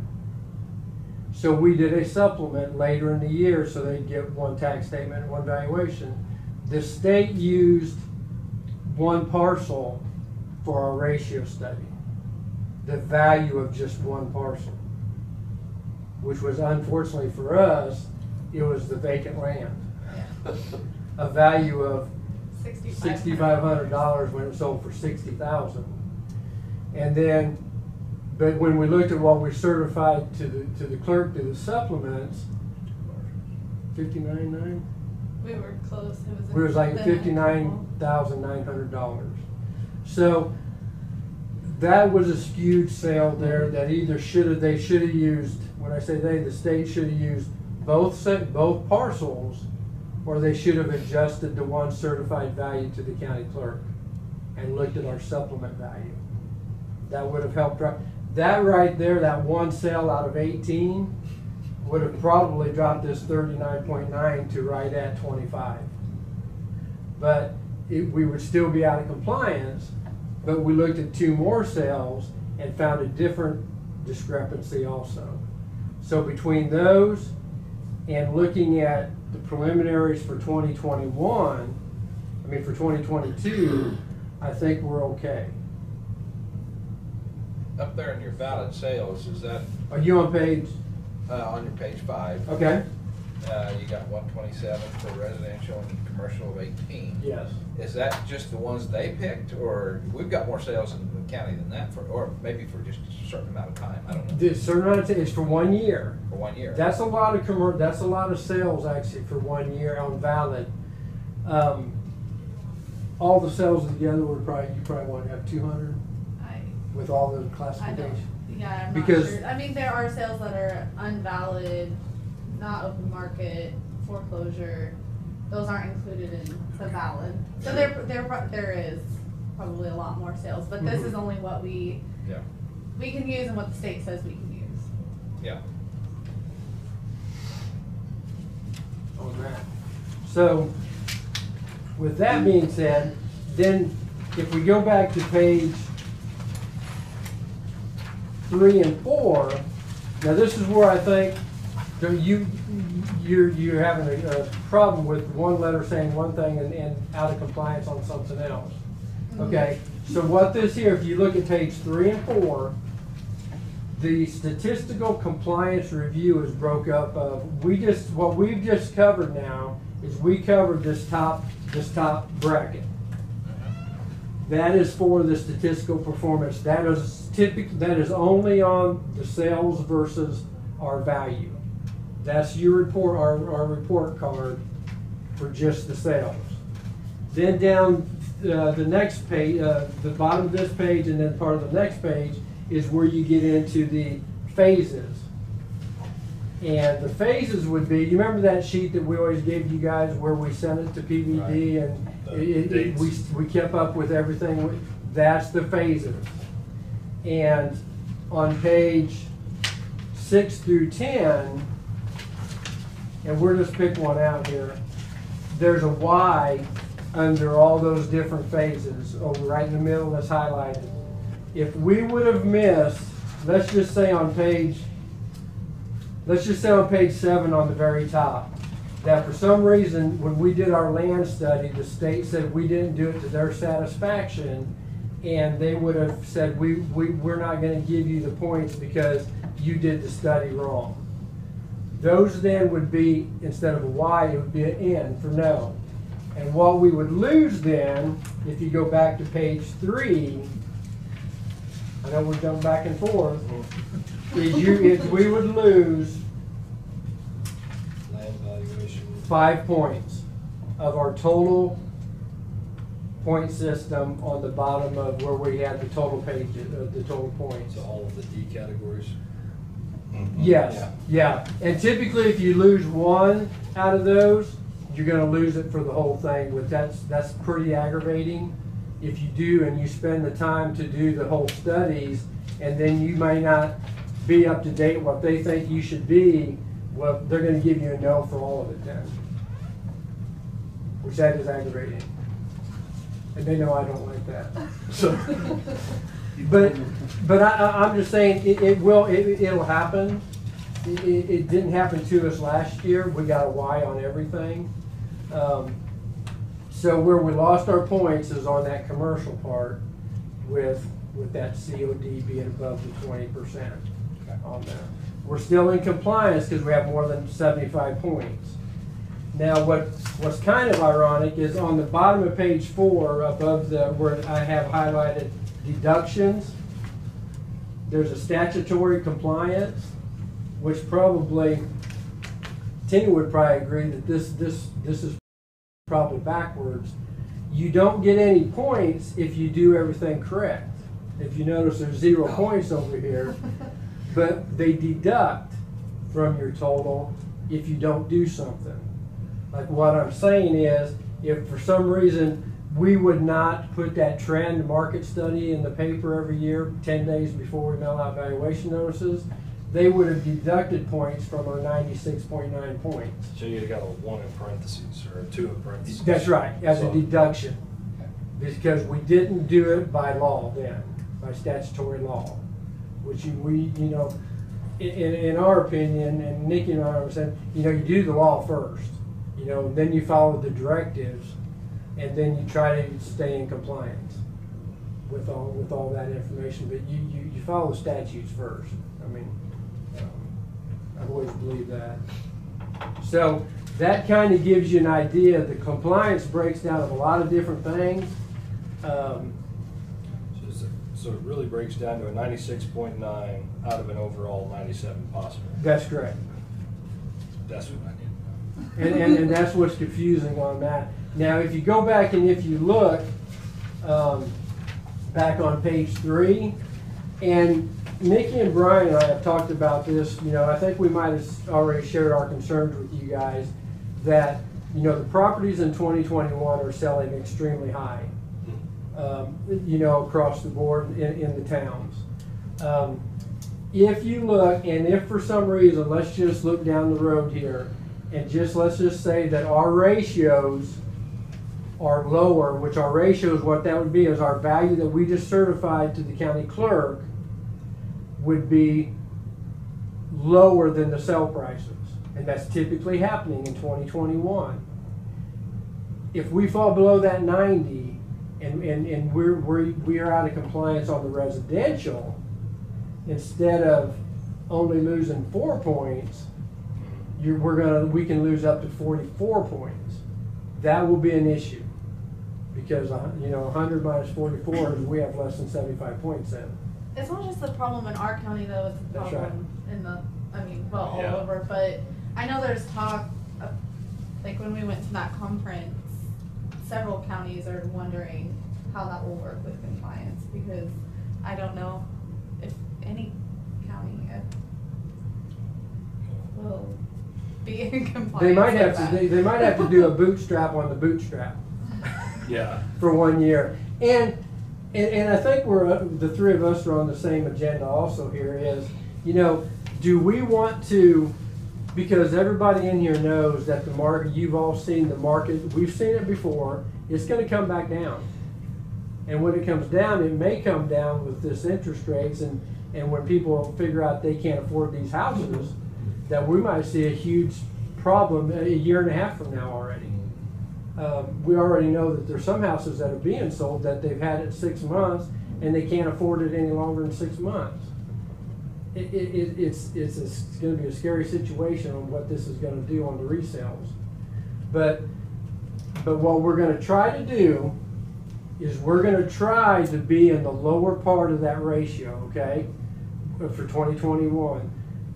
So we did a supplement later in the year so they'd get 1 tax statement and 1 valuation. The state used 1 parcel for our ratio study. The value of just 1 parcel, which was unfortunately for us, it was the vacant land. Yeah. A value of $6,500 when it sold for $60,000. And then, but when we looked at what we certified to the clerk to the supplements, $59,900. We were close. It was like $59,900. So that was a skewed sale there that either they should have used, when I say the state should have used both parcels, or they should have adjusted the 1 certified value to the county clerk and looked at our supplement value. That would have helped. That right there, that 1 sale out of 18 would have probably dropped this 39.9 to right at 25. But we would still be out of compliance, but we looked at 2 more sales and found a different discrepancy also. So between those and looking at the preliminaries for 2022, I think we're okay. Up there in your valid sales, is that? Are you on page? On your page 5. Okay. You got 127 for residential and commercial of 18. Yes. Is that just the ones they picked, or we've got more sales in the county than that, or maybe for just a certain amount of time? I don't know. The certain amount of time is for 1 year. For 1 year. That's a lot of that's a lot of sales actually for 1 year on valid. All the sales together would you probably want to have 200 with all the classifications. Yeah, I'm because not sure. I mean, there are sales that are unvalid, not open market, foreclosure. Those aren't included in the valid. So there is probably a lot more sales, but this is only what we can use and what the state says we can use. Yeah. On that. So with that being said, then if we go back to page 3 and 4, now this is where I think you're having a problem with 1 letter saying one thing and out of compliance on something else. Okay, so what this here, if you look at page 3 and 4, the statistical compliance review is broke up of what we've just covered now is we covered this top bracket. That is for the statistical performance. That is only on the sales versus our value. That's your report, our report card for just the sales. Then down the next page, the bottom of this page, and then part of the next page is where you get into the phases. And the phases would be, you remember that sheet that we always gave you guys where we sent it to PVD and we kept up with everything? That's the phases. And on page 6 through 10, and we're just pick one out here, there's a Y under all those different phases, over right in the middle that's highlighted. If we would have missed, let's just say on page 7 on the very top, that for some reason, when we did our land study, the state said we didn't do it to their satisfaction, and they would have said, we're not gonna give you the points because you did the study wrong. Those then would be, instead of a Y, it would be an N for no. And what we would lose then, if you go back to page 3, I know we're jumping back and forth, is we would lose Land valuation. 5 points of our total point system on the bottom of where we had the total pages, the total points. So all of the D categories. Yes, yeah. And typically if you lose one out of those, you're gonna lose it for the whole thing, but that's pretty aggravating. If you do and you spend the time to do the whole studies, and then you may not be up to date what they think you should be, well, they're gonna give you a no for all of it then. Which that is aggravating. And they know I don't like that. So, but I'm just saying, it'll happen. It didn't happen to us last year. We got a Y on everything. So where we lost our points is on that commercial part with that COD being above the 20% on there. We're still in compliance because we have more than 75 points. Now what's kind of ironic is on the bottom of page 4 above where I have highlighted deductions, there's a statutory compliance, which probably, Tina would probably agree that this is probably backwards. You don't get any points if you do everything correct. If you notice, there's 0 points over here, but they deduct from your total if you don't do something. Like what I'm saying is, if for some reason we would not put that trend market study in the paper every year, 10 days before we mail out valuation notices, they would have deducted points from our 96.9 points. So you got a 1 in parentheses or a 2 in parentheses. That's right, as a deduction. Because we didn't do it by law then, by statutory law. Which in our opinion, and Nikki and I were saying, you do the law first. Then you follow the directives, and then you try to stay in compliance with all that information. But you follow the statutes first. I mean, I've always believed that. So that kind of gives you an idea. The compliance breaks down of a lot of different things. So it really breaks down to a 96.9 out of an overall 97 possible. That's correct. That's what I need. And that's what's confusing on that. Now, if you go back and if you look back on page 3, and Nikki and Brian and I have talked about this, I think we might have already shared our concerns with you guys that, the properties in 2021 are selling extremely high, across the board in the towns. If you look, and if for some reason, let's just look down the road here, and let's just say that our ratios are lower, which our ratios, what that would be is our value that we just certified to the county clerk would be lower than the sale prices. And that's typically happening in 2021. If we fall below that 90 and we are out of compliance on the residential, instead of only losing 4 points, we can lose up to 44 points. That will be an issue because 100 minus 44 is we have less than 75 points in. It's not just the problem in our county though, it's a That's problem in all Yeah. over, but I know there's talk of, like when we went to that conference, several counties are wondering how that will work with compliance, because I don't know if any county will be in compliance. They might have to do a bootstrap on the bootstrap. Yeah. For 1 year. And And I think the three of us are on the same agenda also here is, you know, do we want to, because everybody in here knows that the market, you've all seen the market, we've seen it before, it's gonna come back down. And when it comes down, it may come down with this interest rates and when people figure out they can't afford these houses, that we might see a huge problem a year and a half from now already. We already know that there's some houses that are being sold that they've had it 6 months and they can't afford it any longer than 6 months. It's going to be a scary situation on what this is going to do on the resales. But what we're going to try to do is we're going to try to be in the lower part of that ratio, okay, for 2021.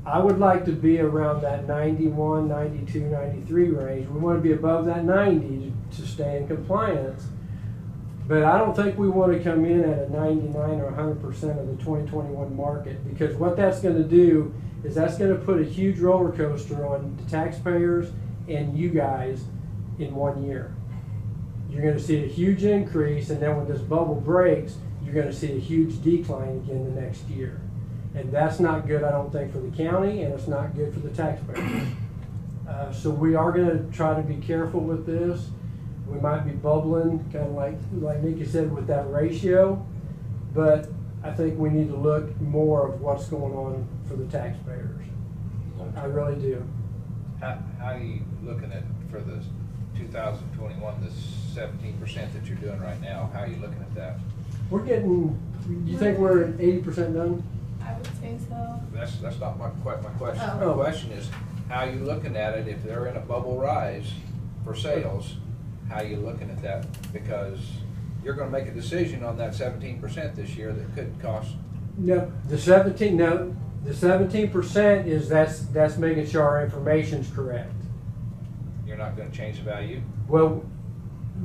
I would like to be around that 91, 92, 93 range. We want to be above that 90 to stay in compliance. But I don't think we want to come in at a 99 or 100% of the 2021 market, because what that's going to do is that's going to put a huge roller coaster on the taxpayers and you guys in 1 year. You're going to see a huge increase, and then when this bubble breaks, you're going to see a huge decline again the next year. And that's not good, I don't think, for the county, and it's not good for the taxpayers. So we are going to try to be careful with this. We might be bubbling, kind of like Nikki said, with that ratio, but I think we need to look more of what's going on for the taxpayers. I really do. How are you looking at, for the 2021, the 17% that you're doing right now, how are you looking at that? We're getting, you think we're at 80% done? I would say so. That's not quite my question. Oh. My question is, how are you looking at it if they're in a bubble rise for sales? How are you looking at that? Because you're going to make a decision on that 17% this year that could cost. No, the 17% is that's making sure our information's correct. You're not going to change the value? Well,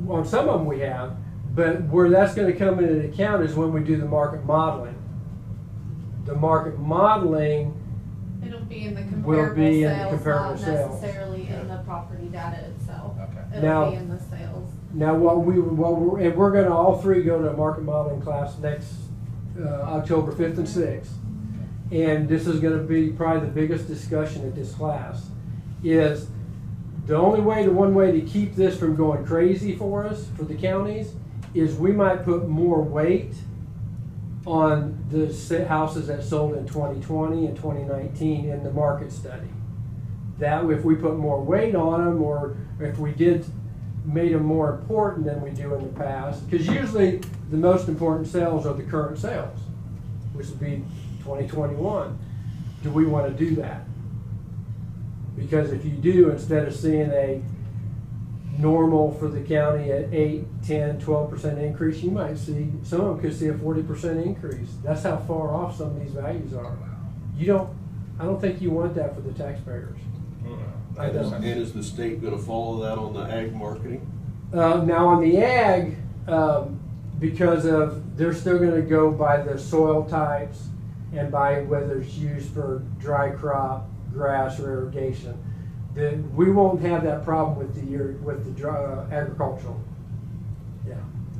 on some of them we have, but where that's going to come into account is when we do the market modeling. The market modeling It'll be in the will be in the comparable comparable sales, sales. not necessarily in the property data itself. Okay. It'll be in the sales. Now, we're going to all three go to a market modeling class next October 5th and 6th, and this is going to be probably the biggest discussion at this class. Is the only way, the one way to keep this from going crazy for us, for the counties, is we might put more weight on the houses that sold in 2020 and 2019 in the market study. That if we put more weight on them, or if we made them more important than we do in the past, because usually the most important sales are the current sales, which would be 2021. Do we want to do that? Because if you do, instead of seeing a normal for the county at 8, 10, 12% increase, you might see, some of them could see a 40% increase. That's how far off some of these values are. I don't think you want that for the taxpayers. I don't. And is the state gonna follow that on the ag marketing? Now on the ag, because they're still gonna go by the soil types and by whether it's used for dry crop, grass, or irrigation. Then we won't have that problem with the agricultural. Yeah.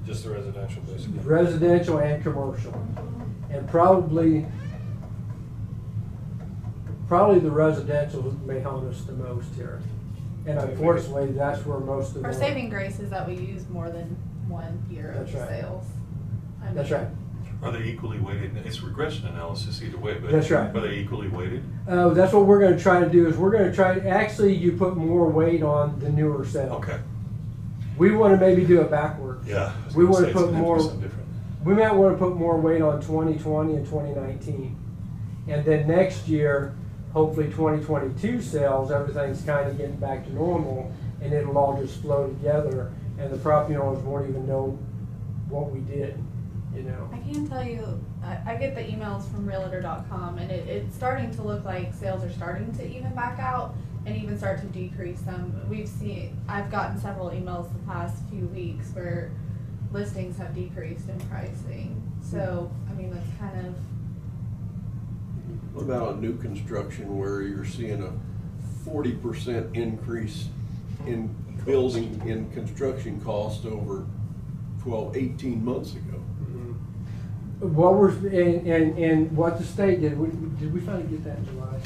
Just the residential, basically. Residential and commercial, and probably the residential may harm us the most here, and unfortunately, that's where most of Our the saving grace is that we use more than 1 year of That's right. sales. That's right. Are they equally weighted? It's regression analysis either way, but That's right. Are they equally weighted? That's what we're going to try to do. Is we're going to try. Actually, you put more weight on the newer sales. Okay. We want to maybe do it backwards. Yeah. We want to put it's more. different. We might want to put more weight on 2020 and 2019, and then next year, hopefully 2022 sales, everything's kind of getting back to normal, and it'll all just flow together, and the property owners won't even know what we did. You know. I can tell you, I get the emails from realtor.com, and it's starting to look like sales are starting to even back out and even start to decrease some. I've gotten several emails the past few weeks where listings have decreased in pricing. So, I mean, that's kind of. What about on new construction where you're seeing a 40% increase in building, in construction cost over 12, 18 months ago? what we're, and what the state did we finally get that in July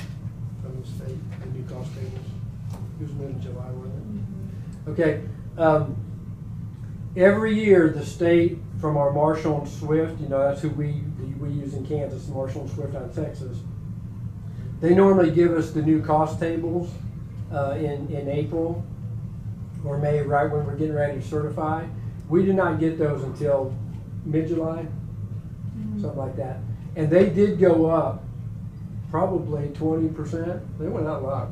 from the state, the new cost tables? It was in July, wasn't it? Okay. Every year, the state, from our Marshall and Swift, you know, that's who we use in Kansas, Marshall and Swift out of Texas. They normally give us the new cost tables in April or May, right when we're getting ready to certify. We did not get those until mid-July, something like that. And they did go up probably 20%. They went up a lot.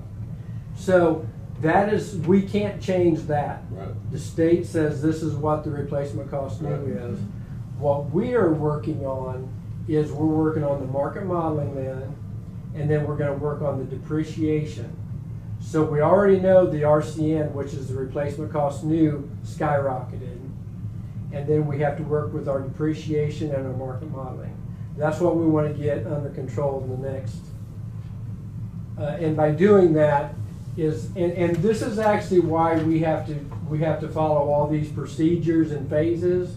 So that is, we can't change that. Right. The state says this is what the replacement cost new is. What we are working on is we're working on the market modeling then, and then we're going to work on the depreciation. So we already know the RCN, which is the replacement cost new, skyrocketed. And then we have to work with our depreciation and our market modeling. That's what we want to get under control in the next. And by doing that is, and this is actually why we have to follow all these procedures and phases,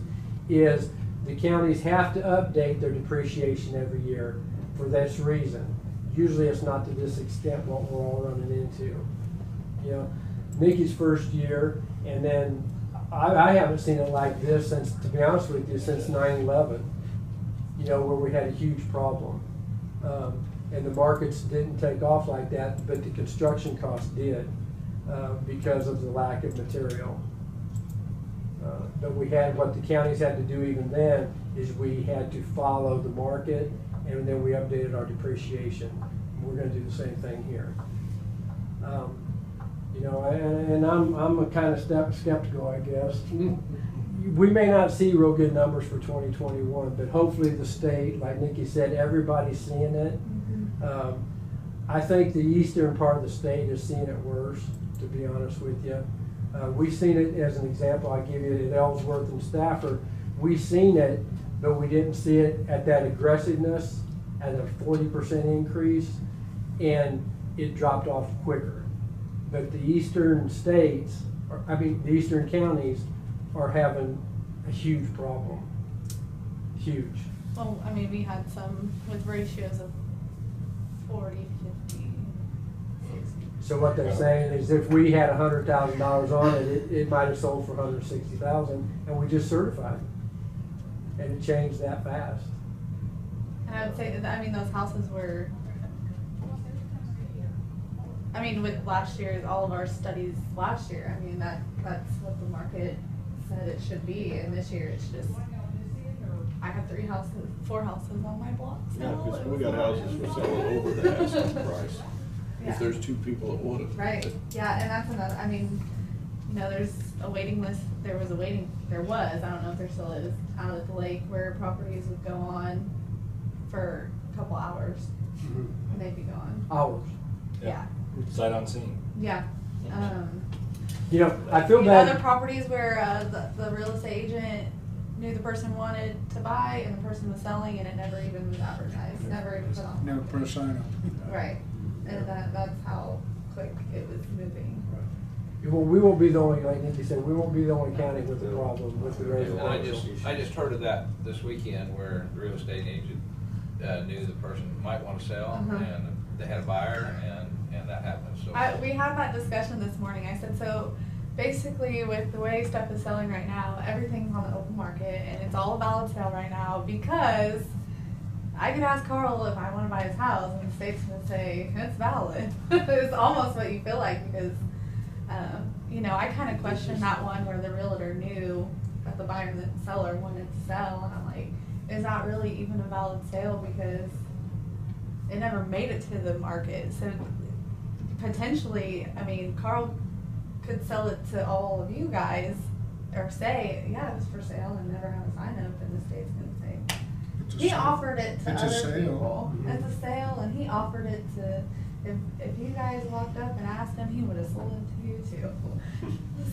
is the counties have to update their depreciation every year for this reason. Usually it's not to this extent what we're all running into. You know, Nikki's first year, and then I haven't seen it like this since, to be honest with you, since 9/11, you know, where we had a huge problem. And the markets didn't take off like that, but the construction costs did because of the lack of material. But we had, what the counties had to do even then is we had to follow the market, and then we updated our depreciation. We're going to do the same thing here. You know, and I'm a kind of skeptical, I guess. We may not see real good numbers for 2021, but hopefully the state, like Nikki said, everybody's seeing it. I think the eastern part of the state is seeing it worse, to be honest with you. We've seen it, as an example, I give you at Ellsworth and Stafford. We've seen it, but we didn't see it at that aggressiveness, at a 40% increase, and it dropped off quicker. But the eastern states, the eastern counties are having a huge problem. Huge. Well, I mean, we had some with ratios of 40, 50, 60. So what they're saying is if we had $100,000 on it, it might have sold for $160,000, and we just certified it. And it changed that fast. And I would say that, I mean, those houses were, I mean, with last year's, all of our studies last year, I mean, that's what the market said it should be, and this year it's just, I have 4 houses on my block Yeah, still. because we got houses for selling over the asking price. Yeah. If there's 2 people that want it. Right, yeah, and that's another, I mean, you know, there's a waiting list, there was, I don't know if there still is, out at the lake where properties would go on for a couple hours, and they'd be gone. Hours. Yeah. Sight unseen. Yeah. You know, I feel You know, bad. other properties where the real estate agent knew the person wanted to buy and the person was selling, and it never even was advertised, never even put on. Never put a sign up. Right, and that's how quick it was moving. Well, we won't be the only, like Nikki said, we won't be the only county with the problem with the residential. And I just heard of that this weekend where the real estate agent knew the person might want to sell, and they had a buyer, and that happened. So We had that discussion this morning. I said, so basically with the way stuff is selling right now, everything's on the open market, and it's all a valid sale right now, because I could ask Carl if I want to buy his house, and the state's going to say, it's valid. It's almost what you feel like, because, you know, I kind of questioned that one where the realtor knew that the buyer and the seller wanted to sell, and I'm like, is that really even a valid sale? Because it never made it to the market. So potentially, I mean, Carl could sell it to all of you guys, or say, yeah, it was for sale, and never have a sign up, and the state's gonna say, he offered it to other people. It's a sale, and he offered it to, if you guys walked up and asked him, he would have sold it to you too.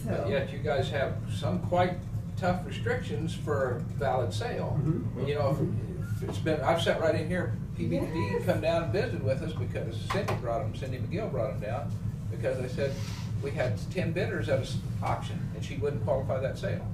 But yet you guys have some quite tough restrictions for valid sale. You know, if it's been, I've sat right in here, PBD come down and visited with us because Cindy McGill brought them down, because they said we had 10 bidders at an auction and she wouldn't qualify that sale.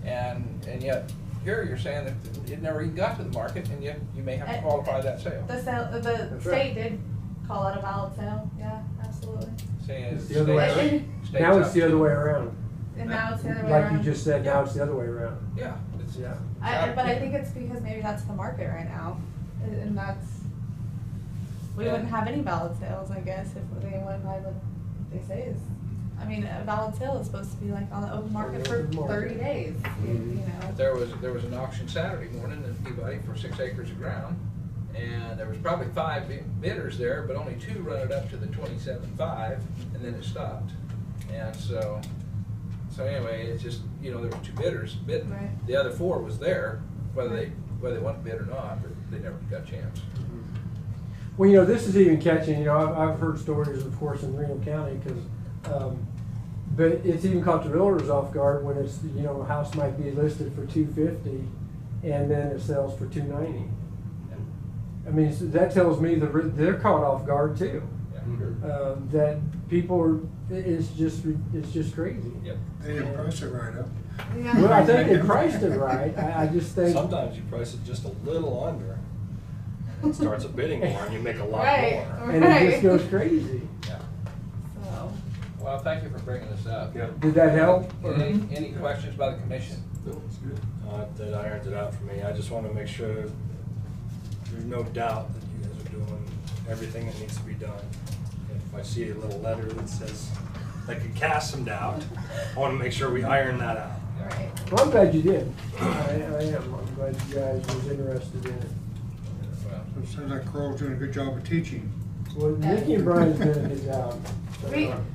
And yet here you're saying that it never even got to the market, and yet you may have to qualify that sale. The sale, the state did call it a valid sale, yeah, absolutely. Saying It's the other way around. state's Now it's up the other to- way around. And now it's the other way Like around. you just said, now it's the other way around. Yeah. It's, Yeah. But I think it's because maybe that's the market right now, and that's, we Yeah. wouldn't have any valid sales, I guess, if they went by what they say is, I mean, a valid sale is supposed to be like on the open market for Open market. 30 days, you know. There was an auction Saturday morning in Peabody for 6 acres of ground, and there was probably 5 bidders there, but only 2 run it up to the 27.5, and then it stopped. And so anyway, it's just, you know, there were 2 bidders bidding. Right. The other 4 was there, whether they want to bid or not, but they never got a chance. Well, you know, this is even catching, you know, I've heard stories, of course, in Reno County, because, but it's even caught the realtors off guard when it's, you know, a house might be listed for $250 and then it sells for $290. I mean, so that tells me they're caught off guard too. Yeah. That people are, it's just crazy. Yep. They didn't price it right up. Yeah. Well, I think they priced it right. I just think. Sometimes you price it just a little under. It starts a bidding war and you make a lot Right. more. And it just goes crazy. Yeah. So, Well, thank you for bringing this up. Did that help? Any questions by the commission? No, it's good. That irons it out for me. I just want to make sure there's no doubt that you guys are doing everything that needs to be done. If I see a little letter that says that could cast some doubt, I want to make sure we iron that out. right. Well, I'm glad you did. I am. I'm glad you guys was interested in it. Well, So it sounds like Carl's doing a good job of teaching. Well, Nikki and Brian's doing a good job.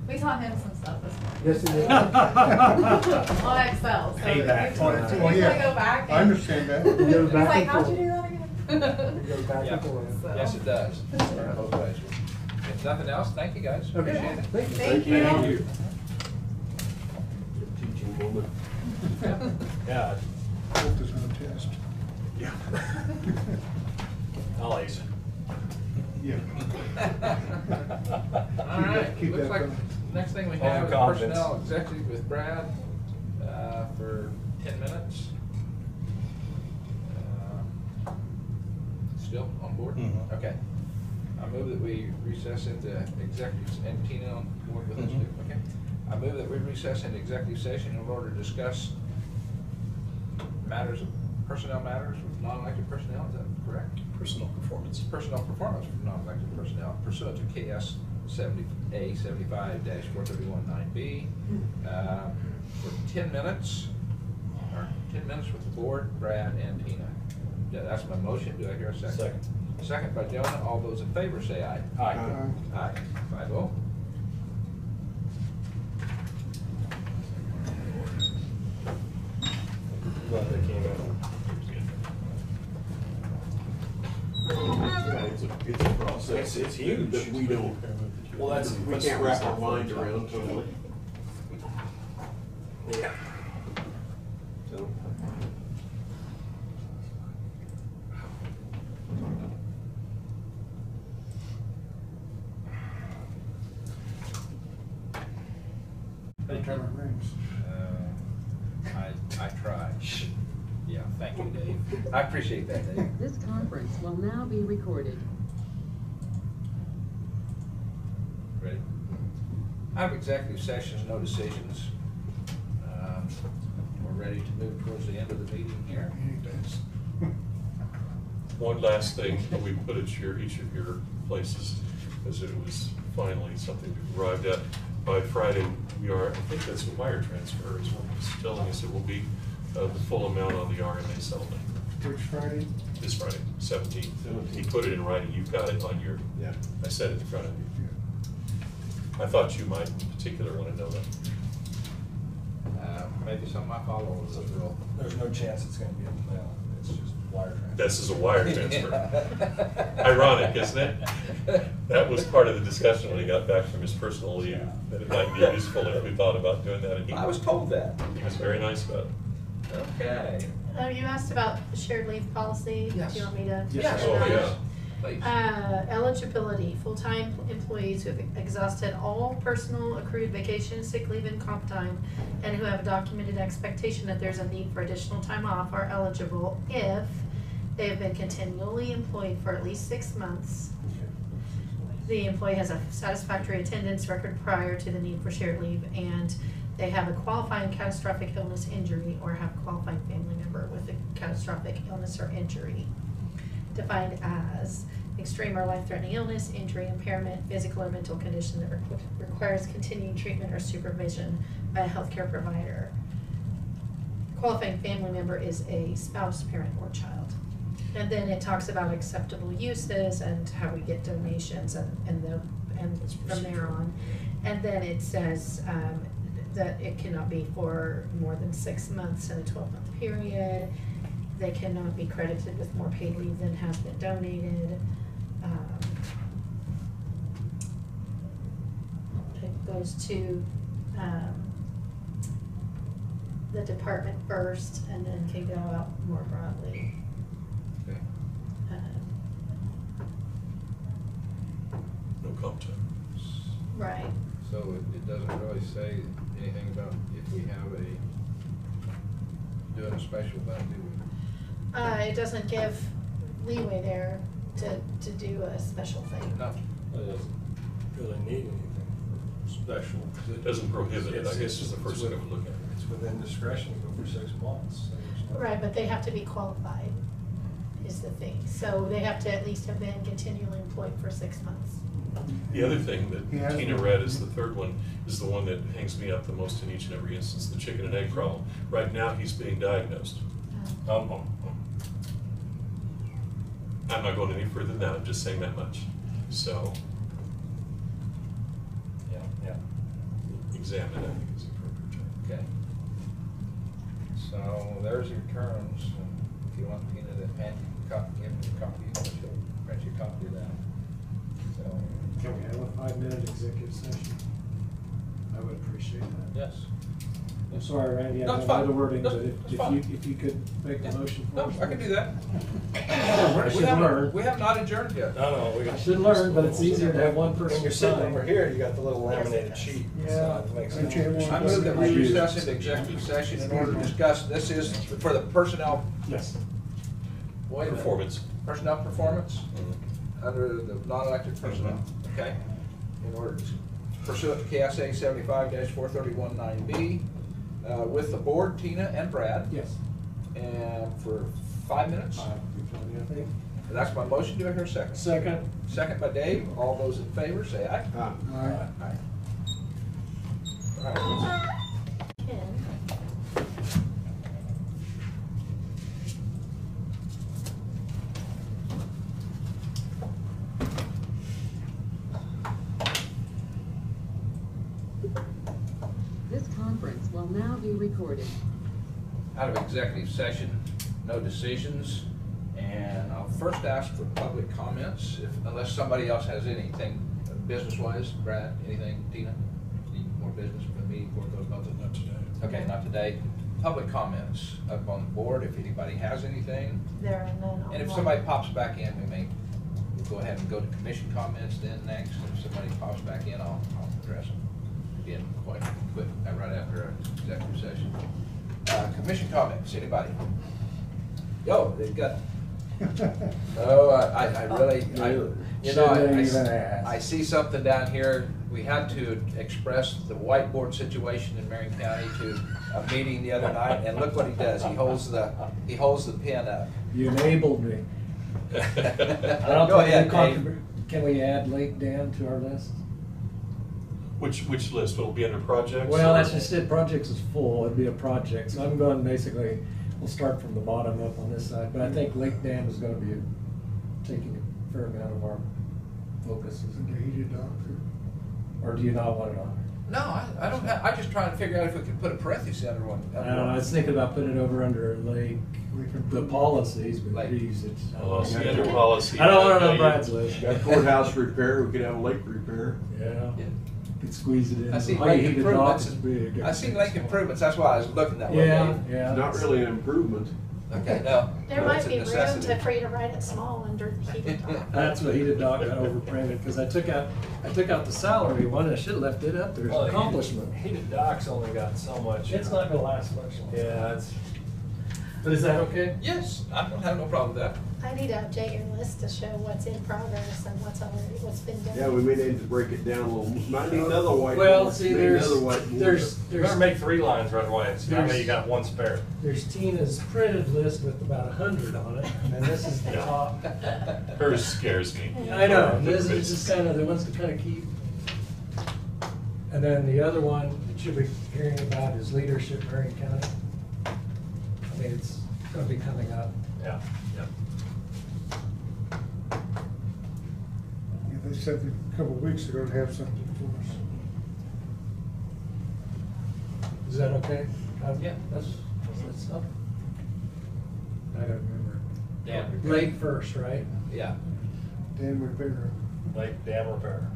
We taught him some stuff this morning. Yes, it is. On Excel, so. Payback. He's Oh, gonna yeah. go back. I understand that. It goes He's back like, and how'd you forth. do that again? It goes back Yeah. and forth. So. yes, it does. Both ways. If nothing else, thank you guys. Okay, Appreciate it. thank you. Thank you. Thank you. Teaching moment. Yeah, Hope there's no test. Yeah. I'll ace it. Yeah. All right, Keep looks that like going. next thing we have is Overconfidence. personnel executive with Brad for 10 minutes. Still on board? Mhm. Okay. I move that we recess into executives, and Tina on board with us too, okay? I move that we recess into executive session in order to discuss personnel matters with non-elected personnel, is that correct? Personal performance. Personnel performance from non-elected personnel pursuant to KS 70A75-4319B for 10 minutes, or 10 minutes with the board, Brad and Tina. Yeah, that's my motion. Do I hear a second? Second. Second by Jonah. All those in favor say aye. Aye. Aye. 5-0. Glad they came in. Yeah, it's a process. It's huge. That we don't, Well, we can't wrap our mind around totally. Yeah. So, Every time it rings. I tried. Yeah, thank you, Dave. I appreciate that, Dave. This conference will now be recorded. Ready? I have executive sessions, no decisions. We're ready to move towards the end of the meeting here. One last thing that we put at each of your places, as it was finally something we arrived at. By Friday, I think that's a wire transfer, is what he's telling us. It will be the full amount on the RMA settlement. Which Friday? This Friday, 17th. He put it in writing. You've got it on your, yeah. I said it in front of you. I thought you might in particular want to know that. Maybe some of my followers will. There's no chance it's gonna be in the mail. It's just wire transfer. This is a wire transfer. Ironic, isn't it? That was part of the discussion when he got back from his personal leave, that it might be useful if we thought about doing that. And I was told that. He was very nice about it. Okay. You asked about shared leave policy. Yes. Do you want me to? Yes. Oh, yeah. please. Eligibility, full-time employees who have exhausted all personal accrued vacation, sick leave, and comp time, and who have a documented expectation that there's a need for additional time off are eligible if they have been continually employed for at least 6 months. The employee has a satisfactory attendance record prior to the need for shared leave, and they have a qualifying catastrophic illness injury or have a qualifying family member with a catastrophic illness or injury. Defined as extreme or life-threatening illness, injury, impairment, physical or mental condition that requires continuing treatment or supervision by a healthcare provider. Qualifying family member is a spouse, parent, or child. And then it talks about acceptable uses and how we get donations and from there on. And then it says that it cannot be for more than 6 months in a 12-month period. They cannot be credited with more paid leave than has been donated. It goes to the department first and then can go out more broadly. Okay. No comp time. Right. So it doesn't really say anything about if we have doing a special thing, do we? It doesn't give leeway there to do a special thing. No. It doesn't really need anything special. It doesn't prohibit it, I guess is the first thing I would look at. It's within discretion to go for 6 months. So there's no- Right, but they have to be qualified, is the thing. So they have to at least have been continually employed for 6 months. The other thing He that has Tina one. read is the third one, is the one that hangs me up the most in each and every instance, the chicken and egg problem. Right now, he's being diagnosed. I'm not going any further than that, I'm just saying that much. So, Yeah. examine, I think is the appropriate term. Okay. So there's your terms. If you want Tina to hand you a copy, give me a copy, she'll print you a copy of that. So, Can we have a 5-minute executive session? I would appreciate that. yes. I'm sorry, Randy, I No, don't it's know fine. the wording, No, but it's fine. if you could make the motion for No, us. I can do that. I should learn. We have not adjourned yet. No, we I should learn, but it's easier to have one person When you're sitting sign. over here, you got the little laminated sheet. Yeah. So it makes Don't it you have easier. one? I move that we recess into executive session in order to discuss, this is for the personnel. Yes. Wait a minute. Performance. Personnel performance under the non-elected personnel, okay? In order to pursuant to KSA 75-4319B, with the board, Tina and Brad. Yes. And for 5 minutes. I think. That's my motion. Do I hear a second? Second. Second by Dave. All those in favor, say aye. All right. Aye. All right. Ken? This conference will now be recorded. Out of executive session, no decisions, and I'll first ask for public comments, unless somebody else has anything business-wise. Brad, anything? Tina, any more business from me before it goes public? Not today. Okay, not today. Public comments up on the board, if anybody has anything. There are none. And if somebody pops back in, we'll go ahead and go to commission comments then next. If somebody pops back in, I'll address them. Again, quite quick, right after our executive session. Commission comments, anybody? Yo, they've got, oh, I really, I see something down here. We had to express the whiteboard situation in Marion County to a meeting the other night, and look what he does. He holds the pen up. You enabled me. Go ahead, Dave. Can we add Lake Dam to our list? Which list? Will it be under projects? Well, or- that's just it. Projects is full. It'd be a project. So I'm going basically, we'll start from the bottom up on this side. But I think Lake Dam is going to be taking a fair amount of our focus. Or do you not want it on No, I don't have, I'm just trying to figure out if we could put a parenthesis under one. there? I don't know. I was thinking about putting it over under Lake, the policies, but Lake. geez, it's. Oh, see, under policy. I don't want it on you- Brad's list. Got courthouse repair, we could have lake repair. Yeah. Yeah. Could squeeze it in. I see All lake you heated improvements. dock is big. I see lake improvements, that's why I was looking that way. Yeah, Dave. yeah. Not really an improvement. Okay, no. There no, might it's a be room necessity. for you to write it small under heated dock. That's what heated dock got overprinted, because I took out the salary one, and I should've left it up there as Well, an accomplishment. Heated dock's only got so much. It's not gonna last much longer. Yeah, it's. But is that okay? Yes, I don't have no problem with that. I need to update your list to show what's in progress and what's been done. Yeah, we may need to break it down a little. Might need another whiteboard. Well, see, Need there's, another whiteboard. You better make 3 lines right away, so that way There's- you got 1 spare. There's Tina's printed list with about 100 on it, and this is the Yeah. top. Hers scares me. I know, this is just kind of the ones to kind of keep. And then the other one that you'll be hearing about is leadership in Marion County. I mean, it's gonna be coming up. Yeah, yeah. Yeah, they said a couple of weeks ago to have something for us. Is that okay? Yeah. That's up. I don't remember. Yeah. Late first, right? Yeah. Dan repair. Like dam repair.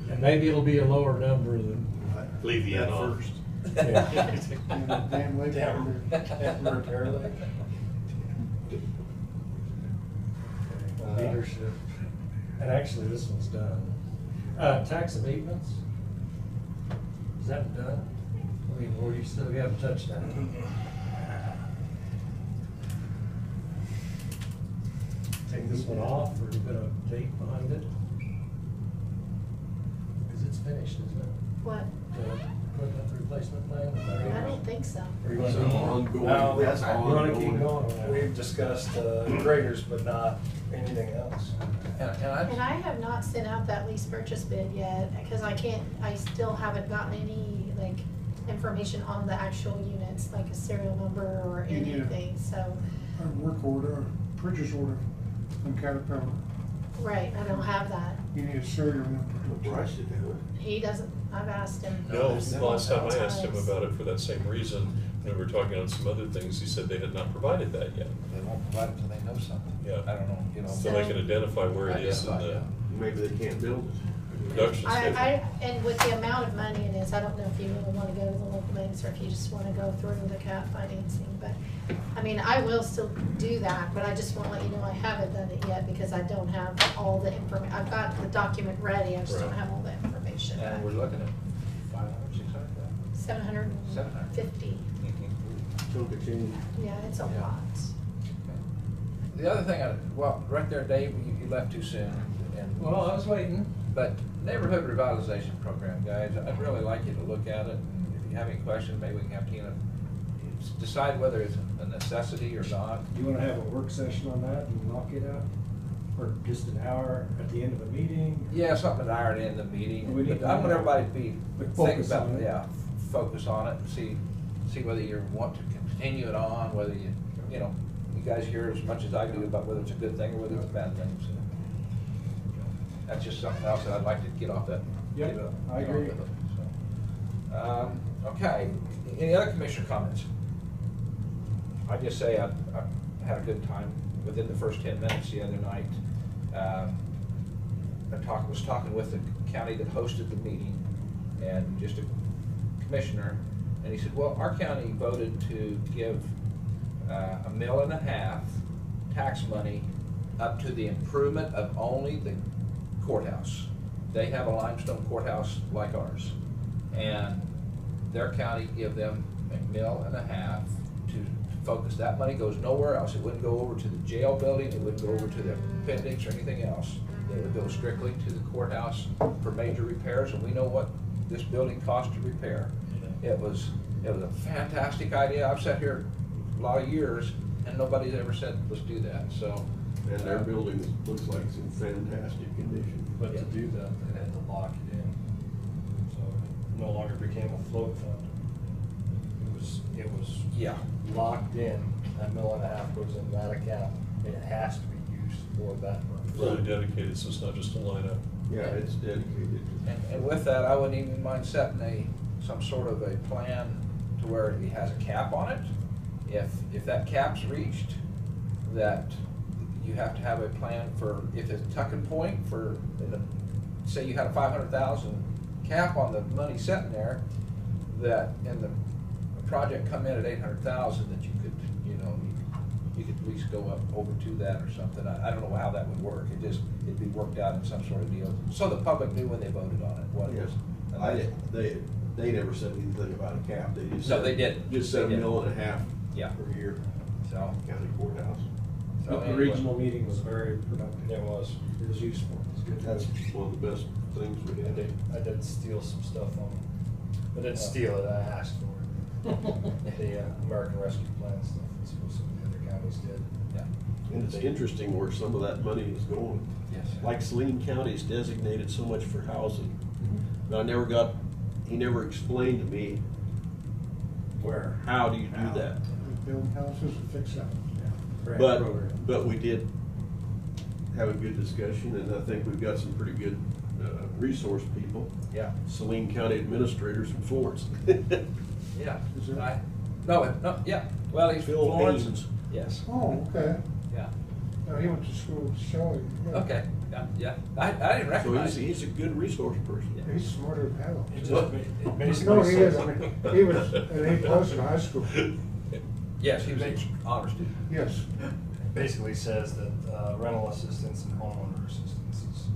And maybe it'll be a lower number than. Leave the N on. first. Dan lake Repair lake. Leadership. And actually, this one's done. Tax abatements. Is that done? I mean, or you still haven't touched that? Take this one off, or you put a date behind it? Because it's finished, isn't it? What? The equipment replacement plan? I don't think so. Or you want So to ongoing, No, that's you want to keep ongoing. going on that? We've discussed graders, but not anything else. And And I have not sent out that lease purchase bid yet, because I still haven't gotten any, like, information on the actual units, like a serial number or You need a- anything, so, Our work order, purchase order from Caterpillar. right, I don't have that. You need a serial number. Bryce did have it. He doesn't, I've asked him. No, last time I asked him Times. about it for that same reason, when we were talking on some other things, he said they had not provided that yet. They won't provide it until they know something. Yeah. I don't know, you know. So they can identify where it is in Identify, the yeah. Maybe they can't build it. production schedule. And with the amount of money it is, I don't know if you really wanna go to the local banks or if you just wanna go through the CAT financing, but, I mean, I will still do that, but I just wanna let you know I haven't done it yet because I don't have all the I've got the document ready, I just don't Right. have all the information. And we're looking at 500, 600, 750, Chunk of change. yeah, it's a Yeah. lot. The other thing, well, right there, Dave, you left too soon. And Well, I was waiting. But neighborhood revitalization program, guys, I'd really like you to look at it. And if you have any questions, maybe we can have Tina decide whether it's a necessity or not. Do you want to have a work session on that and knock it out? Or just an hour at the end of a meeting? Yeah, something that I already in the meeting. We But need- I want everybody to be, Like, think focus about, on it. yeah, focus on it and see whether you want to continue it on, whether you know, you guys hear as much as I do about whether it's a good thing or whether it's a bad thing. So that's just something else that I'd like to get off that. Yep, get I off agree. of it, so. Okay, any other commissioner comments? I just say I had a good time within the first 10 minutes the other night. I was talking with the county that hosted the meeting and just a commissioner, and he said, well, our county voted to give $1.5 million tax money up to the improvement of only the courthouse. They have a limestone courthouse like ours, and their county give them $1.5 million to focus. That money goes nowhere else. It wouldn't go over to the jail building, it wouldn't go over to the appendix or anything else. It would go strictly to the courthouse for major repairs, and we know what this building costs to repair. It was a fantastic idea. I've sat here a lot of years, and nobody's ever said, let's do that, so. And their building looks like it's in fantastic condition. But to do that, they had to lock it in. So it no longer became a float fund. It was Yeah. locked in. That $1.5 million goes in that account, and it has to be used for that purpose. Really dedicated, so it's not just a lineup. Yeah, it's dedicated. And with that, I wouldn't even mind setting some sort of a plan to where it has a cap on it. If that cap's reached, that you have to have a plan for, if it's a tucking point for, say you had a 500,000 cap on the money sitting there, that in the project come in at 800,000, that you could, you could at least go up over to that or something. I don't know how that would work. It'd be worked out in some sort of deal, so the public knew when they voted on it, what it was. They never said anything about a cap, they just. No, said- they didn't. Just said They $1.5 million Yeah. per year, So, county courthouse. so But the anyway. regional meeting was very productive. It was. It was useful. It was good. That's one of the best things we I had. did steal some stuff from them. I didn't steal it, I asked for it. The American Rescue Plan stuff, it's supposed to be the other counties did. Yeah. And it's interesting where some of that money is going. Yes. Like Saline County's designated so much for housing. Mm-hmm. But he never explained to me, how do you do that? We build houses and fix them. Grant But, program. but we did have a good discussion, and I think we've got some pretty good resource people. Yeah. Saline County administrators from Florence. Yeah. Is there- No, yeah, well, he's from Phil Florence. Haynes. Yes, Oh, okay. yeah, No, he went to school with Shelley. Yeah. okay, yeah, I didn't So recognize him. he's a good resource person. Yeah. He's smarter than hell. It just, it basically No, he says- is. I mean, he was an A+ in high school. Yes, he was an honor student. Yes. It basically says that rental assistance and homeowner assistance is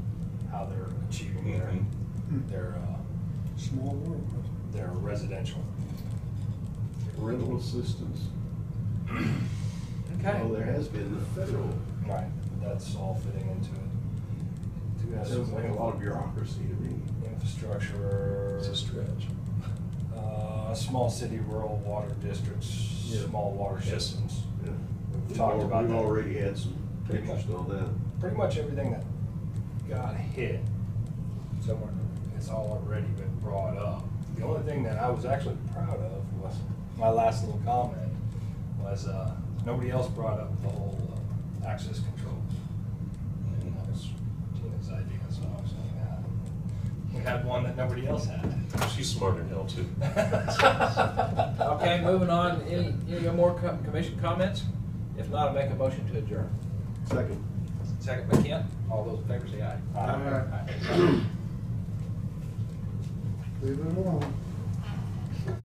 how they're achieving their Small world. their residential. Rental assistance. Okay. Well, there has been the federal. Right. That's all fitting into it. Do have Sounds some like a lot of bureaucracy to me. infrastructure. It's a stretch. Small city, rural water districts, Yeah. small water Yes. systems. Yeah. We've talked about We've that. already had some Pretty interest on that. Pretty much everything that got hit somewhere, it's all already been brought up. The only thing that I was actually proud of was, my last little comment was, nobody else brought up the whole access controls. And that was Tina's idea, so I was saying that. We had one that nobody else had. She's smart in hell too. Okay, moving on, any more commission comments? If not, I'll make a motion to adjourn. Second. Second by Kent, all those in favor say aye. Leave it alone.